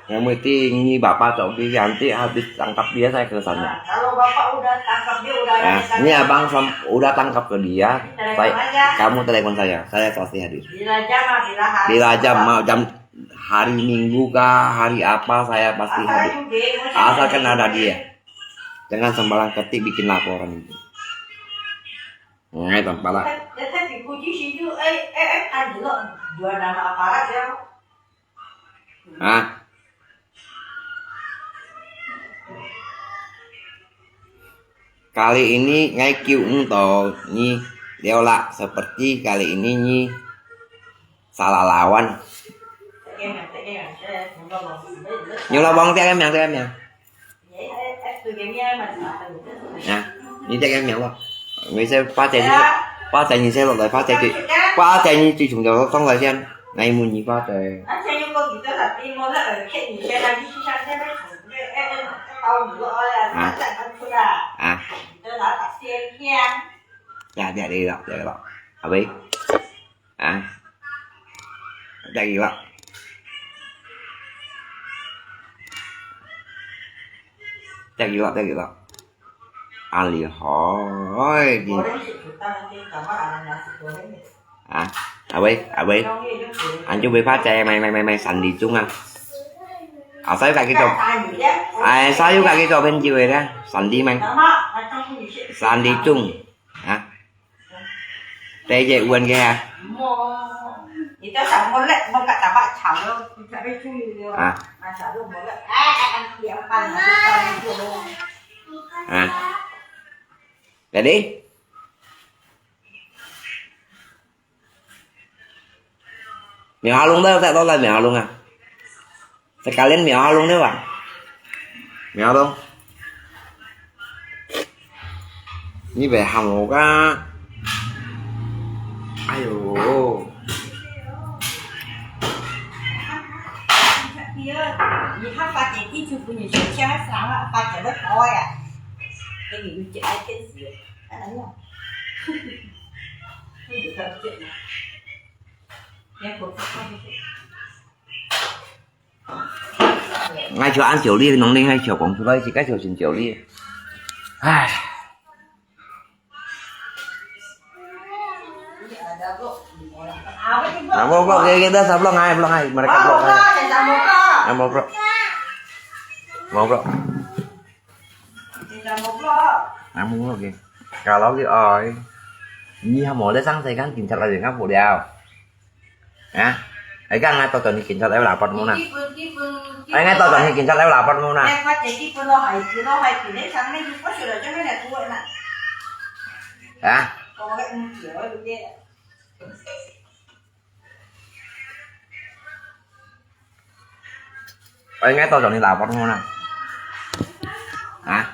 Speaker 2: Yang penting ini bapak cok nanti habis tangkap dia saya ke sana.
Speaker 1: Kalau bapak udah tangkap dia udah
Speaker 2: ini abang udah tangkap ke dia, kamu telepon saya pasti hadir. Bila jam jam hari Minggu kah hari apa saya pasti hadir. Asalkan ada dia, jangan sembarang ketik bikin laporan itu. Ngay tanpa lah.
Speaker 1: Dua nama aparat ya.
Speaker 2: Hah? Kali ini ngay kêu toh nyi Deola seperti kali ini nyi salah lawan. Nhiều bong cho em mèo Nah, ini cho em mèo người xem phá chạy nhìn xe lọt lại phá chạy như chị chúng cháu xong rồi xem này muốn nhìn phá chạy dạ đi rồi à biết chạy gì vậy chạy gì vậy Ali hỏi gì anh chuẩn bị phá chạy mày sành đi chung anh sao cái trò sao cái trò bên chiều ra sành đi mày sành đi chung hả đây vậy quên ra
Speaker 1: thì tao chẳng muốn lệ không cả bạn chảo đâu sẽ đi chui rồi mà chảo được một lệ ăn kiểu ăn
Speaker 2: để đi mèo ho luôn đó, tại đó là mèo ho luôn à sekalian mèo ho luôn đấy bạn mèo luôn như vậy hầm một á ai dồi
Speaker 1: Vì hắn phát triển cái chụp của những chuyện sáng là phát triển rất thôi à cái gì chuyện ai cái gì anh ấy không không được thật chuyện này em cuộc không
Speaker 2: ngay chỗ ăn chiều đi nó nên ngay chiều cũng chỗ đây thì cái chiều xin chiều đi ai Apa kita sebelum hai mereka belum hai. Mau bro. Mau bro. Mau lagi. Kalau cái oi. Nhi hâm mộ để sáng xây gắn kiểm tra lại ngáp bộ đeo. Hả? Ấy cái ngay tôi cần đi kiểm tra lại là phần môn nào. Ấy ngay tôi cần đi kiểm tra lại là phần môn nào.
Speaker 1: Em phát triển cái lo hay thì để sáng nay có sự là cho mấy này thua nè.
Speaker 2: Hả?
Speaker 1: Còn cái kiểu đó được chưa?
Speaker 2: Ấy ngay tôi cần đi làm phần môn nào. Hả?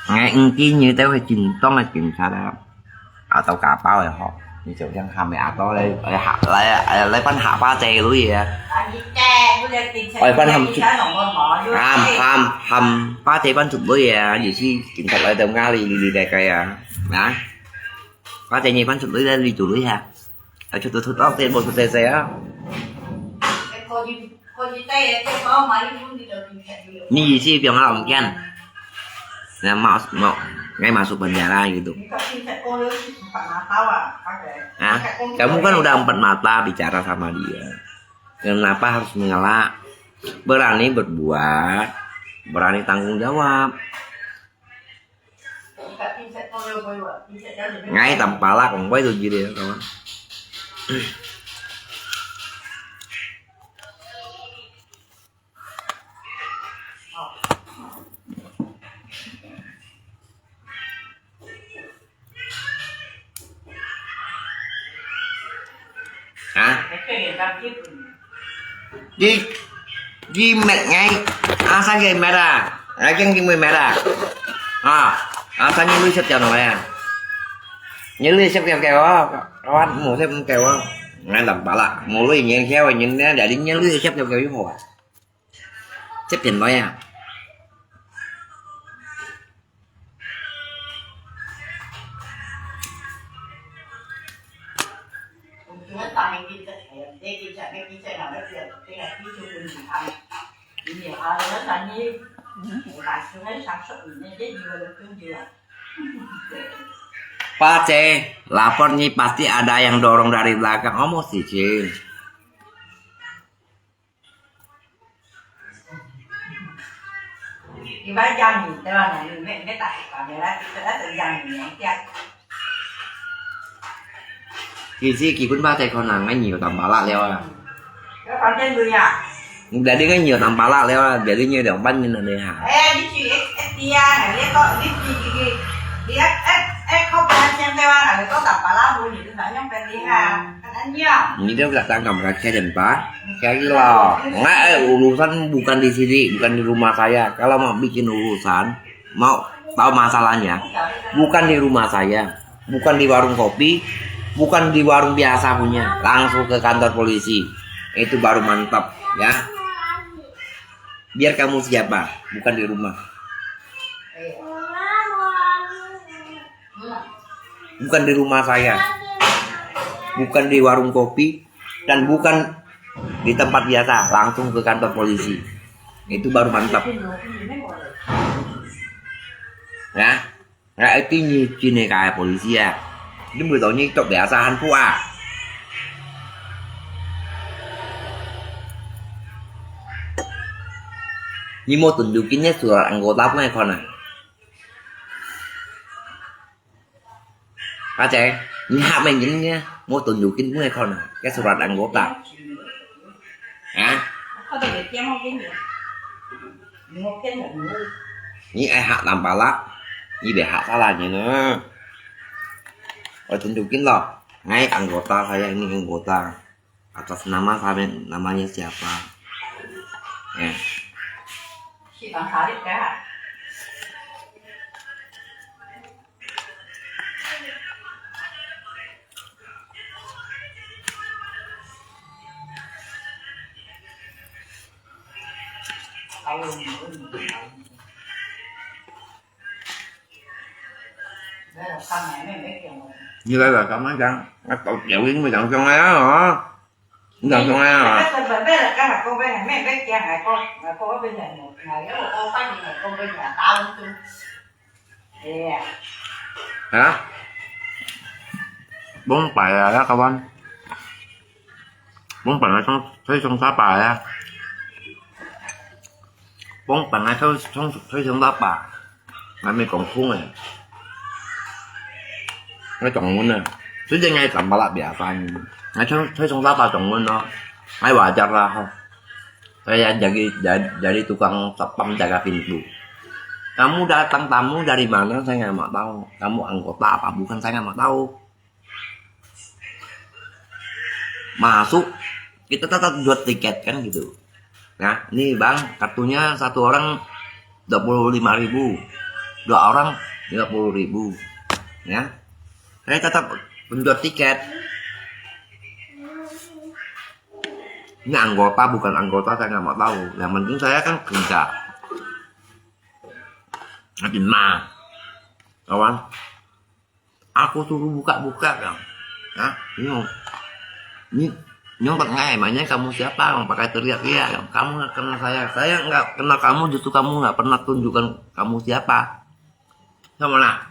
Speaker 2: Ngay kia như tao phải chỉnh toán là chỉnh sao đó ở tàu cả bao rồi họ như kiểu chẳng hàm mẹ to đây lấy bánh hạ ba tè luôn gì à hàm ba tè bánh chụp với à gì chi chỉnh thật lại tầm ga lì đẹp cây à đó ba tè như bánh chụp với lên đi chủ lưới ha ở chỗ tôi tóc tên một tè xe á như gì chi việc làm kén là mau ngay masuk penjara gitu. Nah, kamu kan udah 4 mata bicara sama dia. Kenapa harus mengelak? Berani berbuat, berani tanggung jawab. Ngay tầm pala còn quay được gì đấy kawan. Hả? Di mệt ngay sao game mệt à chân game mệt à sao như lui xếp chào nào à như lui xếp kèo á các bạn một xếp kèo á ngay làm bảo là một lui nhìn theo rồi nhìn để đi nhớ lui xếp kèo với hồ xếp tiền nói à
Speaker 1: tại kinh tế để kinh tế nào nó tiền cái này cái chung mình ăn thì nhiều nó là như bạn chúng ấy sản xuất nên cái gì mà được tương gì
Speaker 2: Pak C, lapor nih pasti ada yang dorong dari belakang emosi C.
Speaker 1: Thì bán dân gì tao là mấy tài còn người đó sẽ tự dân gì vậy chứ
Speaker 2: Kỳ cũng ba thầy con là ngay nhiều tầm bá lạ leo à.
Speaker 1: cái con trên người à
Speaker 2: Để đi ngay nhiều tầm bá lạ leo à, để đi nhiều đường bánh như là nơi hả.
Speaker 1: Ê, đi chuyện FTA này đi có đi đi không phải xem tao là có tập bà lá vui gì tôi nói nhóm bên đi ha anh nhá
Speaker 2: Ini dia datang kamar saya dan Pak. Saya gila. Nggak, urusan bukan di sini, bukan di rumah saya. Kalau mau bikin urusan, mau tahu masalahnya, bukan di rumah saya, bukan di warung kopi, bukan di warung biasa punya, langsung ke kantor polisi. Itu baru mantap, ya. Biar kamu siapa, bukan di rumah. Bukan di rumah saya, bukan di warung kopi, dan bukan di tempat biasa, langsung ke kantor polisi. Itu baru mantap. Ya, nggak itu nyicin kayak polisi ya. Ini beritahunya itu biasa hantu ah. Ini mau tunjukinnya surat anggota apa ya kona? Pak Ceng, ini hak main jadinya mau tunjukin gue kona, cái surat anggota. Hả?
Speaker 1: có thể để chém một cái nữa
Speaker 2: Ini hak tanpa lah. Ini biar hak salahnya nữa. Oh tunjukin loh. Ngay anggota saya ini anggota. Atas nama saya namanya siapa? Ya.
Speaker 1: chị bạn thả đi cả tahun đây là con này mấy kiểu
Speaker 2: như đây là cảm ơn chăng cậu dạo yến mới dặn con ấy hả dặn con ấy hả
Speaker 1: bên đây là cái là con bên này mấy bé cha hại con mà con ở bên này một ngày nếu mà con phát hiện là con bên nhà tao cũng chung yeah
Speaker 2: hả bốn bài đó các bạn bốn bài nó thấy xong sáu bài á bốn bài nó thấy xong sáu bài nó mới còn khung này nó chọn muốn nè thứ nhất ngay tầm ba lạp bẻ fan nó thấy xong sáu bài chọn muốn nó hai bà chặt ra không saya jadi tukang satpam jaga pintu. Kamu datang tamu dari mana saya nggak mau tahu. Kamu anggota apa bukan saya nggak mau tahu. Masuk kita tetap jual tiket kan gitu. Nah ini bang kartunya satu orang 25.000, dua orang 50.000. Ya saya tetap menjual tiket. Ini anggota bukan anggota saya nggak mau tahu. Yang penting saya kan kerja. Ngajin mah, kawan. Aku suruh buka-buka kan. Nah, ini nyontek nggak emangnya kamu siapa? Yang pakai teriak-teriak. Kamu nggak kenal saya nggak kenal kamu. Justru kamu nggak pernah tunjukkan kamu siapa. Sama lah.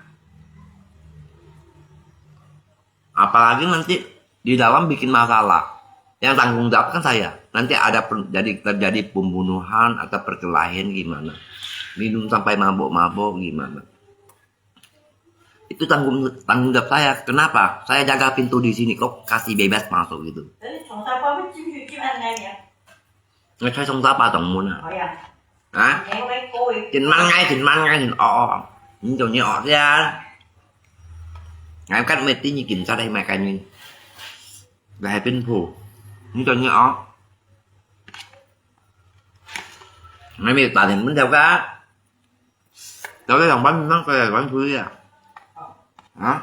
Speaker 2: Apalagi nanti di dalam bikin masalah. Yang tanggung jawab kan saya. Nanti ada terjadi pembunuhan atau perkelahian gimana. Minum sampai mabok-mabok gimana. Itu tanggung jawab saya. Kenapa? Saya jaga pintu di sini kok kasih bebas masuk gitu. Ngay thấy xong giáp ba tổng muốn à? Hả? Trình man ngay nhìn ọ. Nhìn chỗ như ọ ra. Ngày cách mệt tí như kìm ra đây mà cả nhìn. Về bên phủ. Như cho như ọ. Ngày mệt bà thì muốn theo cá. Cho cái lòng bánh nó coi là bánh thui à. Hả?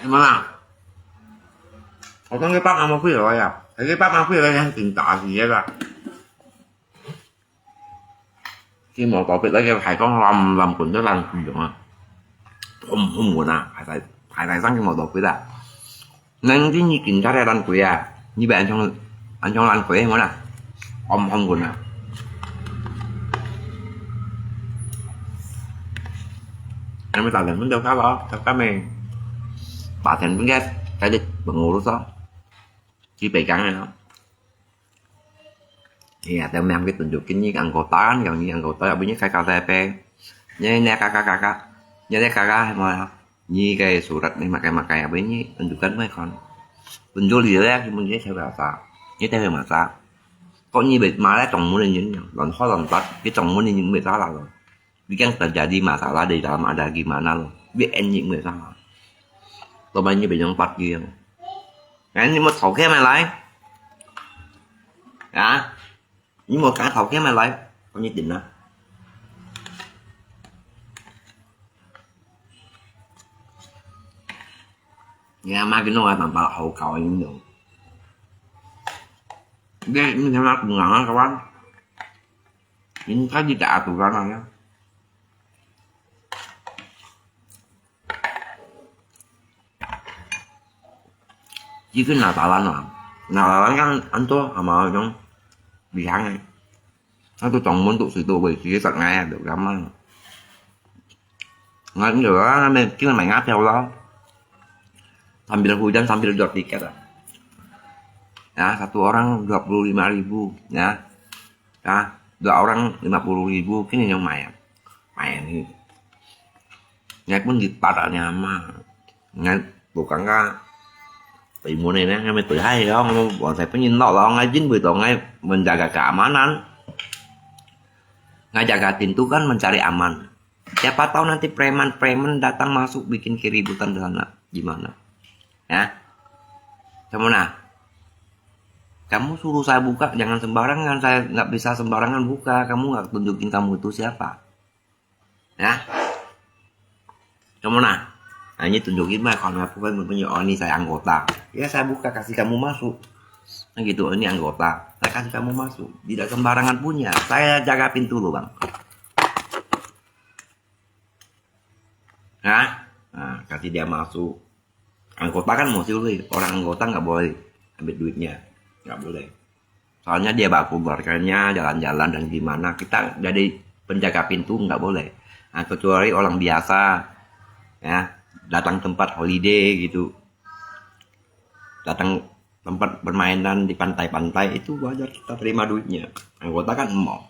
Speaker 2: Em nào? Có cái bác ăn phi rồi à? Thấy cái bác ăn phi đây tình tạ gì vậy là? Khi mà tỏ biệt lấy cái phải có làm quần cho làm gì được không muốn à phải răng cái màu đỏ quý à nên cái như kiểm tra ra đàn quý à như vậy anh trong đàn quý em nói là không muốn à anh mới tạo thành vấn đề khác đó cho các mình bà thành vấn ghét cái địch bằng ngủ lúc đó chỉ bị cắn này đó thì theo em cái tình dục kinh như ăn cổ tán gần như ăn cổ tán ở bên cái KTP như nè kakak như thế kakak mà như cái surat này makai ở bên như tunjukkan mấy con tunjuk gì đấy thì mình theo bahasa như theo bahasa có như bị mà đã chồng muốn những lần khó lần tắt cái chồng muốn những người ta là rồi vì kan terjadi masalah di dalam ada gimana loh biết anh những người ta tôi bao nhiêu bị nhân bắt kia anh nhưng mà thầu cái mày lại à nhưng mà cả thầu cái mày lại có nhất định đó nghe mà cái nó làm bảo hậu cầu những được ghê như thế nào cũng ngắn các bạn những cái gì đã tụi ra này á chỉ cái nào tạo lan kan anh tuh sama trong bị hại này tôi chọn muốn tụ sự tụ bởi chỉ giận ngay được lắm ngay cũng được á nên chứ mày ngáp theo đó sambil hujan sambil jual tiket ya satu orang 25.000 ya ya dua orang 50.000 cái này trong mày thì nghe pun dipadatnya mah nghe bukan ka bị mùa này nè nghe tự hay đó bọn thầy phải nhìn lo ngay 90 tuổi ngay mình jaga keamanan nggak jaga pintu kan mencari aman siapa tahu nanti preman datang masuk bikin keributan di sana gimana ya kamu nah kamu suruh saya buka jangan sembarangan saya nggak bisa sembarangan buka kamu nggak tunjukin kamu itu siapa ya kamu nah ini tunjukin mah kalau aku kan punya ini saya anggota ya saya buka kasih kamu masuk Kan gitu, ini anggota. Saya kasih kamu masuk. Tidak sembarangan punya. Saya jaga pintu loh bang. Nah, kasih dia masuk. Anggota kan mesti boleh. Orang anggota nggak boleh ambil duitnya. Nggak boleh. Soalnya dia baku keluarganya jalan-jalan dan gimana. Kita jadi penjaga pintu nggak boleh. Nah, kecuali orang biasa. Ya, datang tempat holiday gitu. Datang tempat permainan di pantai-pantai itu wajar kita terima duitnya. Anggota kan mau.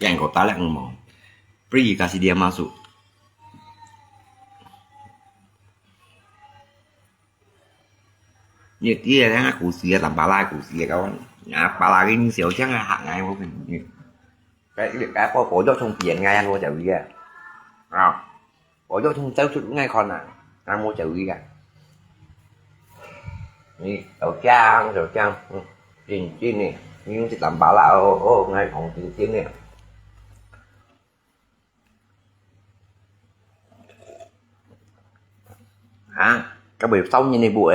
Speaker 2: Ya anggota lah yang mau. Pergi kasih dia masuk. Như kia đó cụ xìa làm bà lai cụ xìa kawan. Bà lai cái xỉu chắc là hạng ngay vô mình. Cái phổ cho trong tiền ngay ăn vô chậu kia. Phổ cho trong cháu chút ngay con à. Ăn vô chậu kia. Nè, đầu trang. Trên nè. Nhưng thì làm bà lai ngay phòng trên nè. Hả? Cái bếp xong như này bụi.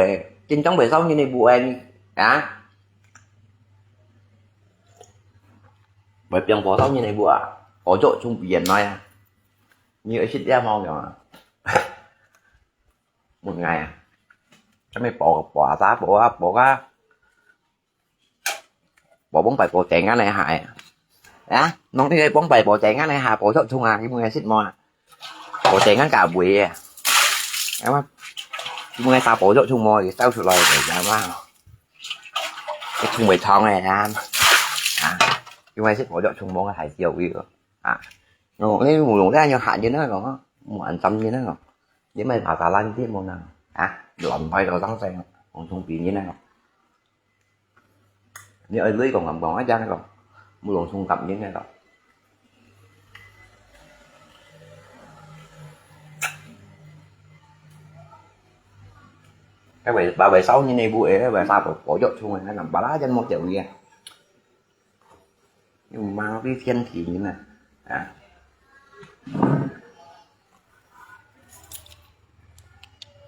Speaker 2: Trên trong bể xong như này bụi hả? Bếp trong phổ xong như này bụi phổ trộn chung biển nói như ấy xích ra mong rồi một ngày cái mấy bỏ giá bỏ bóng bài bỏ chạy ngã này hại á nó thấy bóng bài bỏ chạy ngã này hại bỏ trộn chung cái một ngày xích mò bỏ chạy ngã cả buổi em không nghe tao bỏ trộn chung mò thì tao sụt lời để ra vào cái chung bể thong này ăn nhưng mà xích bỏ trộn chung mò thải chiều gì rồi nó cái mùi ra nhau hại như nó còn một ăn tâm như nó còn với mày thả tà lan tiếp món nào làm bay rồi tăng xe còn chung tiền như này như ở lưới còn hết ra còn mua lộn xung tập như thế này rồi cái bà bề sáu như này bụi bà sao bỏ trộn chung này làm bà lá trên một triệu kia nhưng mà mang cái thiên thì như này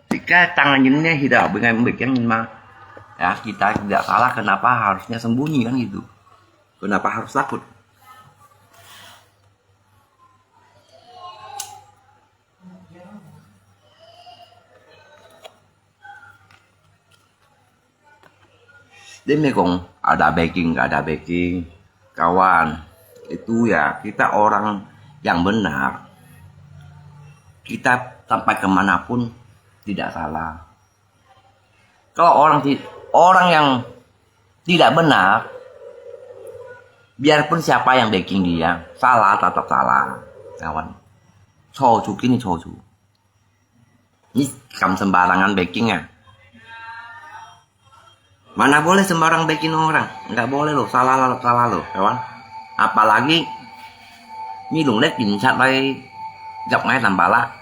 Speaker 2: Jika tangannya tidak dengan mah ya kita tidak salah kenapa harusnya sembunyi kan gitu kenapa harus takut Đến đây còn ada backing nggak ada backing kawan itu ya kita orang yang benar kita sampai kemanapun tidak salah. Kalau orang yang tidak benar, biarpun siapa yang backing dia, salah tetap salah, kawan. Cocu gini cocu. Ini kamu sembarangan backing ya. Mana boleh sembarang backing orang, nggak boleh loh, salah loh, kawan. Apalagi như luồng lết nhìn sát đây dọc ngay làm bà lá.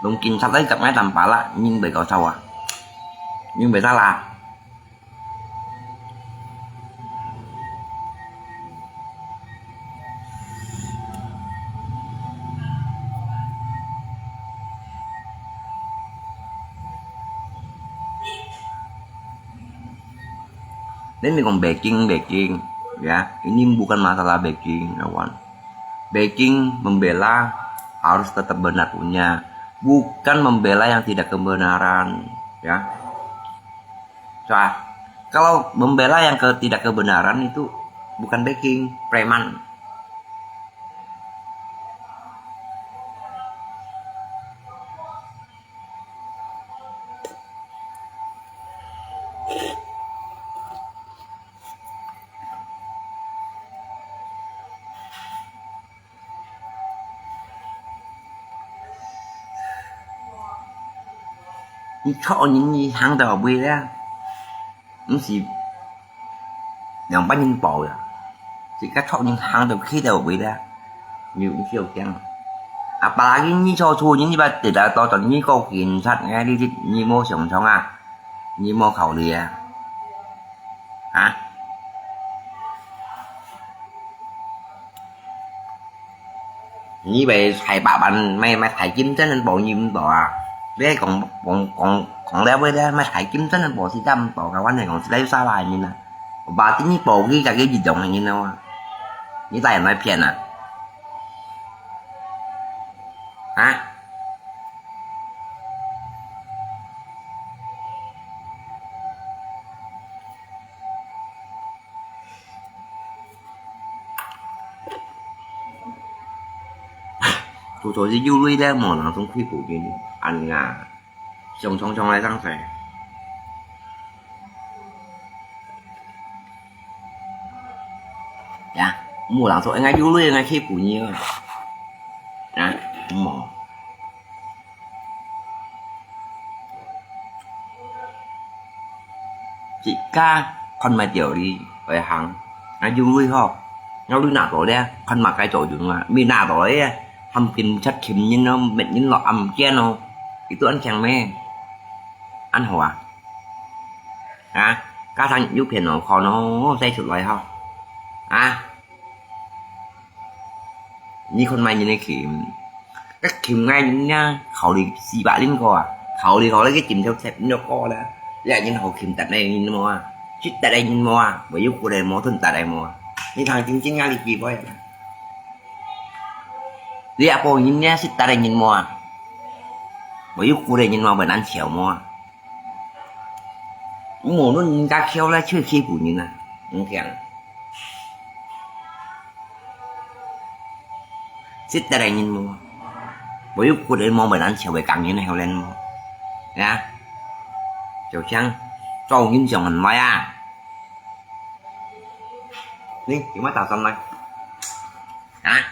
Speaker 2: Đúng kinh sắp đấy gặp ngay tầm phá lại nhưng bởi có sầu nhưng bởi ra là đến mình còn backing ya ini bukan masalah backing kawan backing membela harus tetap benar punya bukan membela yang tidak kebenaran ya kalau membela yang tidak kebenaran itu bukan backing preman cho những hàng đầu bê ra nó chỉ yang bao nhiêu bộ à chỉ các cho những hàng đầu khi đầu bê ra nhiều chiều chăng apalagi như cho thu những ba để đã to tận như câu kiện sạch ngay đi như mô sống sống như mô khẩu lìa hả như vậy thầy bà bạn mày thầy chim thế nên bộ nhiệm bỏ Đây còn đeo với đây mà thấy kiếm tính là bộ xí đâm bộ cái quán này còn lấy xa bài như nè bà tính bộ ghi cả cái gì động này như nào như tay nói phiền à hả tụi tôi đi du lịch đây mà nó không khi phụ gì ăn ngà trong lại răng phải dạ mùa làng thôi ngay du lịch ngay khi phụ nhiều à mỏ chị ca con mà tiểu đi về hàng ngay du lịch không nó đi nào rồi đây con mà cái chỗ dùng mà mi nào rồi hầm kinh chất khiếm như nó bệnh như lọ ẩm kia nó thì tôi ăn chẳng mê ăn hỏa à các thằng giúp hiện nó khó nó dây sụt lại không à như con mày như này khiếm các khiếm ngay những nha khẩu đi xì bạ lên co à khẩu đi có lấy cái chìm theo xẹp nó co đó lại như hậu khiếm tại đây nhìn mò chít tại đây nhìn mò bởi giúp của đây mò thân tại đây mò như thằng chính ngay đi kịp vậy đi apa nhìn nha xít tại đây nhìn mò bởi giúp của đây nhìn mò bởi ăn xẻo mò mồ nó ra khéo ra chơi khi của như này không kẹo xích ta đây nhìn mua bởi lúc cô để mong mình ăn xèo về cẳng như này heo lên mua nha chào chăng cho những dòng hình mai à đi chỉ mới tạo xong này à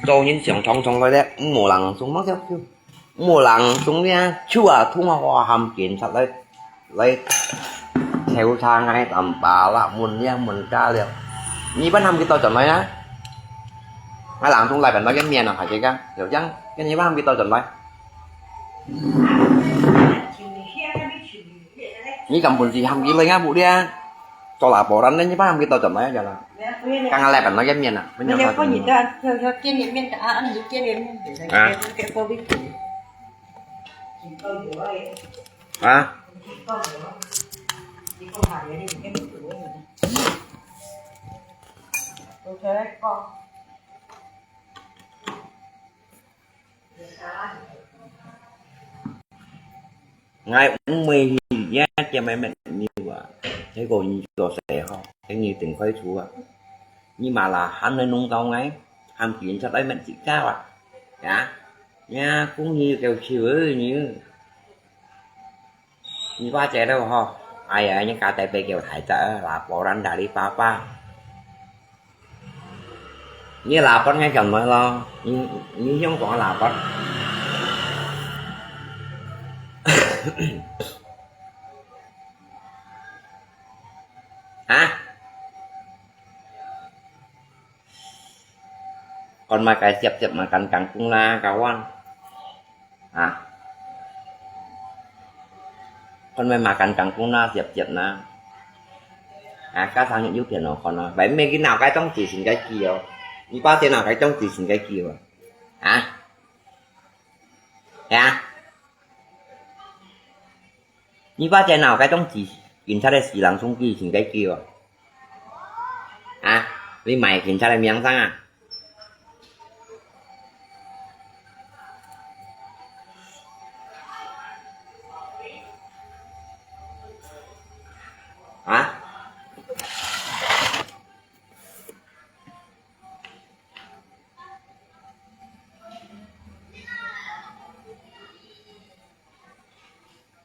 Speaker 2: cho những dòng trong coi đấy mùa lằng xuống mất chưa mùa lằng xuống nha chua thu hoa hầm kiện thật đấy lấy theo thang ngay tầm bà là mình nha mình ca liền như bánh năm cái tôi chọn lấy á ai làm không lại bạn nói cái miền nào phải chơi ca hiểu chăng cái như bánh năm cái tôi chọn lấy như cầm quần gì hầm gì lấy ngã bụ đi cho là bỏ rắn đến như bánh năm cái tôi chọn lấy giờ là càng lại bạn nói cái miền nào
Speaker 1: bây giờ có gì đó theo kia miền đã ăn gì kia miền cái cô biết
Speaker 2: à
Speaker 1: không phải để cái bức tủ này tôi thấy con
Speaker 2: ngay cũng mì nhá cho mấy mẹ nhiều à thế còn như trò sẽ không thế như tình khoái chú à nhưng mà là hắn lên nung tao ngay ham chuyện cho đấy mình chỉ cao à dạ nha cũng như kêu chiều ơi như ba trẻ đâu hả ai ở những cả tại bề kêu thải trợ là bộ rắn đã đi pa như là con ngay cần mà lo như giống còn là con hả còn mà cái chập mà cắn cũng là cáo ăn à con mà cắn cũng là chập nè à các thằng những giúp tiền nó còn nói vậy mấy cái nào cái trong chỉ xin cái chiều như ba thế nào cái trong chỉ xin cái chiều à à như ba thế nào cái trong chỉ kiểm tra đây chỉ làm xong kỳ xin cái chiều à với mày kiểm tra đây miếng răng à hả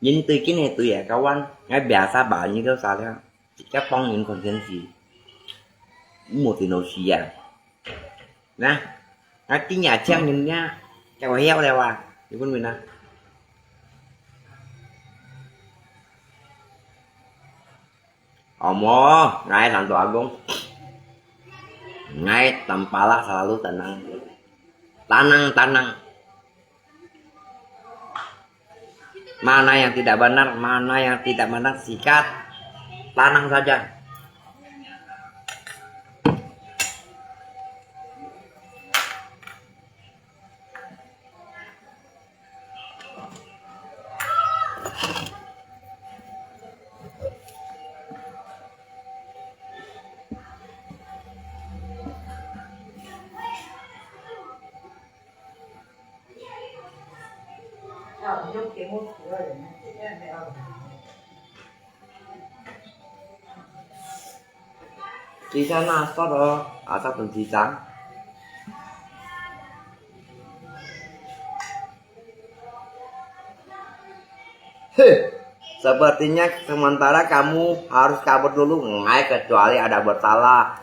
Speaker 2: nhìn từ cái này từ cao anh ngay bẻ xa bảo như đâu sao đấy các bông những còn dân gì một thì nấu xì à nè cái nhà trang nhìn nha chẳng có heo đâu à thì con mình à mò ngay làm tòa cũng ngay tầm pala selalu tenang mana yang tidak benar mana yang tidak benar sikat tenang saja
Speaker 1: Giúp cái mút của rồi mẹ
Speaker 2: Di sana Astro atau di sana. Sepertinya sementara kamu harus kabur dulu, nggak kecuali ada bersalah.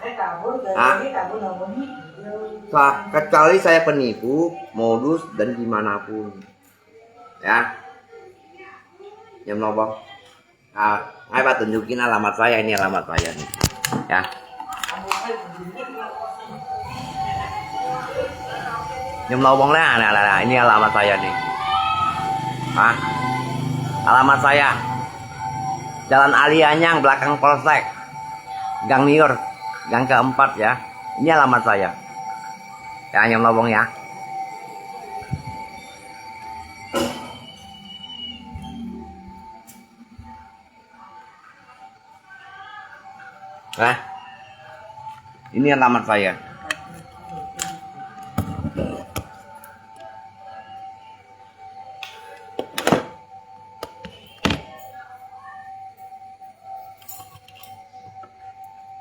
Speaker 2: Kecuali saya penipu, modus dan gimana pun. Ya. Yang lobong. Ayo Pak tunjukin alamat saya, ini alamat saya nih. Ya. Nyem lobong lah, nah, ini alamat saya nih. Alamat saya Jalan Ali Anyang, belakang Polsek, Gang Niur, gang keempat ya. Ini alamat saya. Ya, Nyem lobong ya. Ini alamat saya.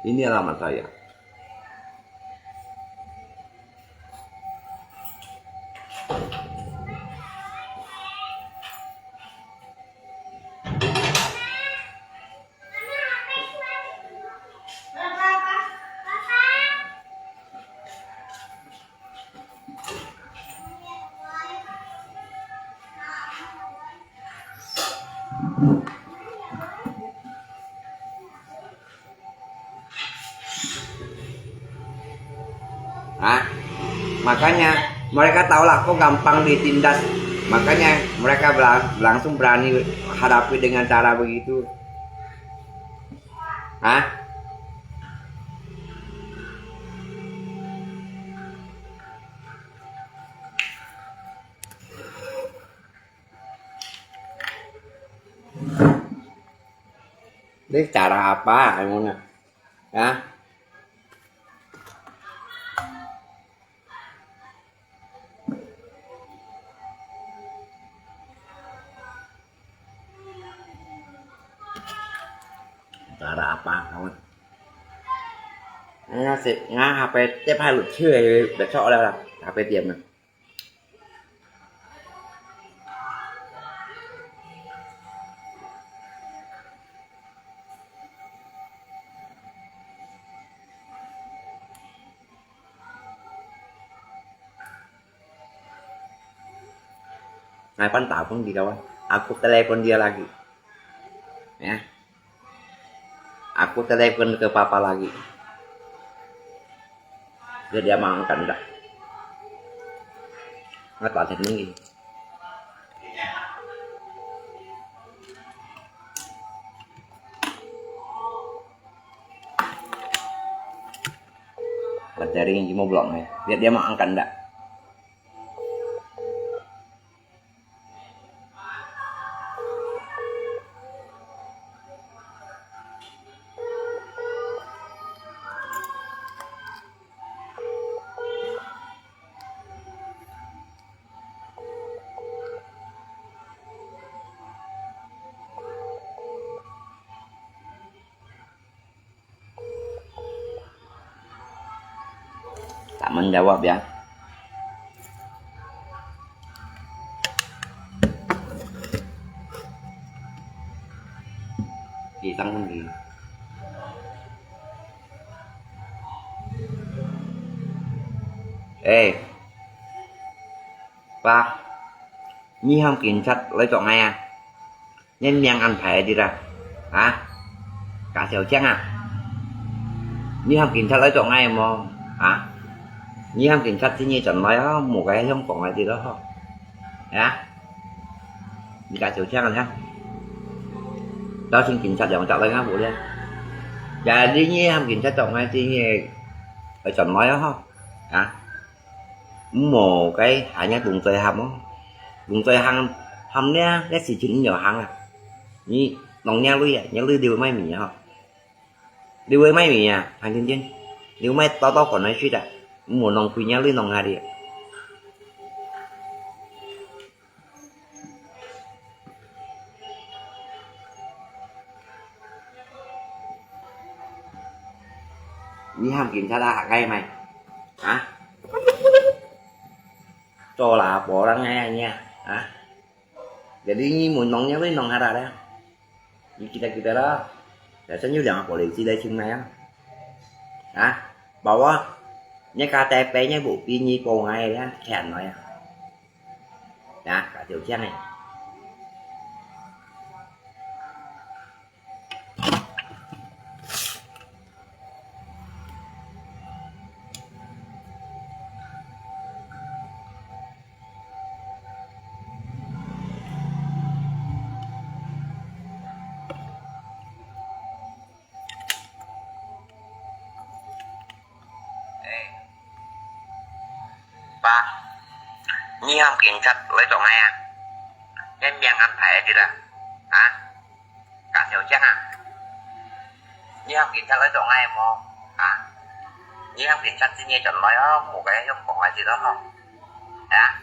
Speaker 2: Ini alamat saya. Makanya mereka tahulah kok gampang ditindas, makanya mereka langsung berani hadapi dengan cara begitu. Ini cara apa emangnya? Ya. Cara apa kawan? HP tiếp hai lượt chưa để chọn đâu là HP tiệm này. Ngài Pantau không gì đâu anh. Aku telepon dia lagi. Ya. Aku telepon ke papa lagi. Dia mau angkat enggak? Nggak tahu lagi. Cari yang mau blok nih. Lihat dia mau angkat enggak? Tak menjawab ya. Pisang sendiri. Ba, Nhi không kiểm soát lấy chọn ngay à? Nhân miệng ăn phải đi ra. Cả xèo chén à? Nhi không kiểm soát lấy chọn ngay mà. Nhi không kiểm soát thì Nhi chọn nói một cái không còn lại gì đó không? Ya. Nhi cả xèo chén rồi nhá. Đó xin kiểm soát dòng chọn lấy ngã bộ đi. Jadi Nhi không kiểm soát chọn ngay thì Nhi phải chọn nói đó không? Một cái hanya bùng tơi hầm á, bùng tơi hầm nè, cái gì chuyện nhiều hăng Nhi nòng nhang lui điều mai mì hả điều với mai mì à hàng thiên trên điều mai to to còn nói suy đã mùa nòng quỳ nhang lui nòng hà đi Nhi ham kiểm tra đa hạt ngay mày hả cho là bỏ ra ngay nha hả jadi Nhi muốn nòng nhang lui nòng hà ra đấy kita đó rasanya jangan polisi dari sini ya hả bawa nya KTP nya Bu Nhi cô ngay đó kèn nói à đã cả tiểu trang này ba Nhi không kiện sách lấy trọn ai à em đang ăn thẻ kìa hả cả tiểu trang à Nhi không kiện sách lấy trọn ai mà hả Nhi không kiện sách thì Nhi chọn nói một cái không còn ai gì đó không hả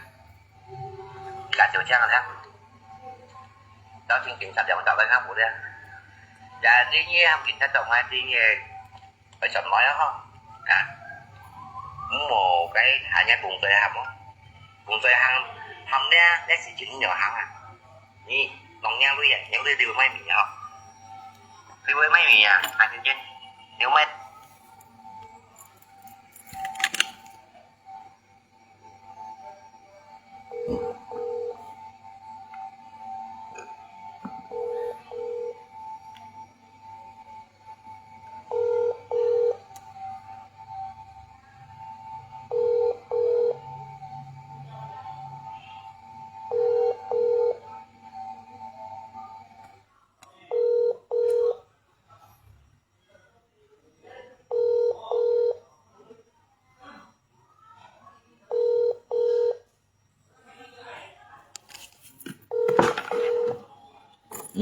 Speaker 2: cả tiểu trang là đó chương trình sách dòng tạo lên ngáp của đây dạ đi Nhi không kiện sách trọn ai thì phải chọn nói đó không hả một cái hạ nhát cùng tôi hầm á cùng tôi hầm nha để sử dụng nhỏ hầm à Nhi nòng nhang lui vậy nhang lui điều mấy mì nhở đi với mấy mì à anh trên điều mấy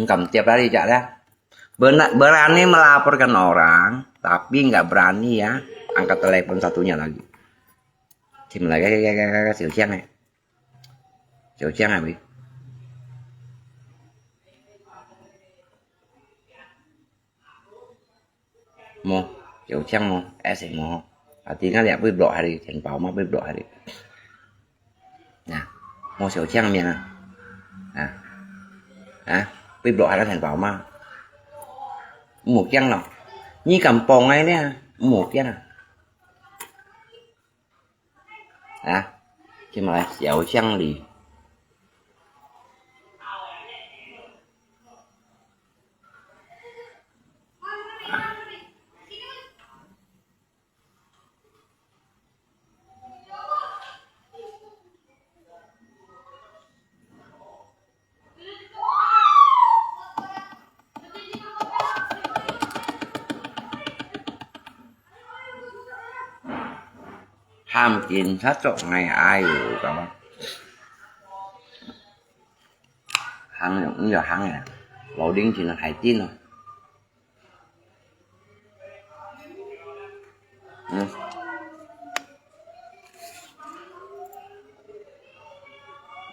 Speaker 2: cầm tiap hari Cak dah. Berani melaporkan orang, tapi nggak berani ya angkat telepon satunya lagi. Tìm lại cái Tiểu Trang này. Tiểu Trang này bị. Mo, Tiểu Trang mo, sẽ mo. Artinya lihat berdoa hari, jangan bawa mah berdoa hari. Nah, mau Tiểu Trang miệng à? À. Hả? Bếp độ hai thành vào mà một chân nào như cầm pòn ấy nè một chân à à chứ mà lại dạo chân đi ham tiền sát trộn ngày ai rồi các bạn hắn cũng giờ hắn này lộ điên thì là hải tin rồi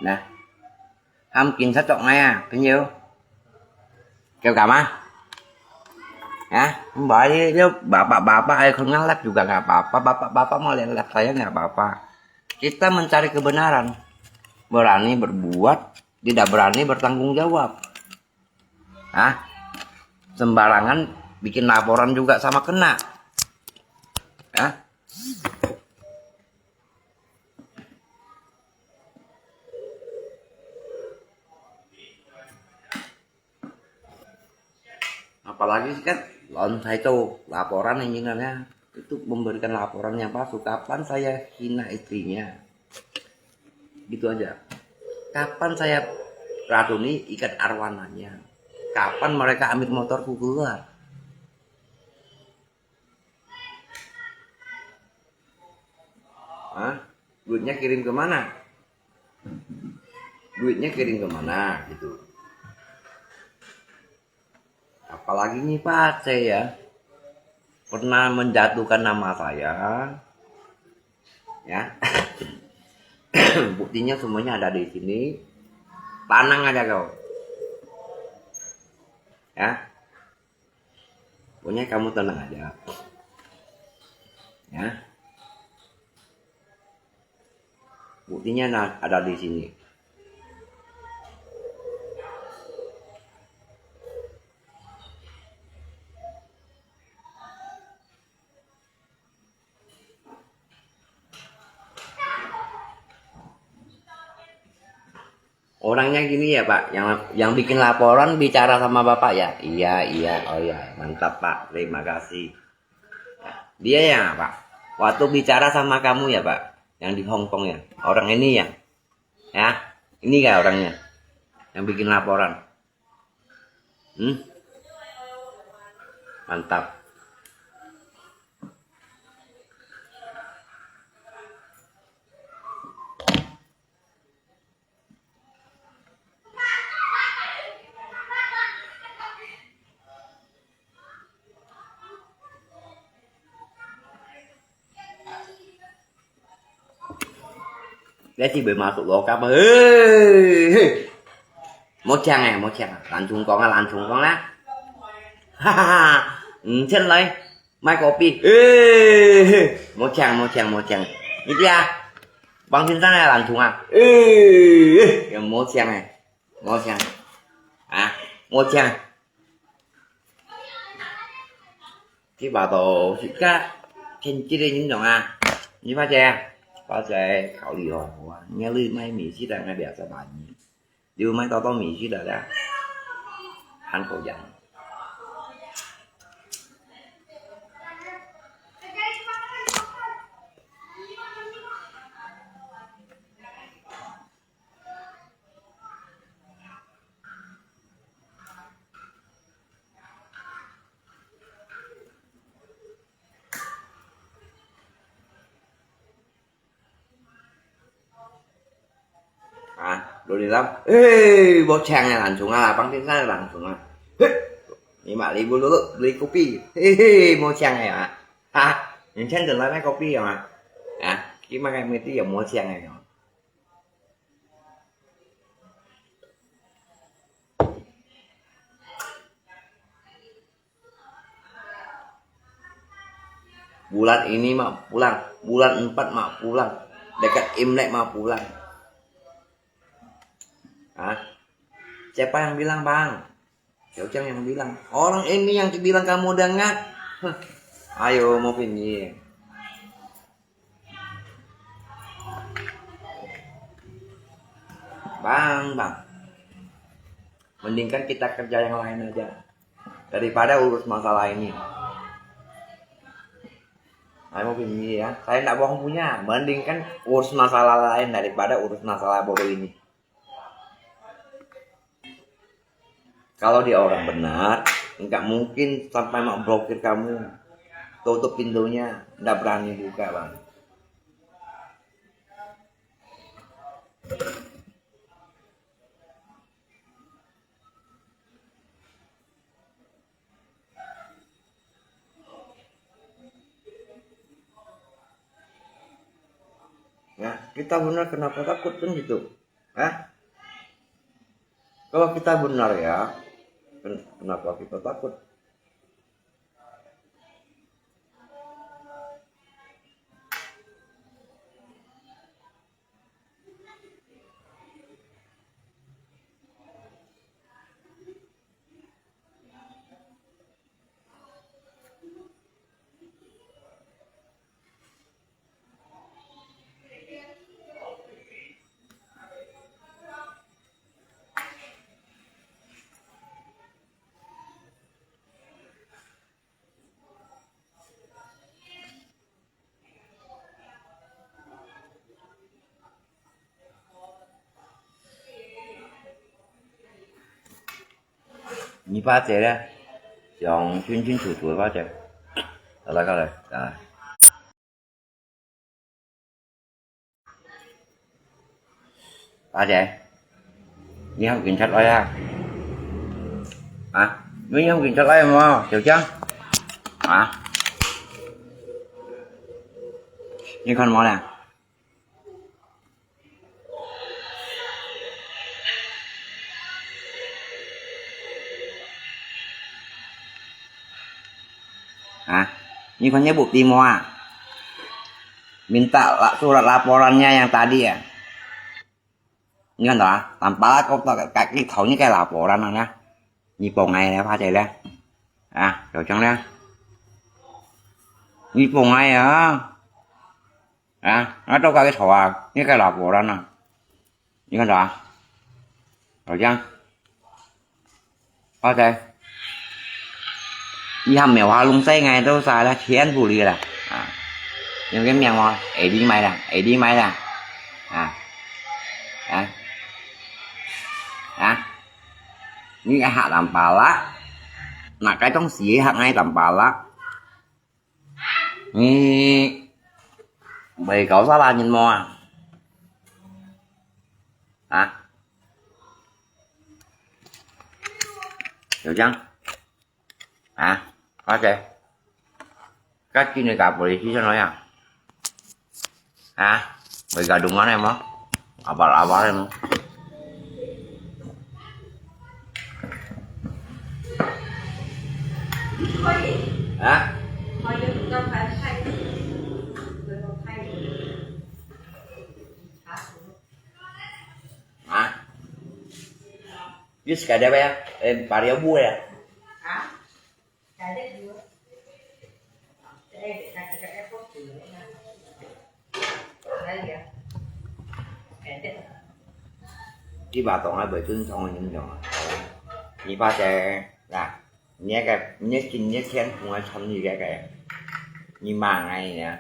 Speaker 2: nè ham tiền sát trộn ngày à bao nhiêu kêu cảm á ya mbak dia bapak kalau ngelap juga nggak apa-apa bapak mau lihat saya nggak apa-apa kita mencari kebenaran berani berbuat tidak berani bertanggung jawab sembarangan bikin laporan juga sama kena ya apalagi kan lontai itu laporan yang ingatnya itu memberikan laporan yang palsu. Kapan saya hina istrinya gitu aja, kapan saya racuni ikat arwananya, kapan mereka ambil motorku keluar duitnya kirim kemana gitu apalagi nih Pak C ya, pernah menjatuhkan nama saya, ya. Buktinya semuanya ada di sini. Tenang aja kau, ya. Pokoknya kamu tenang aja, ya. Buktinya ada di sini. Orangnya gini ya Pak, yang bikin laporan bicara sama Bapak ya? Iya, oh iya, mantap Pak, terima kasih. Dia ya Pak, waktu bicara sama kamu ya Pak, yang di Hong Kong ya, orang ini ya, ini gak orangnya, yang bikin laporan. Mantap. Để thì bị masuk lokap. Một chàng này, lăn xuống con lá. Chân lấy mai copy. Một chàng. Như thế à? Bằng thiên này lăn xuống à? Một chàng này. Một chàng. Cái bà tổ xịt cá trên kia đây những dòng à? Như phát chè. 把在考虑哦，你要买米线的那边在哪里？有买到米线的啦，韩国人。Đồ đi lắm. Bột chàng này lăn xuống à, băng thiên này lăn xuống à. Nhưng mà lấy copy. Bột chàng này à. Những chân đừng lấy mấy copy mà. Cái mà cái tí dòng bột chàng này rồi. Bulan ini mah pulang, bulan 4 mah pulang, dekat Imlek mah pulang. Siapa yang bilang bang? Jauh yang bilang. Orang ini yang bilang kamu dengar. Ayo mau pinjam. Bang. Mendingkan kita kerja yang lain aja daripada urus masalah ini. Ayo mau pinjam ya. Saya tidak bohong punya. Mendingkan urus masalah lain daripada urus masalah bodoh ini. Kalau dia orang benar, nggak mungkin sampai mau blokir kamu, tutup pintunya, nggak berani buka bang. Ya, kita benar kenapa takut kan gitu? Kalau kita benar ya, kenapa kita takut?你把这呢，用清楚的把这，来过来，把这，你好警察来啊， Nguyên không kiểm tra lại mà, hiểu chưa? Hả? Như con món nè. Hah? Ini kan bukti semua. Minta surat laporannya yang tadi ya. Ini kan toh, tanpa kaki thấu những cái laporan này nhá. Như bộ ngày này pha chạy lên. À, rồi trong đây. Như bộ ngày à. À, nó đâu có cái thấu à, những cái laporan này. Như kan toh. Rồi chăng? Pha chạy. Đi hầm mèo hoa lung say ngày tôi xài là khiến phụ lì là những cái mèo ngon ấy đi mày là những cái hạ làm bà lá là cái trong xí hạ ngay làm bà lá như bầy cậu xá la nhìn mò hiểu chăng có chơi cách chi này gặp rồi chứ sao nói bây giờ đúng món em không bảo em không
Speaker 1: Thôi chứ tụi con phải thay.
Speaker 2: Biết cái đẹp em bà đéo bua à
Speaker 1: Cái đấy nữa. Cái phốt từ đấy nha. Đây kìa. Cái đấy.
Speaker 2: Cái bà tổng là bởi tương xong rồi nhìn nhỏ như ba trẻ là nhé cái nhé kinh nhé khen không ai chăm gì cái nhưng mà ngày nè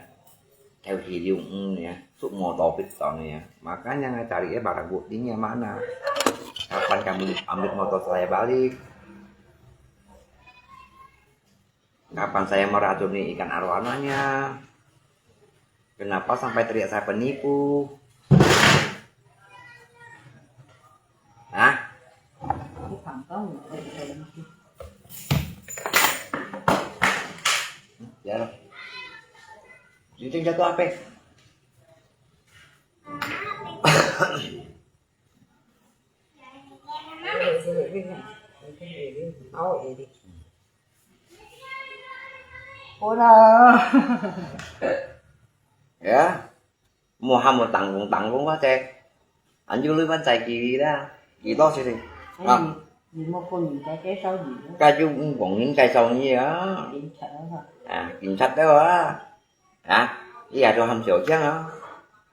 Speaker 2: theo thì dùng nè suốt mùa tổ bít tỏ nè mà cá nhân ai cari bà đặc buat ini mana kapan kamu ambil motor saya balik kapan saya meracuni ikan arwananya kenapa sampai teriak saya penipu
Speaker 1: Cái thằng có người
Speaker 2: dạ rồi chú cho tôi apa ya mau ham tanggung cũng có xe anh chưa lưới bánh xài kỳ đó kỳ to xí
Speaker 1: gì mà con nhìn cái sâu gì nữa.
Speaker 2: cái chú cũng còn những cây sâu như vậy đó
Speaker 1: Kiểm tra thôi.
Speaker 2: kiểm sách đó á bây giờ tôi hâm sữa chứ hả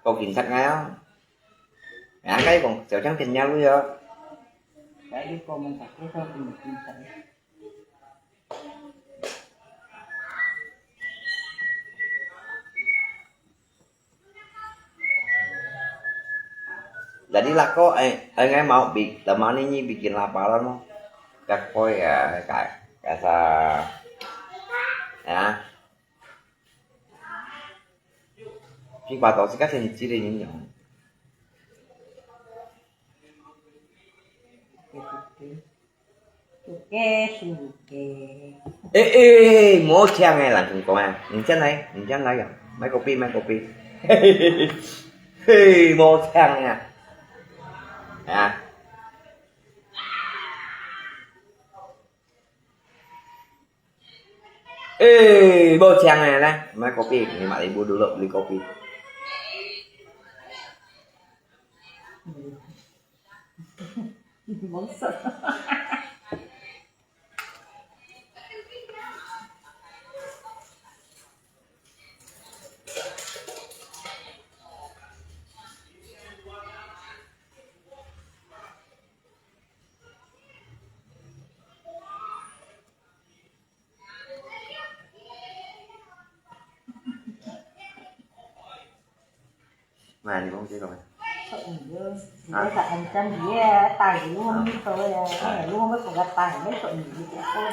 Speaker 2: con kiểm sách ngay đó cái còn sữa trắng tình nhau bây giờ
Speaker 1: Cái đứa con mình thật cái sâu thì mình kiểm tra.
Speaker 2: Jadi lah kok enggak mau teman ini bikin laporan mau kakoi ya kasa ya khi bà tổ sẽ cắt thành chỉ để những nhỏ ê mỗi trang này làm cùng công an những chân này kìa mấy copy mỗi trang nha bơ trang này đây mấy copy thì mà đi mua đồ lợn đi copy
Speaker 1: Món sợ.
Speaker 2: này thì không chơi rồi
Speaker 1: Đấy là anh chân gì tài luôn như tôi này luôn mới còn gặp tài mấy tội gì cũng có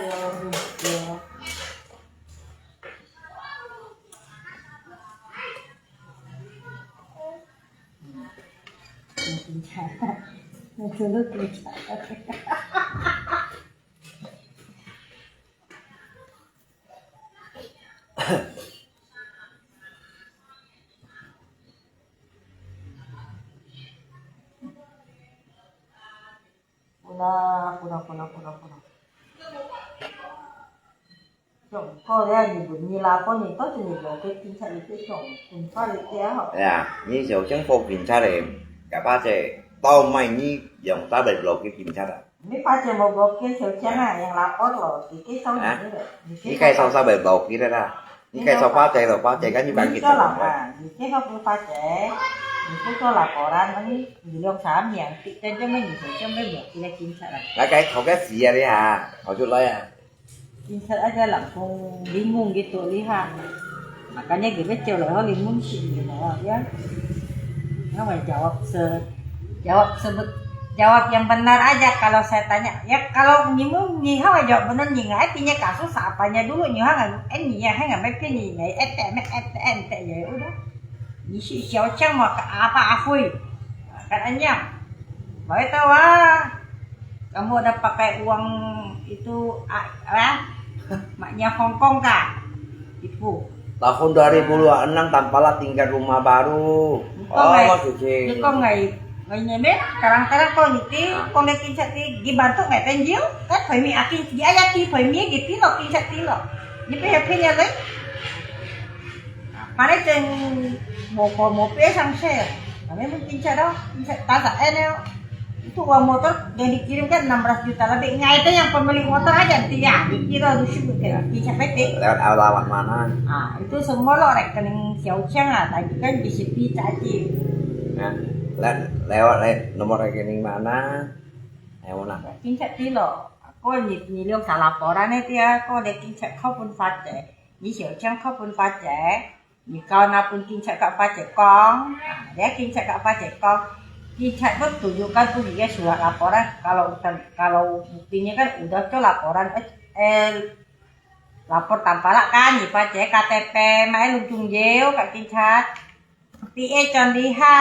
Speaker 1: Mình chả nó chưa nước chồng cô đấy nhìn buồn nhìn là cô nhìn tốt thì nhìn cái kinh chạy cái chồng cùng pha được thế hả
Speaker 2: à như kiểu chẳng phô kiểm tra để cả ba trẻ to mày như dòng ta bệt lộ cái kiểm tra à
Speaker 1: mấy pha chờ một bộ cái chiều chén này yang là có rồi thì cái sau này nữa
Speaker 2: cái cây sau sao bệt lộ kia ra những cây sau phá chạy rồi phá chạy cái như bạn
Speaker 1: cái
Speaker 2: kiểm
Speaker 1: đó
Speaker 2: tra
Speaker 1: là cái không phải pha trẻ cái đó là có ra nó đi lượng xám nhàng trên cho mấy người cho mấy người kia kinh chạy này
Speaker 2: là cái không cái gì đấy à họ chút lấy à
Speaker 1: kinh chạy aja langsung bingung gitu lihat makanya gitu cewek lo bingung sih gitu ya nggak mau jawab yang benar aja kalau saya tanya ya kalau nyimu nyiha nggak jawab benar nyiha artinya kasus apanya dulu nyiha nggak nyiha nggak mungkin nyiha ente ya udah si Xiao Chang mau apa afui katanya baik tahu kamu udah pakai uang itu maknya Hong Kong kah tipu
Speaker 2: tahun 2026 Tampala tinggal rumah baru maksudnya
Speaker 1: kok ngày nhà bếp kadang-kadang con những con lên kinh chạy thì ghi bàn thuốc mẹ tên diếu các phải mi akin dia ya ti phải mi gitu loh kinh chạy ti loh những cái phê nhà đấy mà đấy trên một phía sang xe mà mấy muốn kinh chạy đó kinh chạy ta giả enel itu uang motor yang dikirimkan 16 juta lebih nggak itu yang pemilik motor aja tidak dikira lusuh kayak kinh chạy PT
Speaker 2: lewat alamat mana
Speaker 1: itu semua lo rekening Xiao Chang tadi kan di situ caci
Speaker 2: lewat nomor rekening mana mana
Speaker 1: kinh chạy tí lo cô nhìn lượng cả laporan itu ya cô để kinh chạy không pun phát trẻ như Xiao Chang không pun phát trẻ như kau nào pun kinh chạy các phát trẻ con dia kinh chạy các phát trẻ con kinh chạy bất tunjukkan tuh dia surat laporan kalau buktinya kan udah tuh laporan lapor Tampala kan như phát trẻ KTP máy lung chung dếu các kinh chạy PA John Liha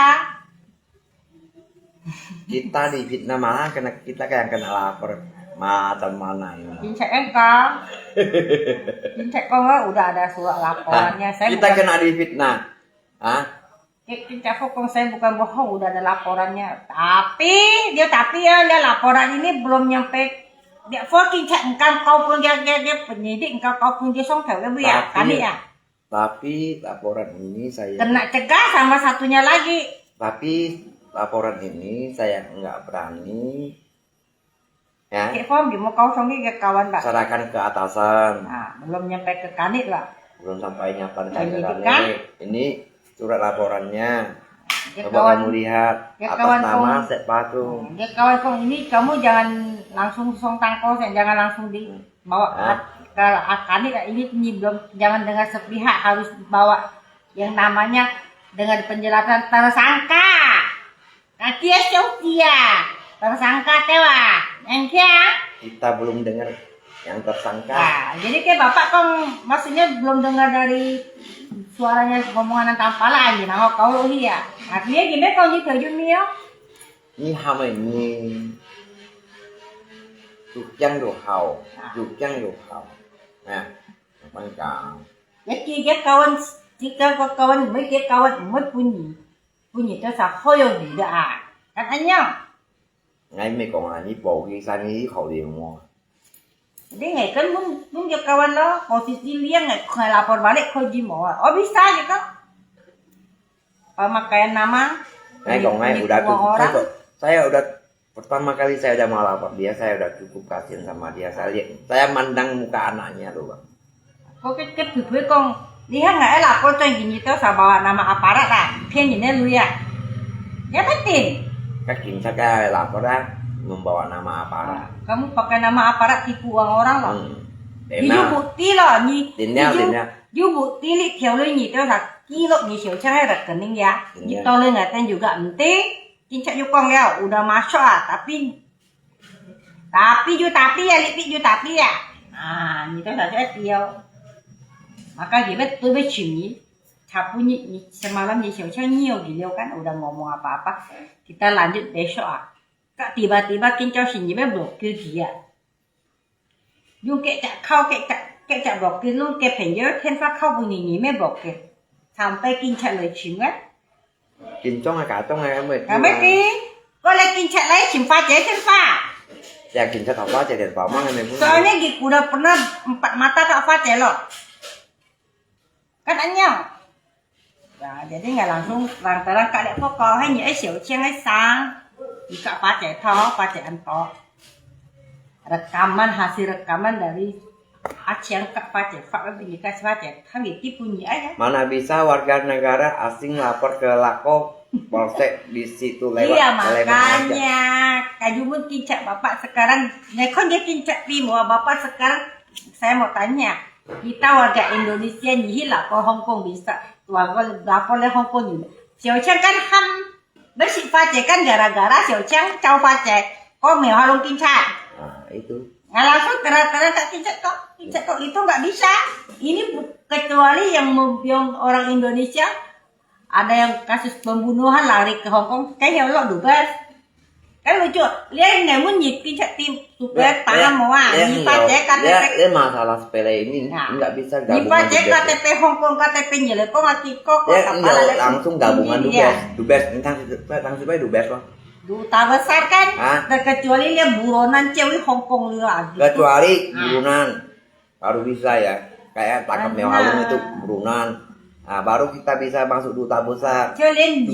Speaker 2: kita di fitnah malah kena kita kayak kena lapor macam mana ini
Speaker 1: kinh chạy con udah ada surat laporannya saya
Speaker 2: kita kena di fitnah
Speaker 1: kinh chạy con saya bukan bohong udah ada laporannya tapi dia laporan ini belum nyampe dia kinh chạy kau pun dia penyidik kau pun dia song theo dia kan ya
Speaker 2: tapi laporan ini saya
Speaker 1: kena cegah sama satunya lagi
Speaker 2: tapi laporan ini saya nggak berani ya
Speaker 1: kayak form mau kau songi ke kawan pak
Speaker 2: serahkan ke atasan
Speaker 1: belum nyampe ke kanit lah
Speaker 2: belum sampai nyampe ke kanit ini surat laporannya coba kamu lihat atas nama Sek Patung
Speaker 1: ya kawan kau ini kamu jangan langsung song tangkau jangan langsung dibawa ke kanit ini belum jangan dengan sepihak harus bawa yang namanya dengan penjelasan tersangka Dia tersangka tewa,
Speaker 2: kita belum dengar yang tersangka.
Speaker 1: Nah, jadi kayak bapak kan maksudnya belum dengar dari suaranya ngomongan Tampala aja, nah kau ya. Artinya gimana kau ni kerja mio?
Speaker 2: Ni hama ni, Jukjang do hao, nah, apa kang?
Speaker 1: Jadi dia kawan, jika kawan mereka kawan punya cho sao hơi gì đã các anh nhá
Speaker 2: ngay mấy con này bộ ghi sang ý khẩu điều mua
Speaker 1: dia ngày kan muốn cho kawan lo posisi dia nggak lapor balik kau di mau bisa gitu pemakaian nama
Speaker 2: ngay còn ngay udah saya udah pertama kali saya udah mau lapor dia saya udah cukup kasihan sama dia saya mandang muka anaknya loh bang
Speaker 1: kok cái với con lihat nggak lapor tuh gini tuh saya bawa nama aparat lah pian ini lu ya betul
Speaker 2: các kiểm tra ca lapor dah membawa nama aparat
Speaker 1: kamu pakai nama aparat tipu uang orang loh
Speaker 2: you
Speaker 1: bukti loh ni you bukti li theo lu ni tuh là ký lục ni Xiao Chang hay rekening ya to lên ngatain juga ente cincak yukong ya udah masuk tapi ya lipik tapi ya ni tuh saya tiêu maka dia betul cumi sapunya semalam di Xiao Chang nhiều video kan udah ngomong apa-apa kita lanjut besok kak tiba-tiba kincau sini blokir dia yung kayak blokir luôn kayak penjara thiên phát khâu bunyi ni blokir sampai kincau lời chim á
Speaker 2: chim trong cả trong ngày em mệt
Speaker 1: mấy cái có lại kincau lấy chim pha chế thiên pha
Speaker 2: Yakin saya tahu aja dari Pak Mang ini.
Speaker 3: Soalnya udah pernah 4 mata Kak Fatih loh. Kan anyong. Nah, jadi nggak langsung terang-terang Kak Lek Pokok hay những xỉu chiang hay sang. Di Kak Fatih toh, Fatih anto. Rekaman hasil rekaman dari Aceh Kak Fatih, Pak Bini Kak Fatih, kami tipu aja.
Speaker 2: Mana bisa warga negara asing lapor ke Lako Polsek di situ lewat.
Speaker 3: Iya makanya Kajumun kincak bapak sekarang. Nekon dia kincak timur bapak sekarang. Saya mau tanya, kita warga Indonesia nih lah ke Hong Kong bisa. Warga lapor le Hong Kong juga. Xiao Chang kan ham bersih Fatih kan gara-gara Xiao Chang caw Fatih. Kok mau halung kincak?
Speaker 2: Nah itu.
Speaker 3: Nggak langsung terang-terang tak kincak kok itu nggak bisa. Ini kecuali yang orang Indonesia. Ada yang kasus pembunuhan lari ke Hong Kong, kayaknya lo dubes. Kan lucu, lihat nggak mau nyikin tim super paham mau nyipat KTP.
Speaker 2: Dia masalah sepele ini nggak bisa gabungan.
Speaker 3: Nyipat KTP Hong Kong, KTP nyelek kok mati kok.
Speaker 2: Ya nggak langsung gabungan dubes, tentang supaya dubes loh.
Speaker 3: Duta besar kan, terkecuali dia buronan cewek Hong Kong lagi.
Speaker 2: Kecuali buronan, baru bisa ya. Kayak tangkap mewah itu buronan. Nah, baru kita bisa masuk duta besar.
Speaker 3: Cho nên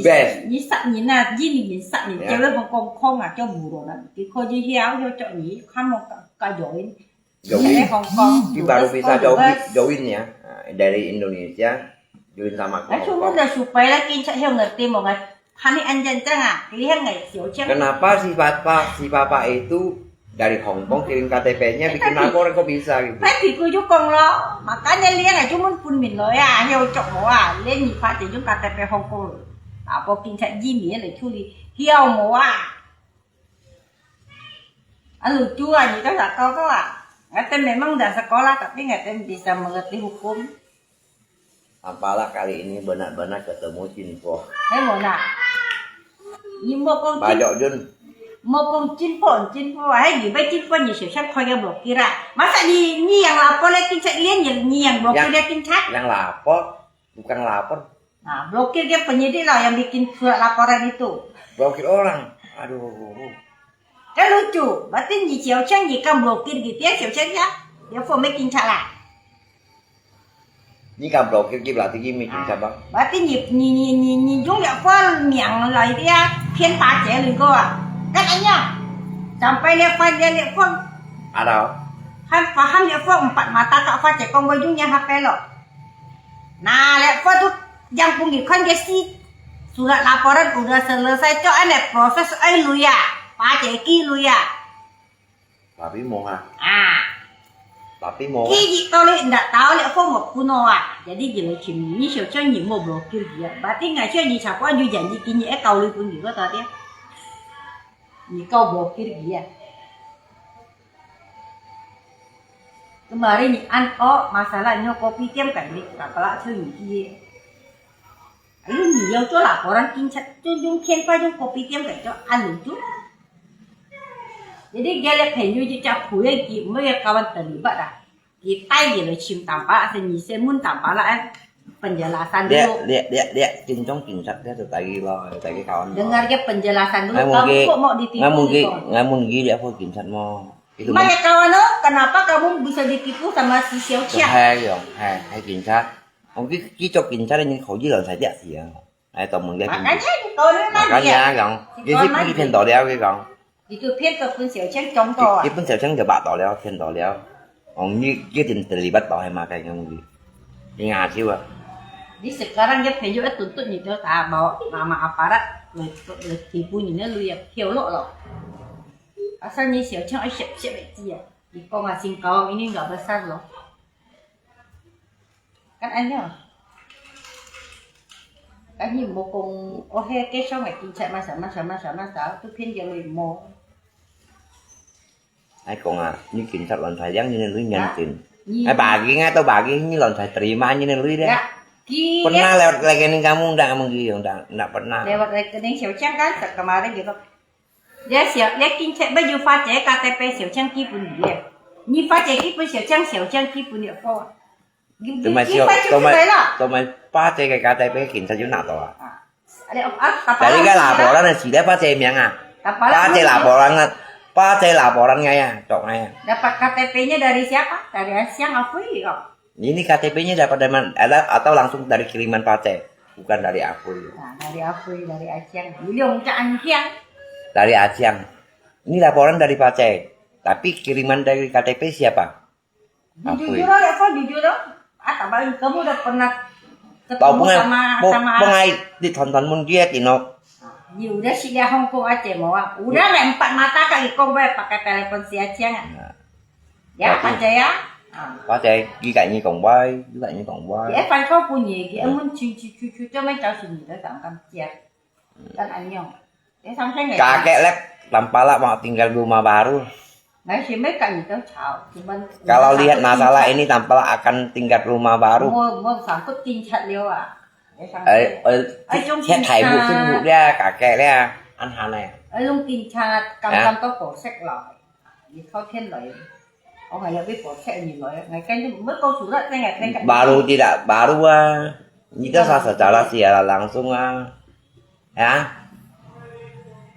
Speaker 3: nyisak nyina jin nyisak ni cewek Hong Kong Kong cho buronan. Thì kho ji hiao cho nhị khăm một cả join. Hong Kong.
Speaker 2: Thì baru bisa join ya dari Indonesia join sama
Speaker 3: Hong Kong. Cuma udah supaya kincak hiao ngerti mau nggak. Hani anjan canga, lihat nggak Xiao Chang.
Speaker 2: Kenapa si papa itu dari Hong Kong kirim KTP-nya bikin lapor kok bisa gitu.
Speaker 3: Tapi ku juga lo, makanya lihat nggak cuma pun min lo ya, hiao cok mau lihat nih Pak jadi KTP Hong Kong. Apa kincak jin ya le curi hiao mau lucu aja kan nggak tahu tuh nggak memang udah sekolah tapi nggak bisa mengerti hukum.
Speaker 2: Apalah kali ini benar-benar ketemu Cinpo.
Speaker 3: Mau nak, nhưng mà con
Speaker 2: Bajok Jun.
Speaker 3: Mau con Cinpo hay gì với Cinpo nhiều sự sắc thôi yang blokir masa ni yang lapor lagi kincak lian ni yang blokir dia kincak.
Speaker 2: Yang lapor bukan lapor.
Speaker 3: Nah blokir dia penyidik lah yang bikin surat laporan itu.
Speaker 2: Blokir orang. Aduh.
Speaker 3: Kan lucu, berarti ni Xiao Chang ni kan blokir gitu ya Xiao Chang ya. Dia phone make kincak lah.
Speaker 2: Ini kan blokir berarti gini kincak bang.
Speaker 3: Berarti ni Dung ya phone miệng lời dia phiên phá trẻ lưng cô Kan anh sampai dia phone.
Speaker 2: Ada.
Speaker 3: Paham dia phone 4 mata Kak Fatih kong bajunya HP lo. Nah, lihat phone tuh yang punggih kan dia sih surat laporan udah selesai cok ada proses lu ya. Fatih ki lu ya.
Speaker 2: Tapi mau Tapi mau
Speaker 3: Ki toleh ndak tahu lihat phone một kuno Jadi giờ chim ni Xiao Chang ni mau blokir dia. Berarti nggak sih ni siapa juga janji kini kau lu pun juga tadi. Ni kau blokir dia. Kemarin ni masalahnya kopi tiam kan ni kapala chơi gì. Ayo ni yang cho laporan kincak tu yung kian pa yung kopi tiam kan cho ăn lucu. Jadi dia lihat penyu je cap kuya ki mereka kawan terlibat dah. Kita je le chim tampak ni semun tampak lah penjelasan dulu.
Speaker 2: Dia cincong cincat dia tuh tadi kawan.
Speaker 3: Dengar dia penjelasan dulu. Kamu kok mau ditipu?
Speaker 2: Nggak mungkin dia aku cincat mau. Itu
Speaker 3: makanya kawan kenapa kamu bisa ditipu sama si Xiao Chang?
Speaker 2: Hai cincat. Mungkin kicok cincat ini khẩu dưới lần xài đẹp gì à? Ai tao mừng dia. Makanya gong. Dia sih pergi骗导了cái gong.
Speaker 3: Itu骗ke pun Xiao Chang contoh.
Speaker 2: Dia pun Xiao Chang就把导了骗导了. Ông như dia terlibat bahwa makai mungkin. Dia ngasih wah.
Speaker 3: Jadi sekarang dia penyu tuntut ni tu bawa nama aparat tipu ni lu ya hiao lo. Asalnya Xiao Chang siap aja. Di kong asing kaum ini enggak besar loh. Kan anh cái gì một cùng cái sau này kinh chạy mà sao tôi phiên giờ mình mò
Speaker 2: ai còn như kinh sát lần thời gian như nên lưới nhân tiền ai bà kia ngay tao bà kia như lần thời terima như nên lưới đấy pernah lewat rekening kamu enggak pernah
Speaker 3: lewat rekening Xiao Chang kan kemarin gitu dia kinh chạy bây giờ pha chế KTP Xiao Chang ki pun dia ni pha chế ki pun Xiao Chang ki pun dia po
Speaker 2: Tụi mày phá chế cái KTP kiểm tra chỗ nào tao Jadi cái laporan sudah phá chế miệng phá chế laporan Pak Aceh laporannya ya, coknya.
Speaker 3: Dapat KTP-nya dari siapa? Dari Asyang Afui kok.
Speaker 2: Ini KTP-nya dapat dari mana? Atau langsung dari kiriman Pak Aceh? Bukan dari aku.
Speaker 3: Nah, dari Afui, dari Asyang. Biliong Caan Kiang.
Speaker 2: Dari Asyang. Ini laporan dari Pak Aceh. Tapi kiriman dari KTP siapa? Afui.
Speaker 3: Jujur ya, kok jujur dong. Ah, balik kamu udah pernah
Speaker 2: Tahu
Speaker 3: ketemu sama
Speaker 2: pengai ditonton mun dia tinok.
Speaker 3: Ya udah sih dia Hongkong aja mau. Udah lah 4 mata kali kau pakai telepon si Asyang. Ya,
Speaker 2: Oke.
Speaker 3: aja ya.
Speaker 2: Pak Aceh ghi cạnh như cổng bay, ghi cạnh như cổng bay.
Speaker 3: Cái fan có punya, cái muốn cucu cho mấy cháu xin người ta tặng cam chia, dan anyong. Cái xong thấy ngày
Speaker 2: Kakek lek Tampala mau tinggal di rumah baru.
Speaker 3: ngày sih mấy cái người ta chào, cuman
Speaker 2: Kalau lihat masalah ini Tampala akan tinggal di rumah baru.
Speaker 3: mua sản xuất kinh chặt liêu à. Cái xong
Speaker 2: Xét thầy vụ sinh vụ dia kakek dia ăn hàng này.
Speaker 3: ở lung kinh chặt cam có cổ sách lại, gì thôi thiên lại. Oh ngày biết cổ sách nhiều lại, ngày cái mới câu chủ đó ngày cái
Speaker 2: Baru tidak baru kita secara secara langsung ya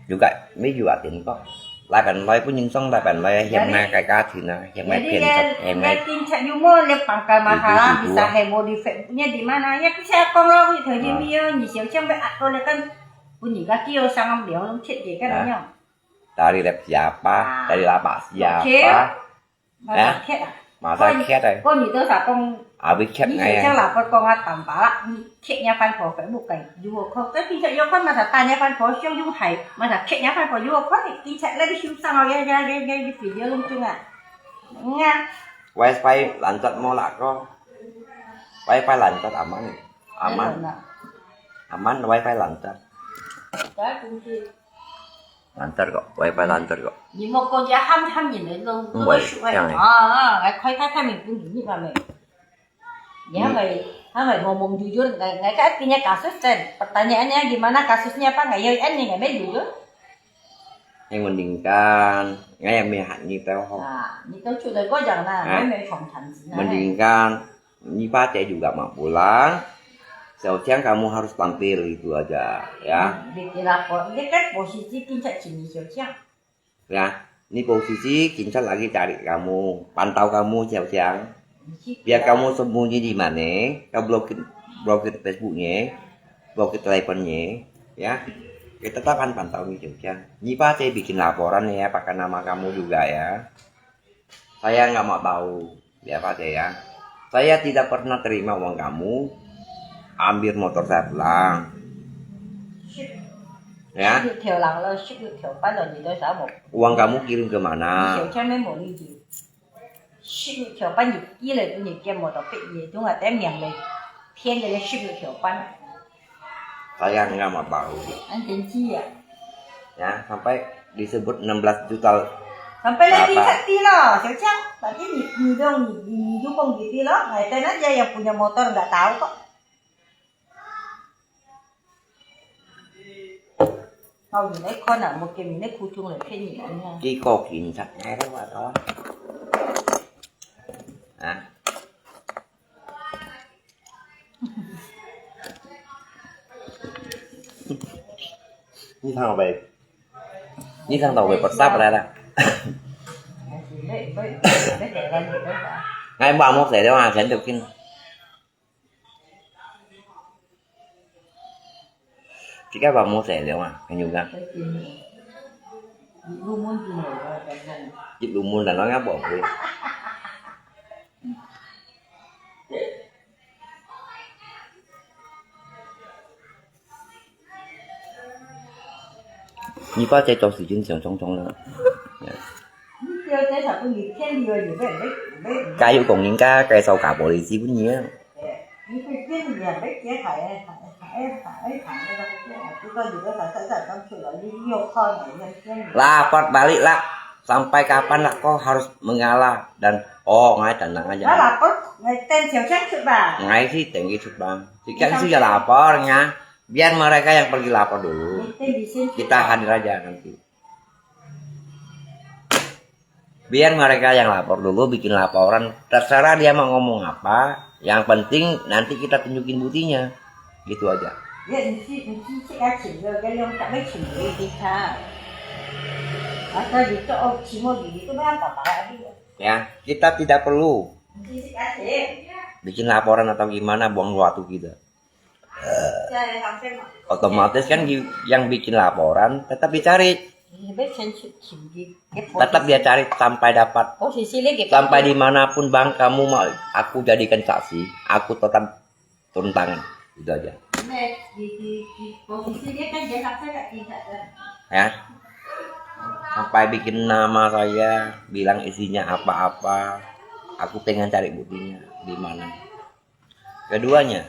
Speaker 2: juga mấy juga tiền kok lại bạn nói với những song lại bạn nói hiện nay cái ca thì là hiện nay tiền thật em
Speaker 3: Jadi
Speaker 2: ngay
Speaker 3: kinh chặt yêu mua lihat pangkal masalah bisa modify punya di mana ya saya kalau di thời điểm bây giờ nhiều trong vậy tôi là kan punya kaki yo sang ambil long chết gì cái đó nhá.
Speaker 2: dari lab siapa dari lapak siapa
Speaker 3: Masa chết à?
Speaker 2: masa cat rồi
Speaker 3: Có nhiều tôi con
Speaker 2: habis cat
Speaker 3: như
Speaker 2: ngay
Speaker 3: thế chắc là con tầm bá lạ chết nhà phan phổ phải một cảnh du không tới khi chạy vô con mà thật ta nhà phan phổ siêu dung hải mà thật chết nhà phan phổ du không thì kinh chạy lấy cái siêu sang rồi ra cái phỉ vô lung chung à nha.
Speaker 2: wifi lancar mau lah kok wifi lancar aman aman wifi lancar
Speaker 3: Đó cũng chi
Speaker 2: lancar kok wifi lancar kok
Speaker 3: nhưng mà con ra ham nhìn đấy luôn
Speaker 2: Không vậy, chẳng này.
Speaker 3: cái khai mình cũng nghĩ mà mình ya mày ngomong jujur nggak artinya kasus dan pertanyaannya gimana kasusnya apa nggak ya ini nggak jujur
Speaker 2: yang mending kan ngay em mẹ hạnh như tao không
Speaker 3: nah itu sudah kau jangan
Speaker 2: Hah?
Speaker 3: mấy phòng thành
Speaker 2: mending kan ini Pak Aceh juga mau pulang siang kamu harus tampil itu aja ya
Speaker 3: bikin lapor dia kan posisi kincat sini siang
Speaker 2: ya ini posisi Kincat lagi cari kamu pantau kamu siang biar kamu sembunyi di mana kau blokir Facebooknya blokir teleponnya ya kita akan pantau nih siang ini Pak Aceh bikin laporan ya pakai nama kamu juga ya saya nggak mau tahu ya Pak Aceh ya saya tidak pernah terima uang kamu ambil motor saya pulang ya
Speaker 3: theo lặng lo ship được theo bán rồi gì tôi sợ một
Speaker 2: uang kamu kirim ke mana
Speaker 3: kiểu cho mấy một gì ship được theo bán gì kia là tôi nhìn kem một tập gì chúng là tem miệng này thiên cái ship được theo bán
Speaker 2: saya nggak mau tahu
Speaker 3: anh tính chi à
Speaker 2: ya sampai disebut 16 juta
Speaker 3: sampai lagi
Speaker 2: Apa?
Speaker 3: hati lo siang tapi ni dong ni dukung gitu lo nggak tahu aja yang punya motor nggak tahu kok Thôi mình lấy con ở một cái mình lấy khu chung lại thế nhỉ anh nha.
Speaker 2: chỉ có Kincat ngay đó mà thôi à như thằng tàu về WhatsApp ở đây là
Speaker 3: Lấy để lên gì đó cả.
Speaker 2: ngay 31 sẽ đâu à sẽ được kinh chỉ các bạn mua rẻ liệu mà anh nhiều ra
Speaker 3: Cái tiền luôn muốn gì rồi cái này.
Speaker 2: giúp đủ mua là nó ngáp bỏ đi như có chơi trò sự chân trong nữa
Speaker 3: Tiêu thế thật tôi nghĩ thêm nhiều gì vậy đấy.
Speaker 2: cái yêu cùng những cái sau cả bộ lý gì cũng nhớ
Speaker 3: Những cái tiền gì đấy chế phải chúng tôi gì đó phải sẵn sàng trong chuyện đó nhiều con này nhân nhân.
Speaker 2: lapor balik lah sampai kapan lah kau harus mengalah dan oh ngay tenang
Speaker 3: Đó
Speaker 2: aja
Speaker 3: là có ngày tên chiều trách sự bà.
Speaker 2: ngay sih tinggi bang jika sudah lapornya biar mereka yang pergi lapor dulu
Speaker 3: Tên gì xin
Speaker 2: kita hadir aja nanti biar mereka yang lapor dulu bikin laporan terserah dia mau ngomong apa yang penting nanti kita tunjukin buktinya gitu aja
Speaker 3: Vậy thì chị đã chỉnh rồi cái lông tại mấy chỉnh đi thì sao?
Speaker 1: Atau gitu, oh, semua gitu berapa Pak?
Speaker 2: Ya, kita tidak perlu
Speaker 1: Isi kasih.
Speaker 2: bikin laporan atau gimana buang waktu kita.
Speaker 1: Saya sampai mah.
Speaker 2: Otomatis kan yang bikin laporan tetap dicari. Tetap dia cari sampai dapat.
Speaker 1: Posisi lagi.
Speaker 2: Sampai dimanapun bang kamu mau aku jadikan saksi, aku tetap turun tangan. Itu aja.
Speaker 1: Di posisi dia kan dia sampai tidak.
Speaker 2: Ya. Sampai bikin nama saya, bilang isinya apa-apa. Aku pengen cari buktinya di mana. Keduanya,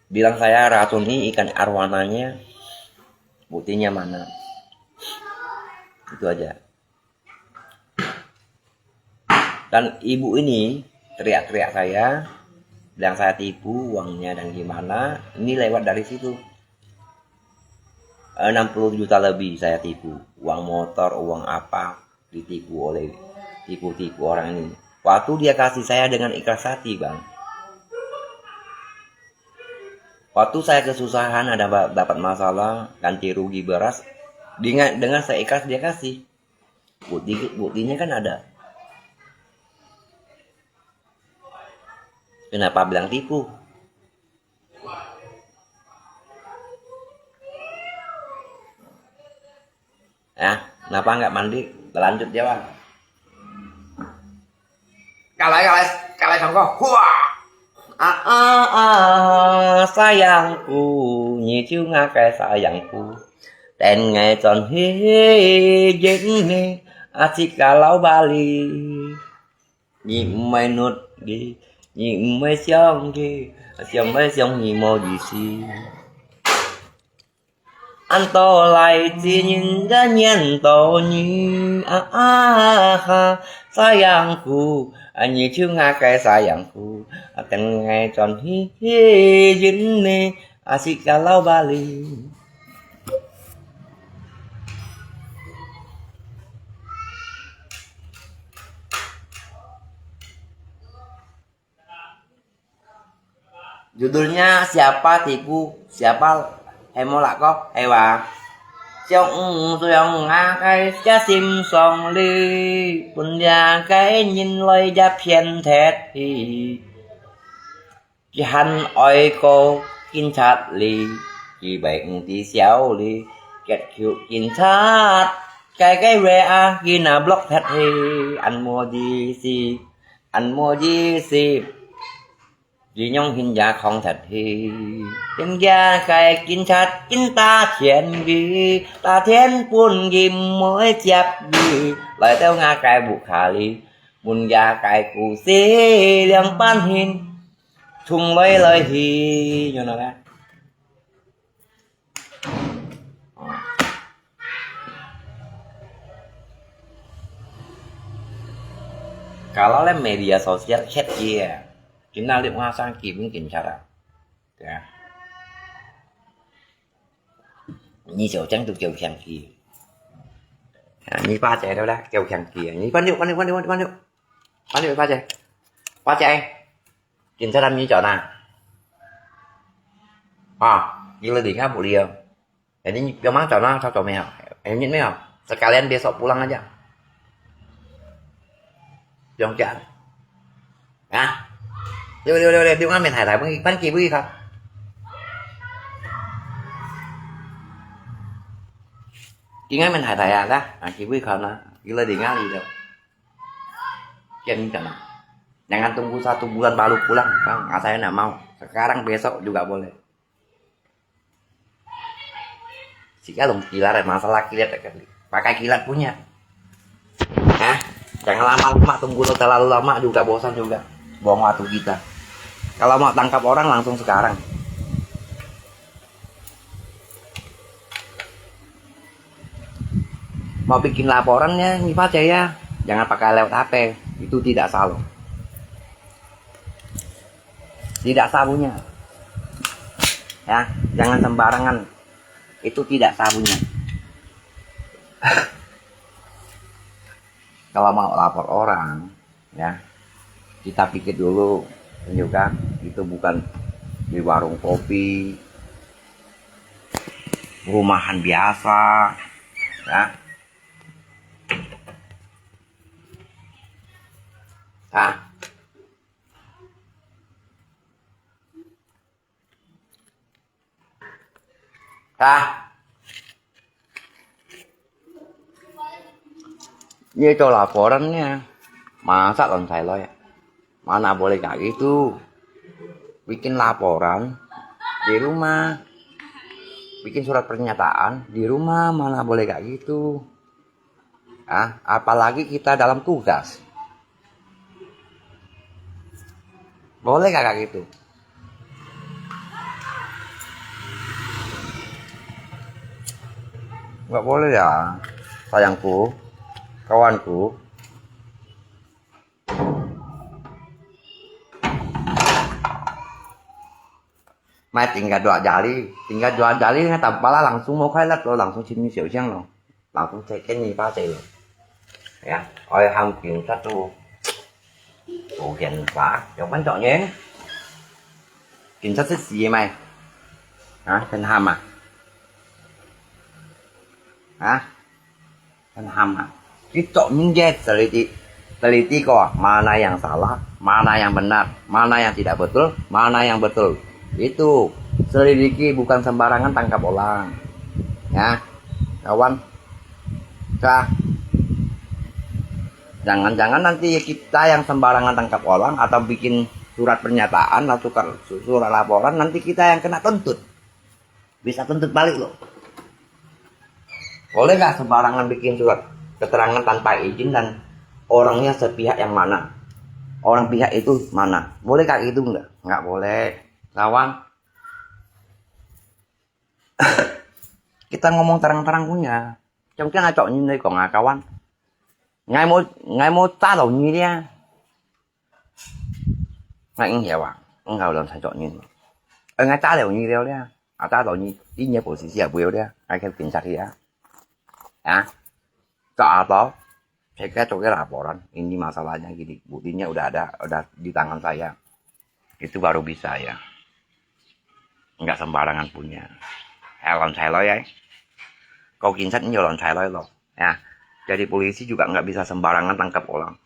Speaker 2: bilang saya racuni ikan arwananya, buktinya mana. Itu aja. Dan ibu ini teriak-teriak saya, bilang saya tipu uangnya dan gimana. Ini lewat dari situ. 60 juta lebih saya tipu. Uang motor, uang apa, ditipu oleh tipu-tipu orang ini. Waktu dia kasih saya dengan ikhlas hati bang. Waktu saya kesusahan ada dapat masalah, ganti rugi beras, dengan saya ikhlas dia kasih. Buktinya kan ada. Kenapa bilang tipu? Ya, kenapa nggak mandi? Lanjut jawab. Kalai songko. Wah. Sayangku, nhị chiu nga cái sayangku. Tên ngày tròn hi dính ni, Asika lau Bali. Nhị mày nút đi, nhị mày xong đi, xong nhị mò gì xì. Anh to lại chỉ nhìn ra nhiên to như sayangku, nhị chiu nga cái sayangku. Tên ngày tròn hi dính ni, Asika lau Bali. Judulnya siapa tipu, siapa hemolak kok, hewa. Trong nga cái cha sim song ly, bùn nhà cái nhìn lôi giáp phiền thét thì chỉ hắn oi cô kinh sát ly, chỉ bệnh tí xéo ly, kết khiệu kinh sát. Cái rea ghi là block thét thì anh mua gì xì. Vì nhông hình giá không thật thì Tiếng gia khai kinh sát kinh ta thiện ghi Ta thiện buồn ghim mỗi chẹp ghi Lời theo nga khai bụ khả lý Buồn gia khai cụ xí liang ban hình Thùng lời hì Như nào đó Kalau lah media sosial chat dia Kita lihat masa mungkin cara ya. Như chỗ trắng từ kiểu khăn kia như pha chạy đâu đó kiểu khăn kia như quan điệu pha chạy kiểm tra đâm như chỗ nào như là đi ngáp bộ liều ini memang contoh cocok meo ini meo sekalian besok pulang aja jangan jangan ya Điều ăn mình hải bán kỳ với không? Kỳ ngay mình hải đó, kỳ với không nè, kỳ lên đi ngang gì đâu. Kian kan. Jangan tunggu 1 bulan baru pulang, Bang. Saya enggak mau. Sekarang besok juga boleh. Si kalung kilat masalah kilat pakai kilat punya. Jangan lama-lama tunggu terlalu lama juga bosan juga. Buang waktu kita. Kalau mau tangkap orang langsung sekarang. Mau bikin laporannya nih Pak ya, jangan pakai lewat HP, itu tidak salah. Tidak sabunya. Ya, jangan sembarangan. Itu tidak sabunya. Kalau mau lapor orang, ya, kita pikir dulu. Tunjukkan itu bukan di warung kopi, rumahan biasa, Ya. Ah. À, ini itu laporannya. Masa loncat lo ya? Mana boleh kayak gitu? Bikin laporan di rumah, bikin surat pernyataan di rumah, mana boleh kayak gitu? Ah, apalagi kita dalam tugas. Boleh kayak gitu? Nggak boleh ya, sayangku, kawanku. Mai tinggal 2 jali nggak tampala langsung mau khai lát lo, langsung sini xỉu xiang lo, langsung chạy cái gì ba chạy lo. Ya, ôi ham kiểm sát tu, tụ hiện phá, trong bánh trọ nhé. Kiểm sát gì mày? Hả, tên ham à? Hả? Tên ham à? Cái trọ những jet teliti kok, mana yang salah, mana yang benar, mana yang tidak betul, mana yang betul. Itu selidiki, bukan sembarangan tangkap orang ya kawan. Jangan-jangan nanti kita yang sembarangan tangkap orang atau bikin surat pernyataan atau surat laporan, nanti kita yang kena tuntut, bisa tuntut balik loh. Boleh nggak sembarangan bikin surat keterangan tanpa izin dan orangnya sepihak yang mana, orang pihak itu mana, boleh kayak gitu nggak boleh kawan. Kita ngomong terang-terang punya trong cái hai chọn như đây còn kawan, ngay mô ta đầu như đi ngay cũng hiểu à, không ngầu làm sai chọn như ngay ta đầu như đeo đấy à, ta đầu như ít nhất của sĩ bùi đấy ai kêu cảnh sát thì à cọ đó saya kira coba laporan ini masalahnya gini, buktinya udah di tangan saya, itu baru bisa ya, nggak sembarangan punya. Lon saya lo ya, kau kincat ini lon saya lo ya. Jadi polisi juga nggak bisa sembarangan tangkap orang,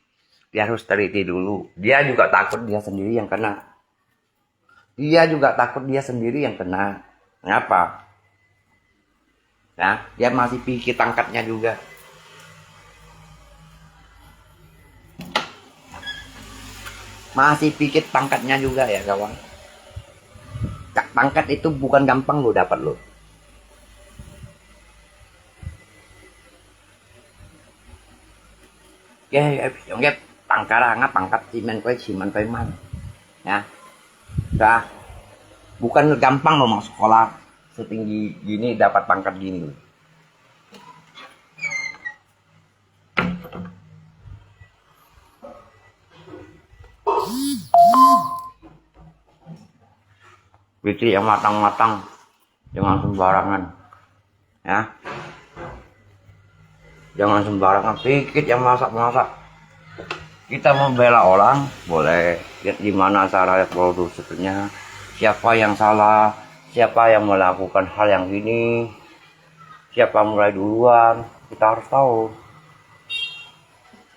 Speaker 2: dia harus teliti dulu. Dia juga takut dia sendiri yang kena, Ngapa? Ya, dia masih pikir tangkapnya juga. Masih pikir pangkatnya juga ya kawan. Pangkat itu bukan gampang lo dapat lo. Yang pangkat cimen koi man. Ya. Dah. Bukan gampang lo mau sekolah setinggi gini dapat pangkat gini lo. Pikir yang matang-matang, jangan sembarangan ya, jangan sembarangan pikir yang masak-masak. Kita membela orang boleh, lihat di mana cara prosesnya, siapa yang salah, siapa yang melakukan hal yang ini, siapa mulai duluan, kita harus tahu.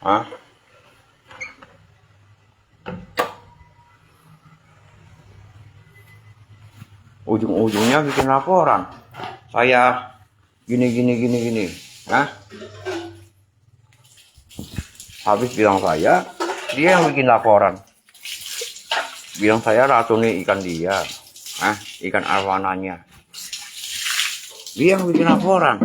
Speaker 2: Hah? Ujung-ujungnya bikin laporan, saya gini, nah habis bilang saya, dia yang bikin laporan, bilang saya racuni ikan dia, ikan arwananya, dia yang bikin laporan.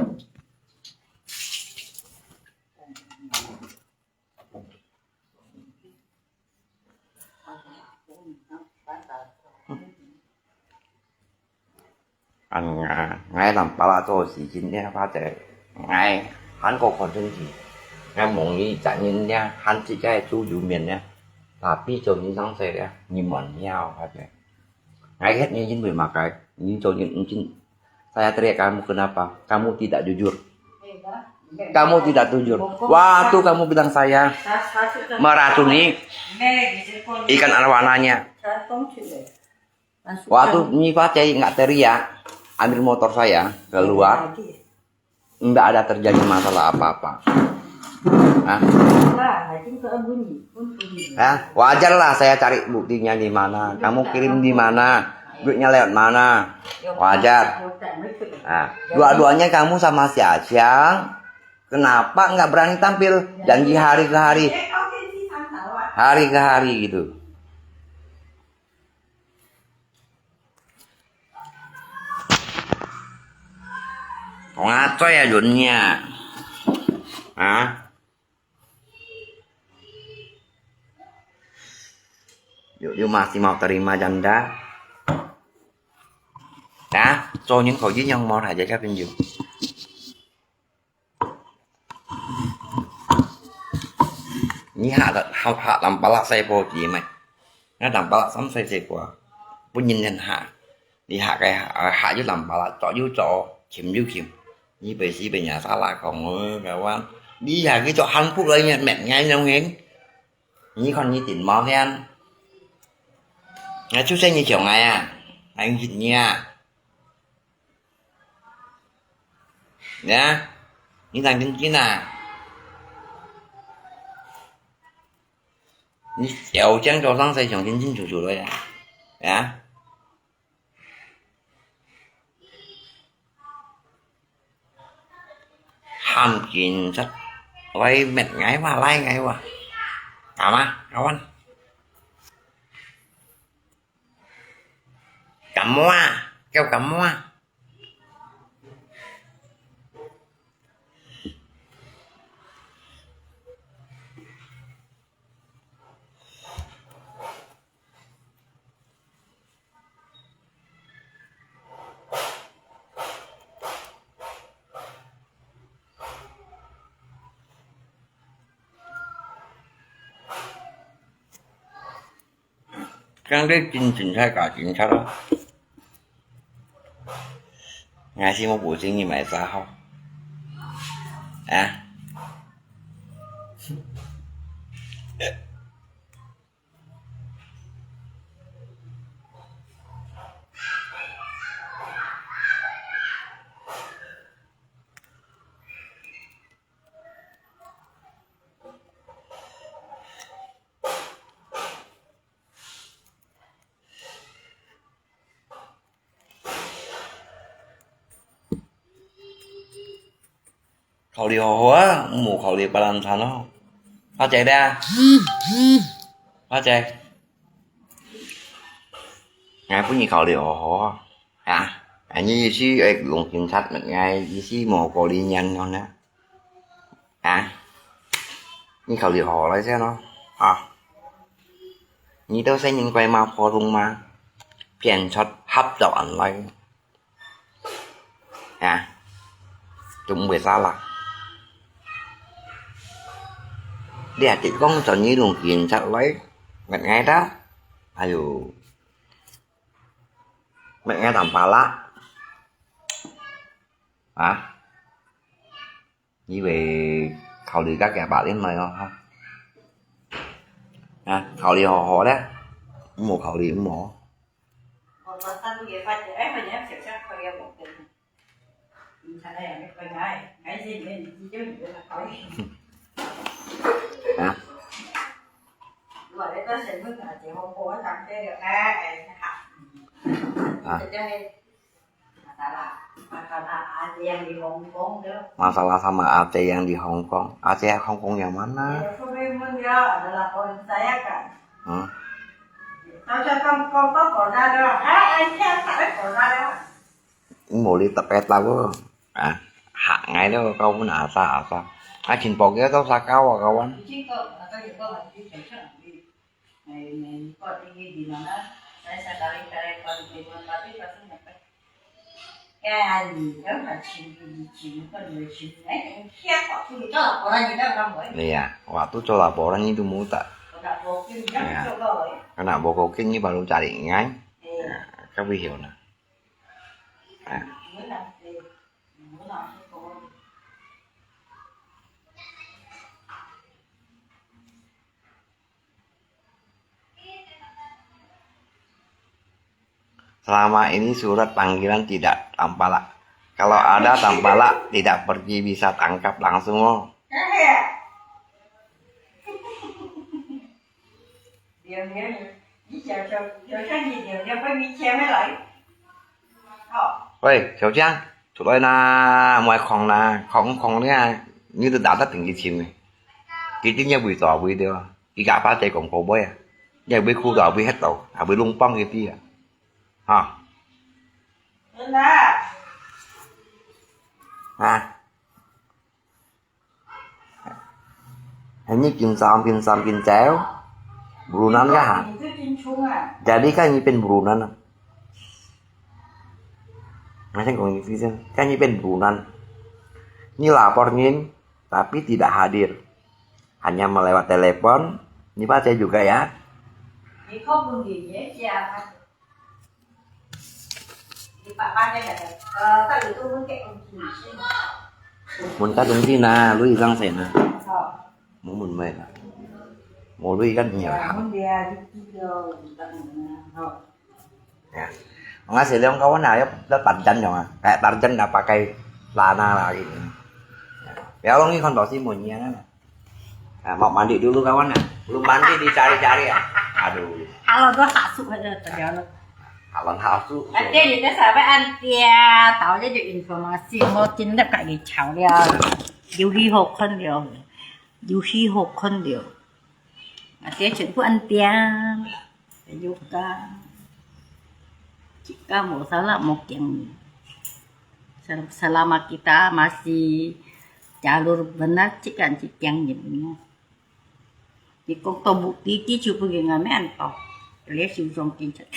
Speaker 2: Ngay làm ba tôi chỉ chính nha ba trẻ ngay hắn có còn chân gì ngay mong nghĩ chạy nhìn nha hắn chỉ cái chú dụ miền nha tapi cho những sáng xe nhìn mẩn nhau ba trẻ ngay hết như những người mặc cái những cho những chính saya teriak kamu kenapa kamu tidak jujur, kamu tidak jujur waktu kamu bilang saya meracuni ikan arwananya. Waktu ini Pak Cai nggak teriak, ambil motor saya keluar, Nggak ada terjadi masalah apa-apa. Hah? Ya, wajar lah saya cari buktinya di mana. Kamu kirim di mana, duitnya lewat mana, wajar. Nah, dua-duanya kamu sama si Asyang, kenapa nggak berani tampil? Janji hari ke hari gitu. Ngaco ya dunia. Hah? Yuk masih mau terima janda? Đã, cho những khẩu với nhân mô thầy giải pháp trên giường. Ní hạ làm bà lạ xe vô chị mày. Nó làm bà lạ sắm xe của. Bố nhìn lên hạ. Đi hạ cái hạ với làm bà lạ trọ dưới trọ. Chìm dưới chìm. Như về sĩ về nhà xa lại còn cả quan. Đi ra cái chỗ Hàn Quốc đây mẹ ngay đâu nghe. Như con như tỉnh mò thế anh. Chú xe như chiều ngày à. Anh dịch nha. Nha. Như thằng chân chín à. Như chèo chán cho sáng xây chồng chân chín chủ rồi à. Dạ. Hàm chuyện sách. Vậy mệt ngái quá, lai ngái quá. Cảm á, các anh. Cảm hoa, kêu cảm hoa. Cái đấy chính xác cả chính xác đó. Ngày xin một buổi sinh như mẹ sao không? À? Khẩu điều hóa mù khẩu điều bà làm thằng nó không? Phát chạy ra. Phát chạy. Ngay có như khẩu điều hóa hả? Như xí luôn chính sách mình ngay xí mồ cổ đi nhanh thôi đó. Hả? Như khẩu điều hóa lấy xe nó. Như tôi sẽ nhìn quay mà phô rung mà. Phiền shot hấp dẫn lấy. Hả? Chúng về xa lạc. Dia chỉ con cho như luồng kiền chắc lấy mẹ ngay đó ayo mẹ ngay làm phá lá hả như về khẩu đi các kẻ bạn đến mời không à khẩu đi họ đấy một khẩu đi cũng mỏ hả? Masalah sama Aceh yang di Hong Kong. Aceh Hong Kong yang mana? Mau đi tập pet tao à hạ ngay đó câu nó nạ sao ai xin bỏ cái tao xa cao à câu anh này à waktu cho laporan itu muta karena boko ini baru cari ngay các vị hiểu nè Selama ini surat panggilan tidak tampak Kalau ada Tambala tidak pergi bisa tangkap langsung oh.
Speaker 1: Điều nghĩa đi chờ cho gì điều cho phải đi xe mới lại.
Speaker 2: Ôi, Cháu Trang, chúng tôi là ngoài khoảng là khoảng này như tôi đã từng cái chim này. Cái tiếng nhau buổi tỏ buổi điều, cái gà phá chạy còn cổ bơi à. Giờ bên khu tỏ buổi hết tàu, à buổi lung băng cái tí à. Hả?
Speaker 1: Nên là
Speaker 2: À. Hình như kim chéo. Burunan kah?
Speaker 1: itu cincungan.
Speaker 2: Jadi kan ini pen burunan. Macam kau ini kan ini pen burunan. Ini lapor ngin, tapi tidak hadir. Hanya melewat telepon. Ini baca juga ya.
Speaker 1: Thì không buồn gì nhé cha. Thì bạn ba đây là ta gửi tôi muốn kẹo gì xin.
Speaker 2: Muốn cắt đúng gì na, lui răng sền na.
Speaker 1: Muốn
Speaker 2: Muốn mệt à. Muốn lui cắt nhiều hả?
Speaker 1: muốn đi đi đâu tận
Speaker 2: Ya. Ngasih lihat kawan ya, dah tarzan jangan. Kayak tarzan dah pakai lana lagi. Ya lo ini kan bawa simunnya kan. Nah, mau mandi dulu kawan ya. Belum mandi dicari-cari ya. Aduh.
Speaker 3: Halo có hạ sụ hay là tao nó
Speaker 2: Halon halsu.
Speaker 3: anh tiên thì ta phải ăn tia tạo cho được information một chính là cái chảo đi nhiều khi hộp hơn điều nhiều khi hộp hơn điều tia chuyện của ăn tia để giúp ta jika mau salah mau yang selama kita masih jalur benar jika yang nhìn thì con tàu bukti chứ chưa bao giờ nghe mấy anh tàu lấy siêu trong kinh chất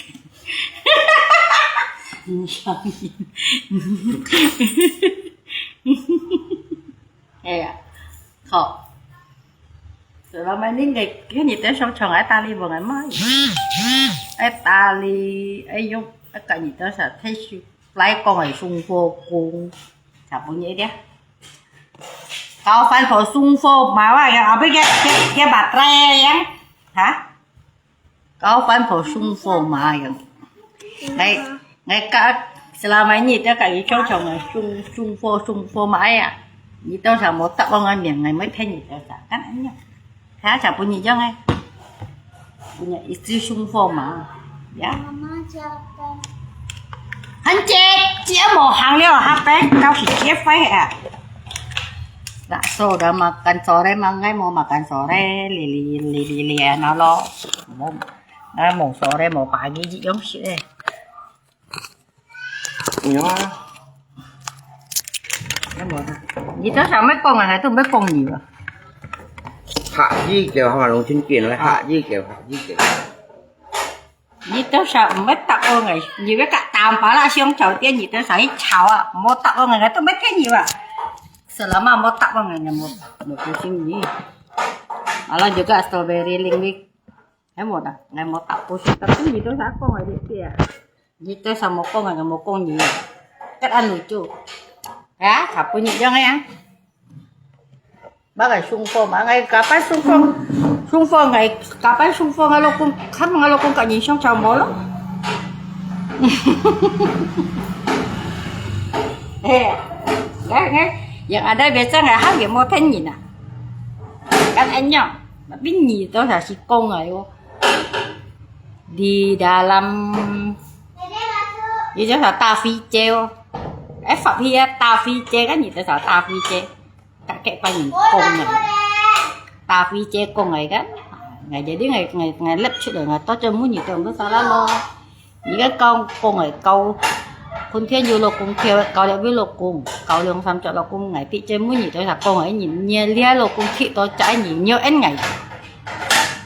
Speaker 3: không rồi là mấy ngày cái gì tới sau chồng ấy ta đi vào ngày mai ấy ta đi ấy dùng cái gì tới sẽ thấy lấy con này xung vô cùng chả bao nhiêu đấy kau fan phổ xung phô mà ở bên cái bạt tre vậy hả kau fan phổ xung phô mà vậy ngay cả selama ini dia kayak cocok nggak xung phô mãi à như tao sao một tập ông ăn miệng ngày mới thấy gì tao sao kan anh nhá khá chả punya jangan punya istri xung phô mà ya
Speaker 4: Mama capek.
Speaker 3: anh chị một hàng liều hả bé kau chỉ chép phải à Bakso udah makan sore mangai mau makan sore lili nó lo mau sore mau pagi chị giống chị đây
Speaker 2: Nhớ.
Speaker 3: gì đó sao mấy con này tôi mấy con nhiều à
Speaker 2: Hạ di kiểu mà lồng trên kiền lại hạ di kiểu.
Speaker 3: gì đó sao mấy tập con này nhiều cái cả tạm phải là xong chậu tiên gì đó sao chảo à một tập con này tôi mấy cái nhiều à selama mau tak bang hanya mau pusing ni. Alah juga strawberry lingwik. Mau dah, ngai mau tak pusing tapi gitu saya kok ngai dia. Gitu sama kok ngai mau kong ni. Kan an lucu. Ya, siapa ni jangan ya. Bagai sungfo, bagai kapan sungfo ngai kapan sungfo ngalokung kan ngalokung kat ni song chao mo lo. Ngai yang ada biasa nggak harga mau tanya nak kan enyok tapi ni tu saya si kong ayo di dalam itu saya tafi ceo FP tafi ce kan itu saya tafi ce kakek panjang kong này tafi ce kong này kan nggak jadi nggak lep sudah nggak tahu cuma ni tu nggak salah lo ni kan kong này câuคนเที่ยวอยู่โลกุงเที่ยวเกาเลี้ยววิโลกุงเกาเลี้ยงซ้ำจากโลกุงไงพี่เจมุ่งหนีตัวจากกงไอ้หนีเนี่ยเลี้ยโลกุงที่ตัวใจหนีเยอะเอ็นไง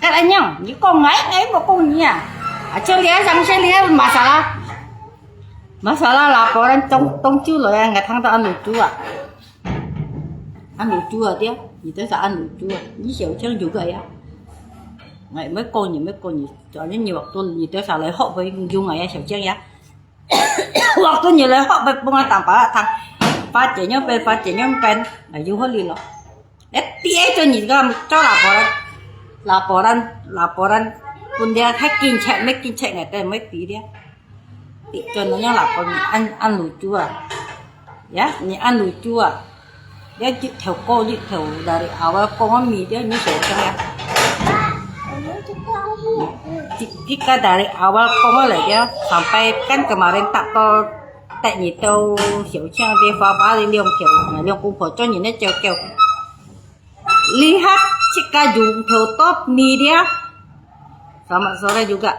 Speaker 3: cái anh nhá những con ấy một con nhỉ à chưa lia rằng chưa lia masalah laporan tông chú rồi ngày tháng tao ăn lụt chú à dia gì tới sao ăn lụt chú à với xỉu chân juga ya ngày mấy con gì cho nên nhiều tôi gì tới sao lại họ với dung ngày xỉu chân ya waktu nyeleh hok pengen tanpa thang pacarnya pen ayo holi lo dia cho nhìn cho laporan pun dia hacking chat making chat ngày tên mấy tí dia cho nó lapor ăn lucu à
Speaker 1: ya ini lucu dia theo cô theo dari awal komami dia ini Xiaoqiang ya jika dari awal koma lah dia sampai kan kemarin tak có tại nhị tàu Xiaoqiang dia phá bá lên liong kiểu liong cũng cho nhìn nó treo kêu lihat jika dùng theo top media selamat sore juga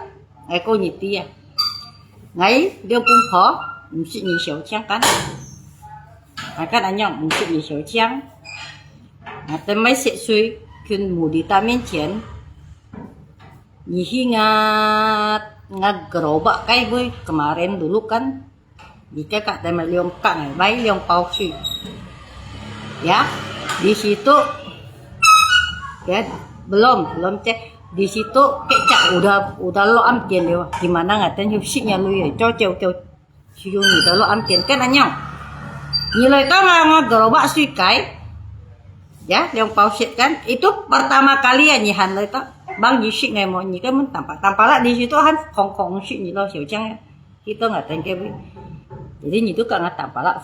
Speaker 1: cô nhị tia ngay liong cũng phá mesti nhị Xiaoqiang kan kan anyong mesti nhị Xiaoqiang tapi mấy sẽ suy khuyên mù đi ta miễn chiến Nyihi gerobak kayak gue kemarin dulu kan jika kak tema liong kak bayi liong palsu ya di situ ya belum cek di situ kecak udah lo am tiền rồi gimana ngatain hupsiknya lu ya cho kêu siung udah lo am tiền kan anyong nilai tao gerobak suy cái ya liong palsu kan itu pertama kali ya nyihan lo itu bang di sini mau ni kan tampak lah di situ kan kong sini lo Xiaoqiang ya kita nggak tahu jadi itu kan nggak tampak lah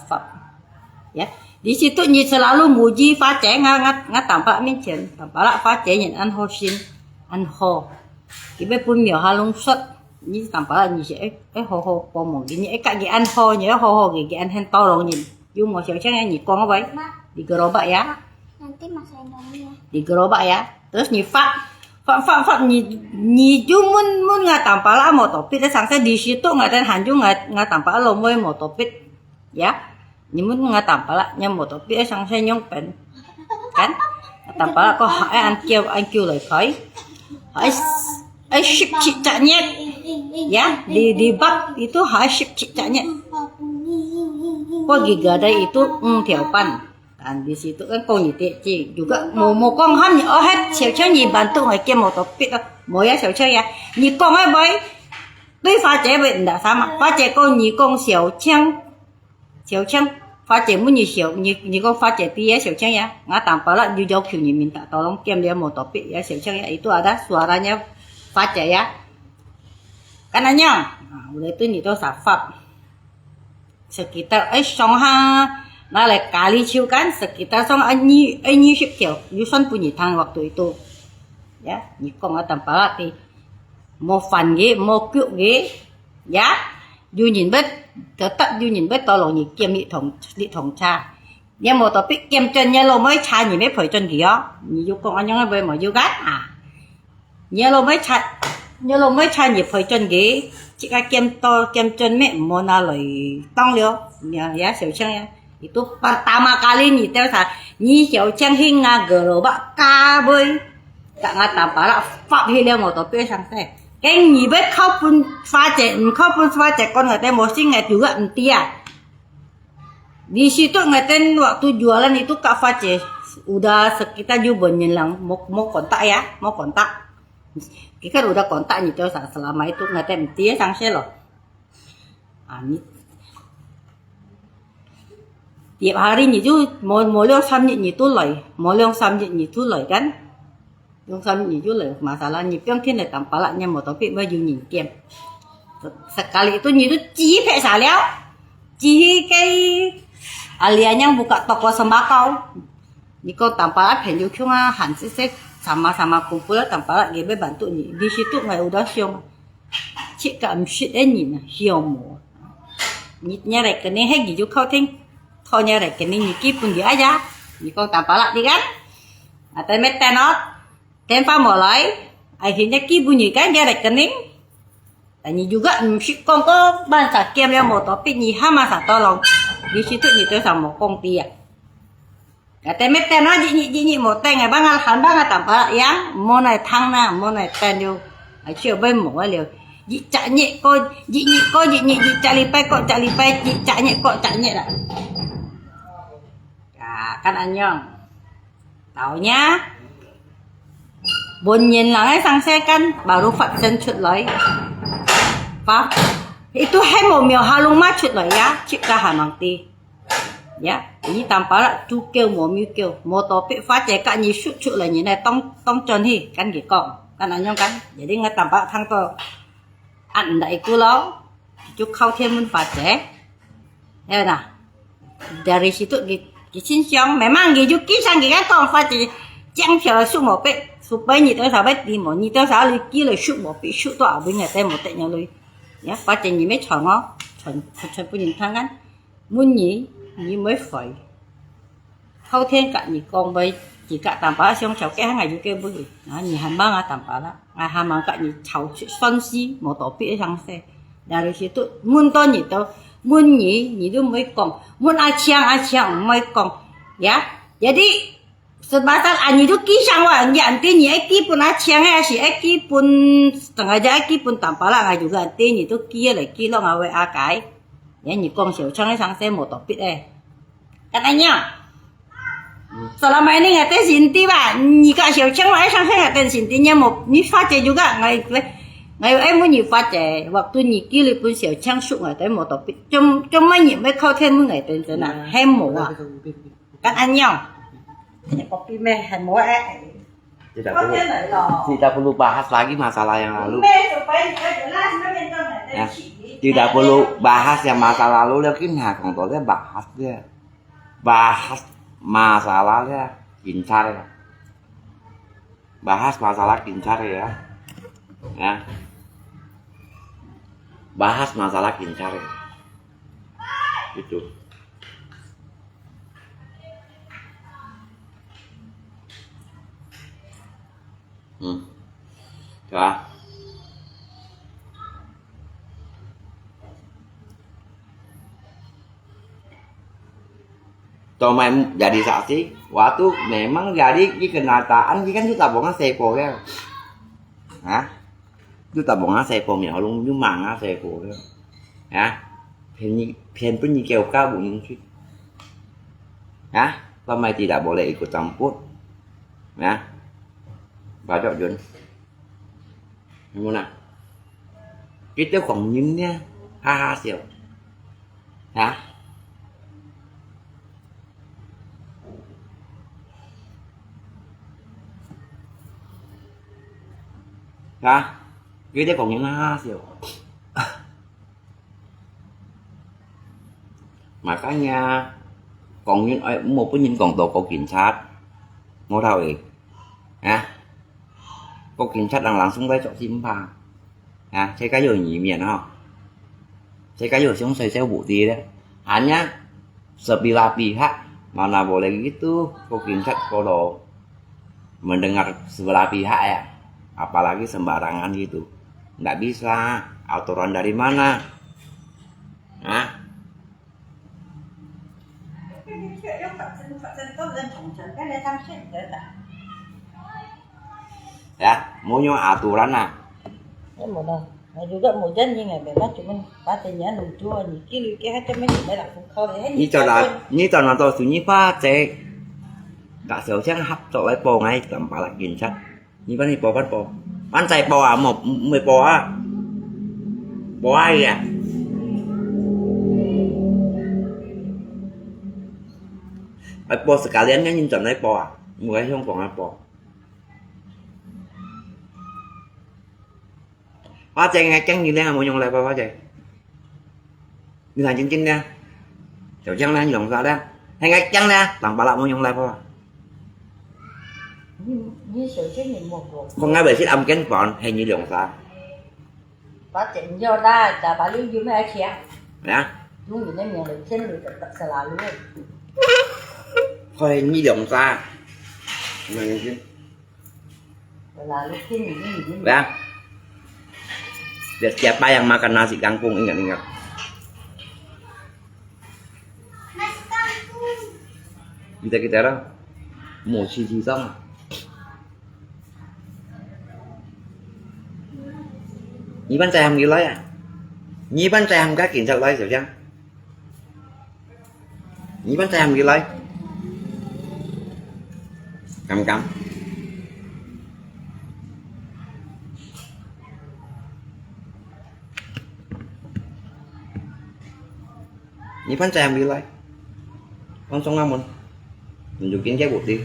Speaker 1: ya di situ ni selalu muji pha trẻ nggak tampak mention tampak lah pha trẻ nhìn ăn ho xin ăn ho cái bên pun nhiều halung sốt ni tampak lah ni sẽ ho po mong ini kak gi ăn ho nhớ ho gi ăn hen to rồi nhìn nhưng mà Xiaoqiang ya nhìn con apa di gerobak ya
Speaker 4: Nanti Mas Indomie ya.
Speaker 1: di gerobak ya terus ni Fak ni mun nggak tampak lah mau topik sangsa di situ nggak dan hanju nggak tampak lo mau topik ya ni mun nggak tampak lah nya mau topik sangsa nyong pen kan tampak lah kok an kêu lời khói ship cicaknya ya di bab itu ship cicaknya kok gigadai itu tiapan kan di situ kan cô nhị tiệt chị juga một con ham nhị ở hết Xiaoqiang nhị bản tụ ngoài kia một tập biết đâu mỗi ya Xiaoqiang ya nhị con ấy với tuy pha chế bệnh đã sao mà pha chế cô nhị con Xiaoqiang pha chế muốn nhị con pha chế tia Xiaoqiang ya ngã tạm bảo là jauh kiểu nhị minta tolong kiam dia mau topik ya Xiaoqiang ya itu ada suaranya pha chế ya kan anyong udah itu nhị tuh safab sekitar Songha nah kali ciu kan sekitar anyi ship Yuson punya tang waktu itu ya nyikong tanpa latih mau fan ge mau cute ge ya du nhìn bết tetap du nhìn bết tolong nhị kiêm nhị thòng cha nhưng một topic kiêm chân nhớ lo mới cha nhị mấy phải chân gì đó nhị du con anh nhớ về mà du gắt nhớ lo mới cha nhị phải chân gì chỉ cái kiêm chân mẹ mua na lời tông liêu ya Xiaoqiang ya itu pertama kali ni tahu sa ni Xiaoqiang hingga gerobak kabel tak ngata para pháp hilang một topi sang thế cái nhị biết khóc pun pha trẻ con người ta một sinh ngày juga tia di situ ngatain waktu jualan itu kak Face udah sekitar juga menyelang mau kontak ya mau kontak kita udah kontak nih tahu sa selama itu ngatain tia sang thế loh tiap hari ni tu mau liang sam ni tu lầy mau liang sam ni tu lầy kan liang sam ni tu lầy masalah ni piang thiên là tampak lah nya mau topik baju nhìn kiem sekali itu ni tu ci pek saliao ci cái alianya buka toko sembakau ni kau tampak lah penju cuma hansi sama kumpul tampak lah dia bantu ni di situ ngai udah siang cik kat msit ni na siang mo ni nya rekening hai gitu kau ting thôi nha rekening ni ki pun dia aja ni kau tampak lah di kan atau metenot tempa mulai akhirnya ki bunyi kan dia rekening dan ni juga mesti kong ko bahasa kiam yang mau topik ni hama sa tolong di situ ni tu sama kong tia kata metenot ji mau teng bang alhan bang tampak lah yang mau naik thang na mau naik ten yo ai chưa bên mau liều ji cak nyek ko ji cak lipai ji cak nyek dah kan anyong taunya bunyin lang ấy sang xe kan baru vaksin chut loi pa itu hai mau miao halung ma chut loi ya chik ka hamang ti ya ini tanpa lah chu kêu mau miu kêu mau topik pha trẻ cả nhị chut là như này tông tròn hi kan gì con kan anyong kan jadi nggak tanpa thang to ăn đại cu lo chú khâu thêm mun pha trẻ thế nào
Speaker 3: Dari situ di Xinjiang memang gitu kisah gitu kan phát triển江条树木被supaya nhị tới sao biết đi mà nhị tới sao lấy kia là树木bị树to ở bên nhà tên một tên nhà lui nhá phát triển nhị mấy chọn nó chọn chọn bây giờ thằng anh muốn nhị nhị mới phải thâu thiên cả nhị con bây chỉ cả tạm bá xong cháu cái ngày như kia bây giờ nhị hành ba ngày tạm bá đó ngày hành mà cả nhị cháu xuân si một tổ bị thằng xe dari situ muốn to nhị to muốn nhị itu mới còn muốn ai chiang mới còn ya jadi sebatas ani itu kisah wah artinya eki pun aciang ya si eki pun setengah jam eki pun tanpa lah juga artinya itu kia lah kilo ngawe akai ya ni kong xiao chang sang saya mau topik katanya selama ini ngatain Sinti pak ni kak xiao chang lah sang saya ngatain Sintinya mau ni face juga ngày em muốn nhiều phát triển waktu ni kili pun xiao chang suk ngatain mau topik cuma ni mới khâu thêm muốn ngatain thế nào hem mổ à kan anyong kopi meh semua
Speaker 2: Tidak
Speaker 1: có
Speaker 2: perlu,
Speaker 1: thế này là
Speaker 2: tidak perlu bahas lagi masalah yang lalu.
Speaker 1: meh supaya jelas memang
Speaker 2: Ya, tidak perlu bahas yang masa lalu lagi nah contohnya bahas dia. Bahas masalahnya kincar ya. Bahas masalah kincar ya. Ya. Bahas masalah kincar ya. Gitu. Ya. Tomai jadi saksi waktu memang jadi di kenyataan kan itu tabungan sepo ya. Hả? Itu tabungan sepo mi họ luôn nhưng mà sepo ya. Hả? Pen pun ni kêu cao bụng chứ. Hả? Tomai tidak boleh ikut campur. Ya. Baca Jun. Gimana? Kita kongnya hasil. Hả? Hả? Kita kongnya hasil. Makanya kongnya một cái nhìn còn tổ có kiểm sát. Mau tahu ya? Hả? Có kiểm sát đang langsung tới chỗ chim vàng. À, saya cái gì nhỉ miệng không? Saya cái gì xuống saya bukti deh. Hanya sebelah pihak mana boleh gitu. Kok kiểm sát kalau mendengar sebelah pihak ya, apalagi sembarangan gitu. Nggak bisa. Aturan dari mana? Hah? Ya, maunya aturan lah.
Speaker 1: một lần mà juga một dân như ngày về bắt chúng mình bắt tay nhớ nụ chua như kia hết cho mấy người lại cũng khâu để hết
Speaker 2: Như cho là tôi suy nghĩ pha chế cả sở sáng hấp cho lại bò ngay tầm bà lại kiểm sát như bánh bò bánh chạy bò à một mười bò á bò ai à bò sekalian kan nhìn chọn lấy bò à một cái không còn là bò hóa chạy ngay chăng như thế nào một nhông lại bò hóa chạy như là chân nha chậu chăng đang nhộng ra đó hay ngay chăng nè tầm bà lại một nhông lại bò
Speaker 1: như sự chứ nhìn một rồi
Speaker 2: con ngay về xích âm cánh bọn hay như nhộng ra
Speaker 1: bắt chuyện do đa đã bà lưu dưới mấy ai kia
Speaker 2: nè
Speaker 1: luôn nhìn em nhận được trên người tập sẽ là luôn
Speaker 2: thôi như nhộng ra này chứ
Speaker 1: là lúc trên nhìn
Speaker 2: ya biar siapa yang makan nasi kangkung ingat kita đó một chi xong nhí bánh xe hầm gì lấy à nhí bánh xe hầm cá kiện sao lấy sao chăng nhí bánh xe hầm gì lấy cầm nhí bánh xe hầm gì lấy con xong năm mình dùng kiến trái bột đi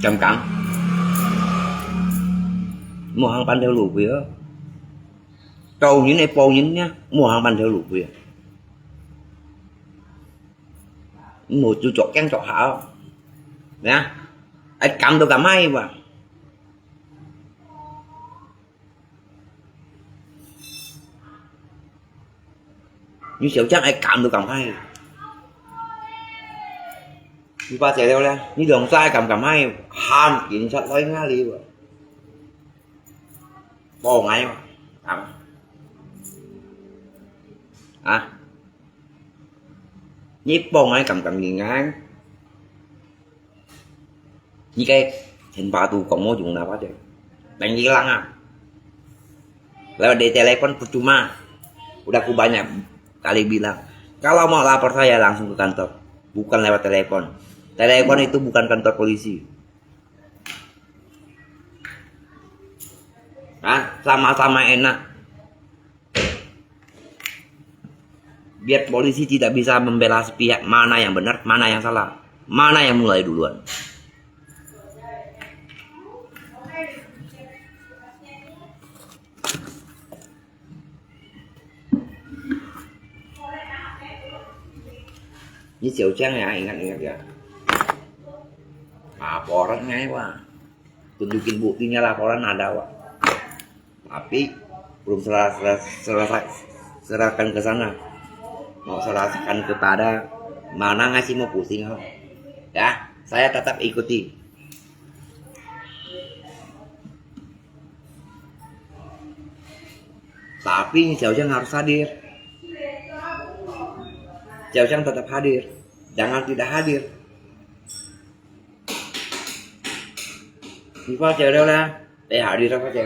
Speaker 2: trầm cảm mua hàng ban theo lũ phía trâu những này po những nhá mua hàng ban theo lũ phía một chú chó kén chó hảo nhá anh cầm tôi cầm hay mà như kiểu chắc anh cầm tôi cầm hay như ba chạy theo lên như đường sai cầm hay ham kiện sạch lấy ngã đi rồi bò ngay mà cầm à nhíp bò ngay cầm gì ngay như cái hình batu kamu dùng apa deh dan hilang ah lewat di telepon percuma udah aku banyak kali bilang kalau mau lapor saya langsung ke kantor bukan lewat telepon itu bukan kantor polisi nah sama-sama enak biar polisi tidak bisa membela sepihak mana yang benar mana yang salah mana yang mulai duluan. Với chiều trắng này ingat ya laporan ngay wah tunjukin buktinya laporan ada wah tapi belum serahkan ke sana mau serahkan kepada mana ngasih mau pusing ya saya tetap ikuti tapi Xiao Zhang harus hadir Xiao Zhang tetap hadir, jangan tidak hadir. Đi qua chờ đâu ra, để hadir apa chờ?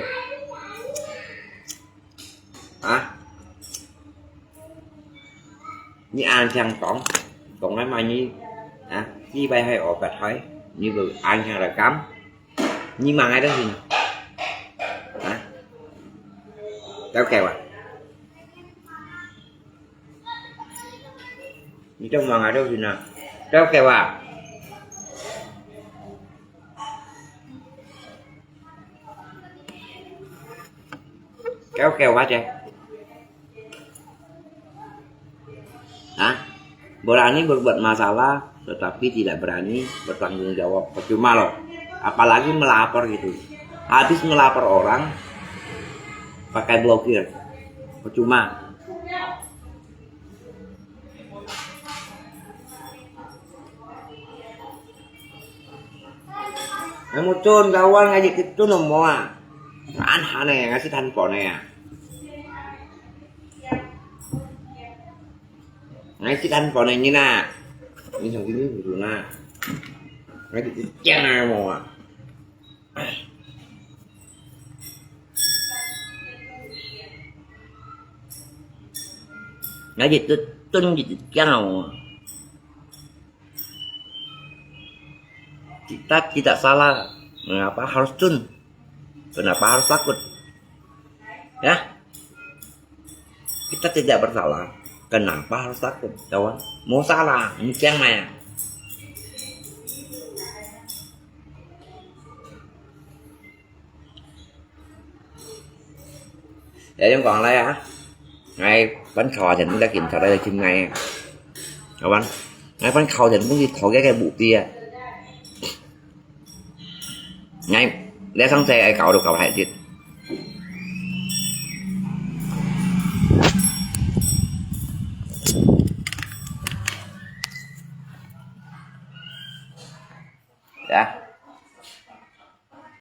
Speaker 2: Hả? Như an chăng còn nói mà như khi bay hay ổ bạch hỏi như vừa an chăng là cấm, nhưng mà ngay đó thì hả? Kéo kèo à? Như trong mà ngày đâu thì nào kéo kèo à kéo kèo quá trời berani berbuat masalah tetapi tidak berani bertanggung jawab percuma loh apalagi melapor gitu habis melapor orang pakai blokir percuma. Một chôn kawan ngajak itu nomor aneh ngasih handphone ngasih handphone ini nah ini thằng kia dulu nah ngasih channel mau ngasih itu channel kita tidak salah mengapa harus tun kenapa harus takut ya kita tidak bersalah kenapa harus takut kawan mau salah mungkin mah để em còn đây hả ngay bánh khò thì chúng ta kiểm tra đây là chừng ngày các bạn ngay bánh khò thì cũng đi thổi cái bụ kia ngay để xong xe cậu được cậu hãy chết dạ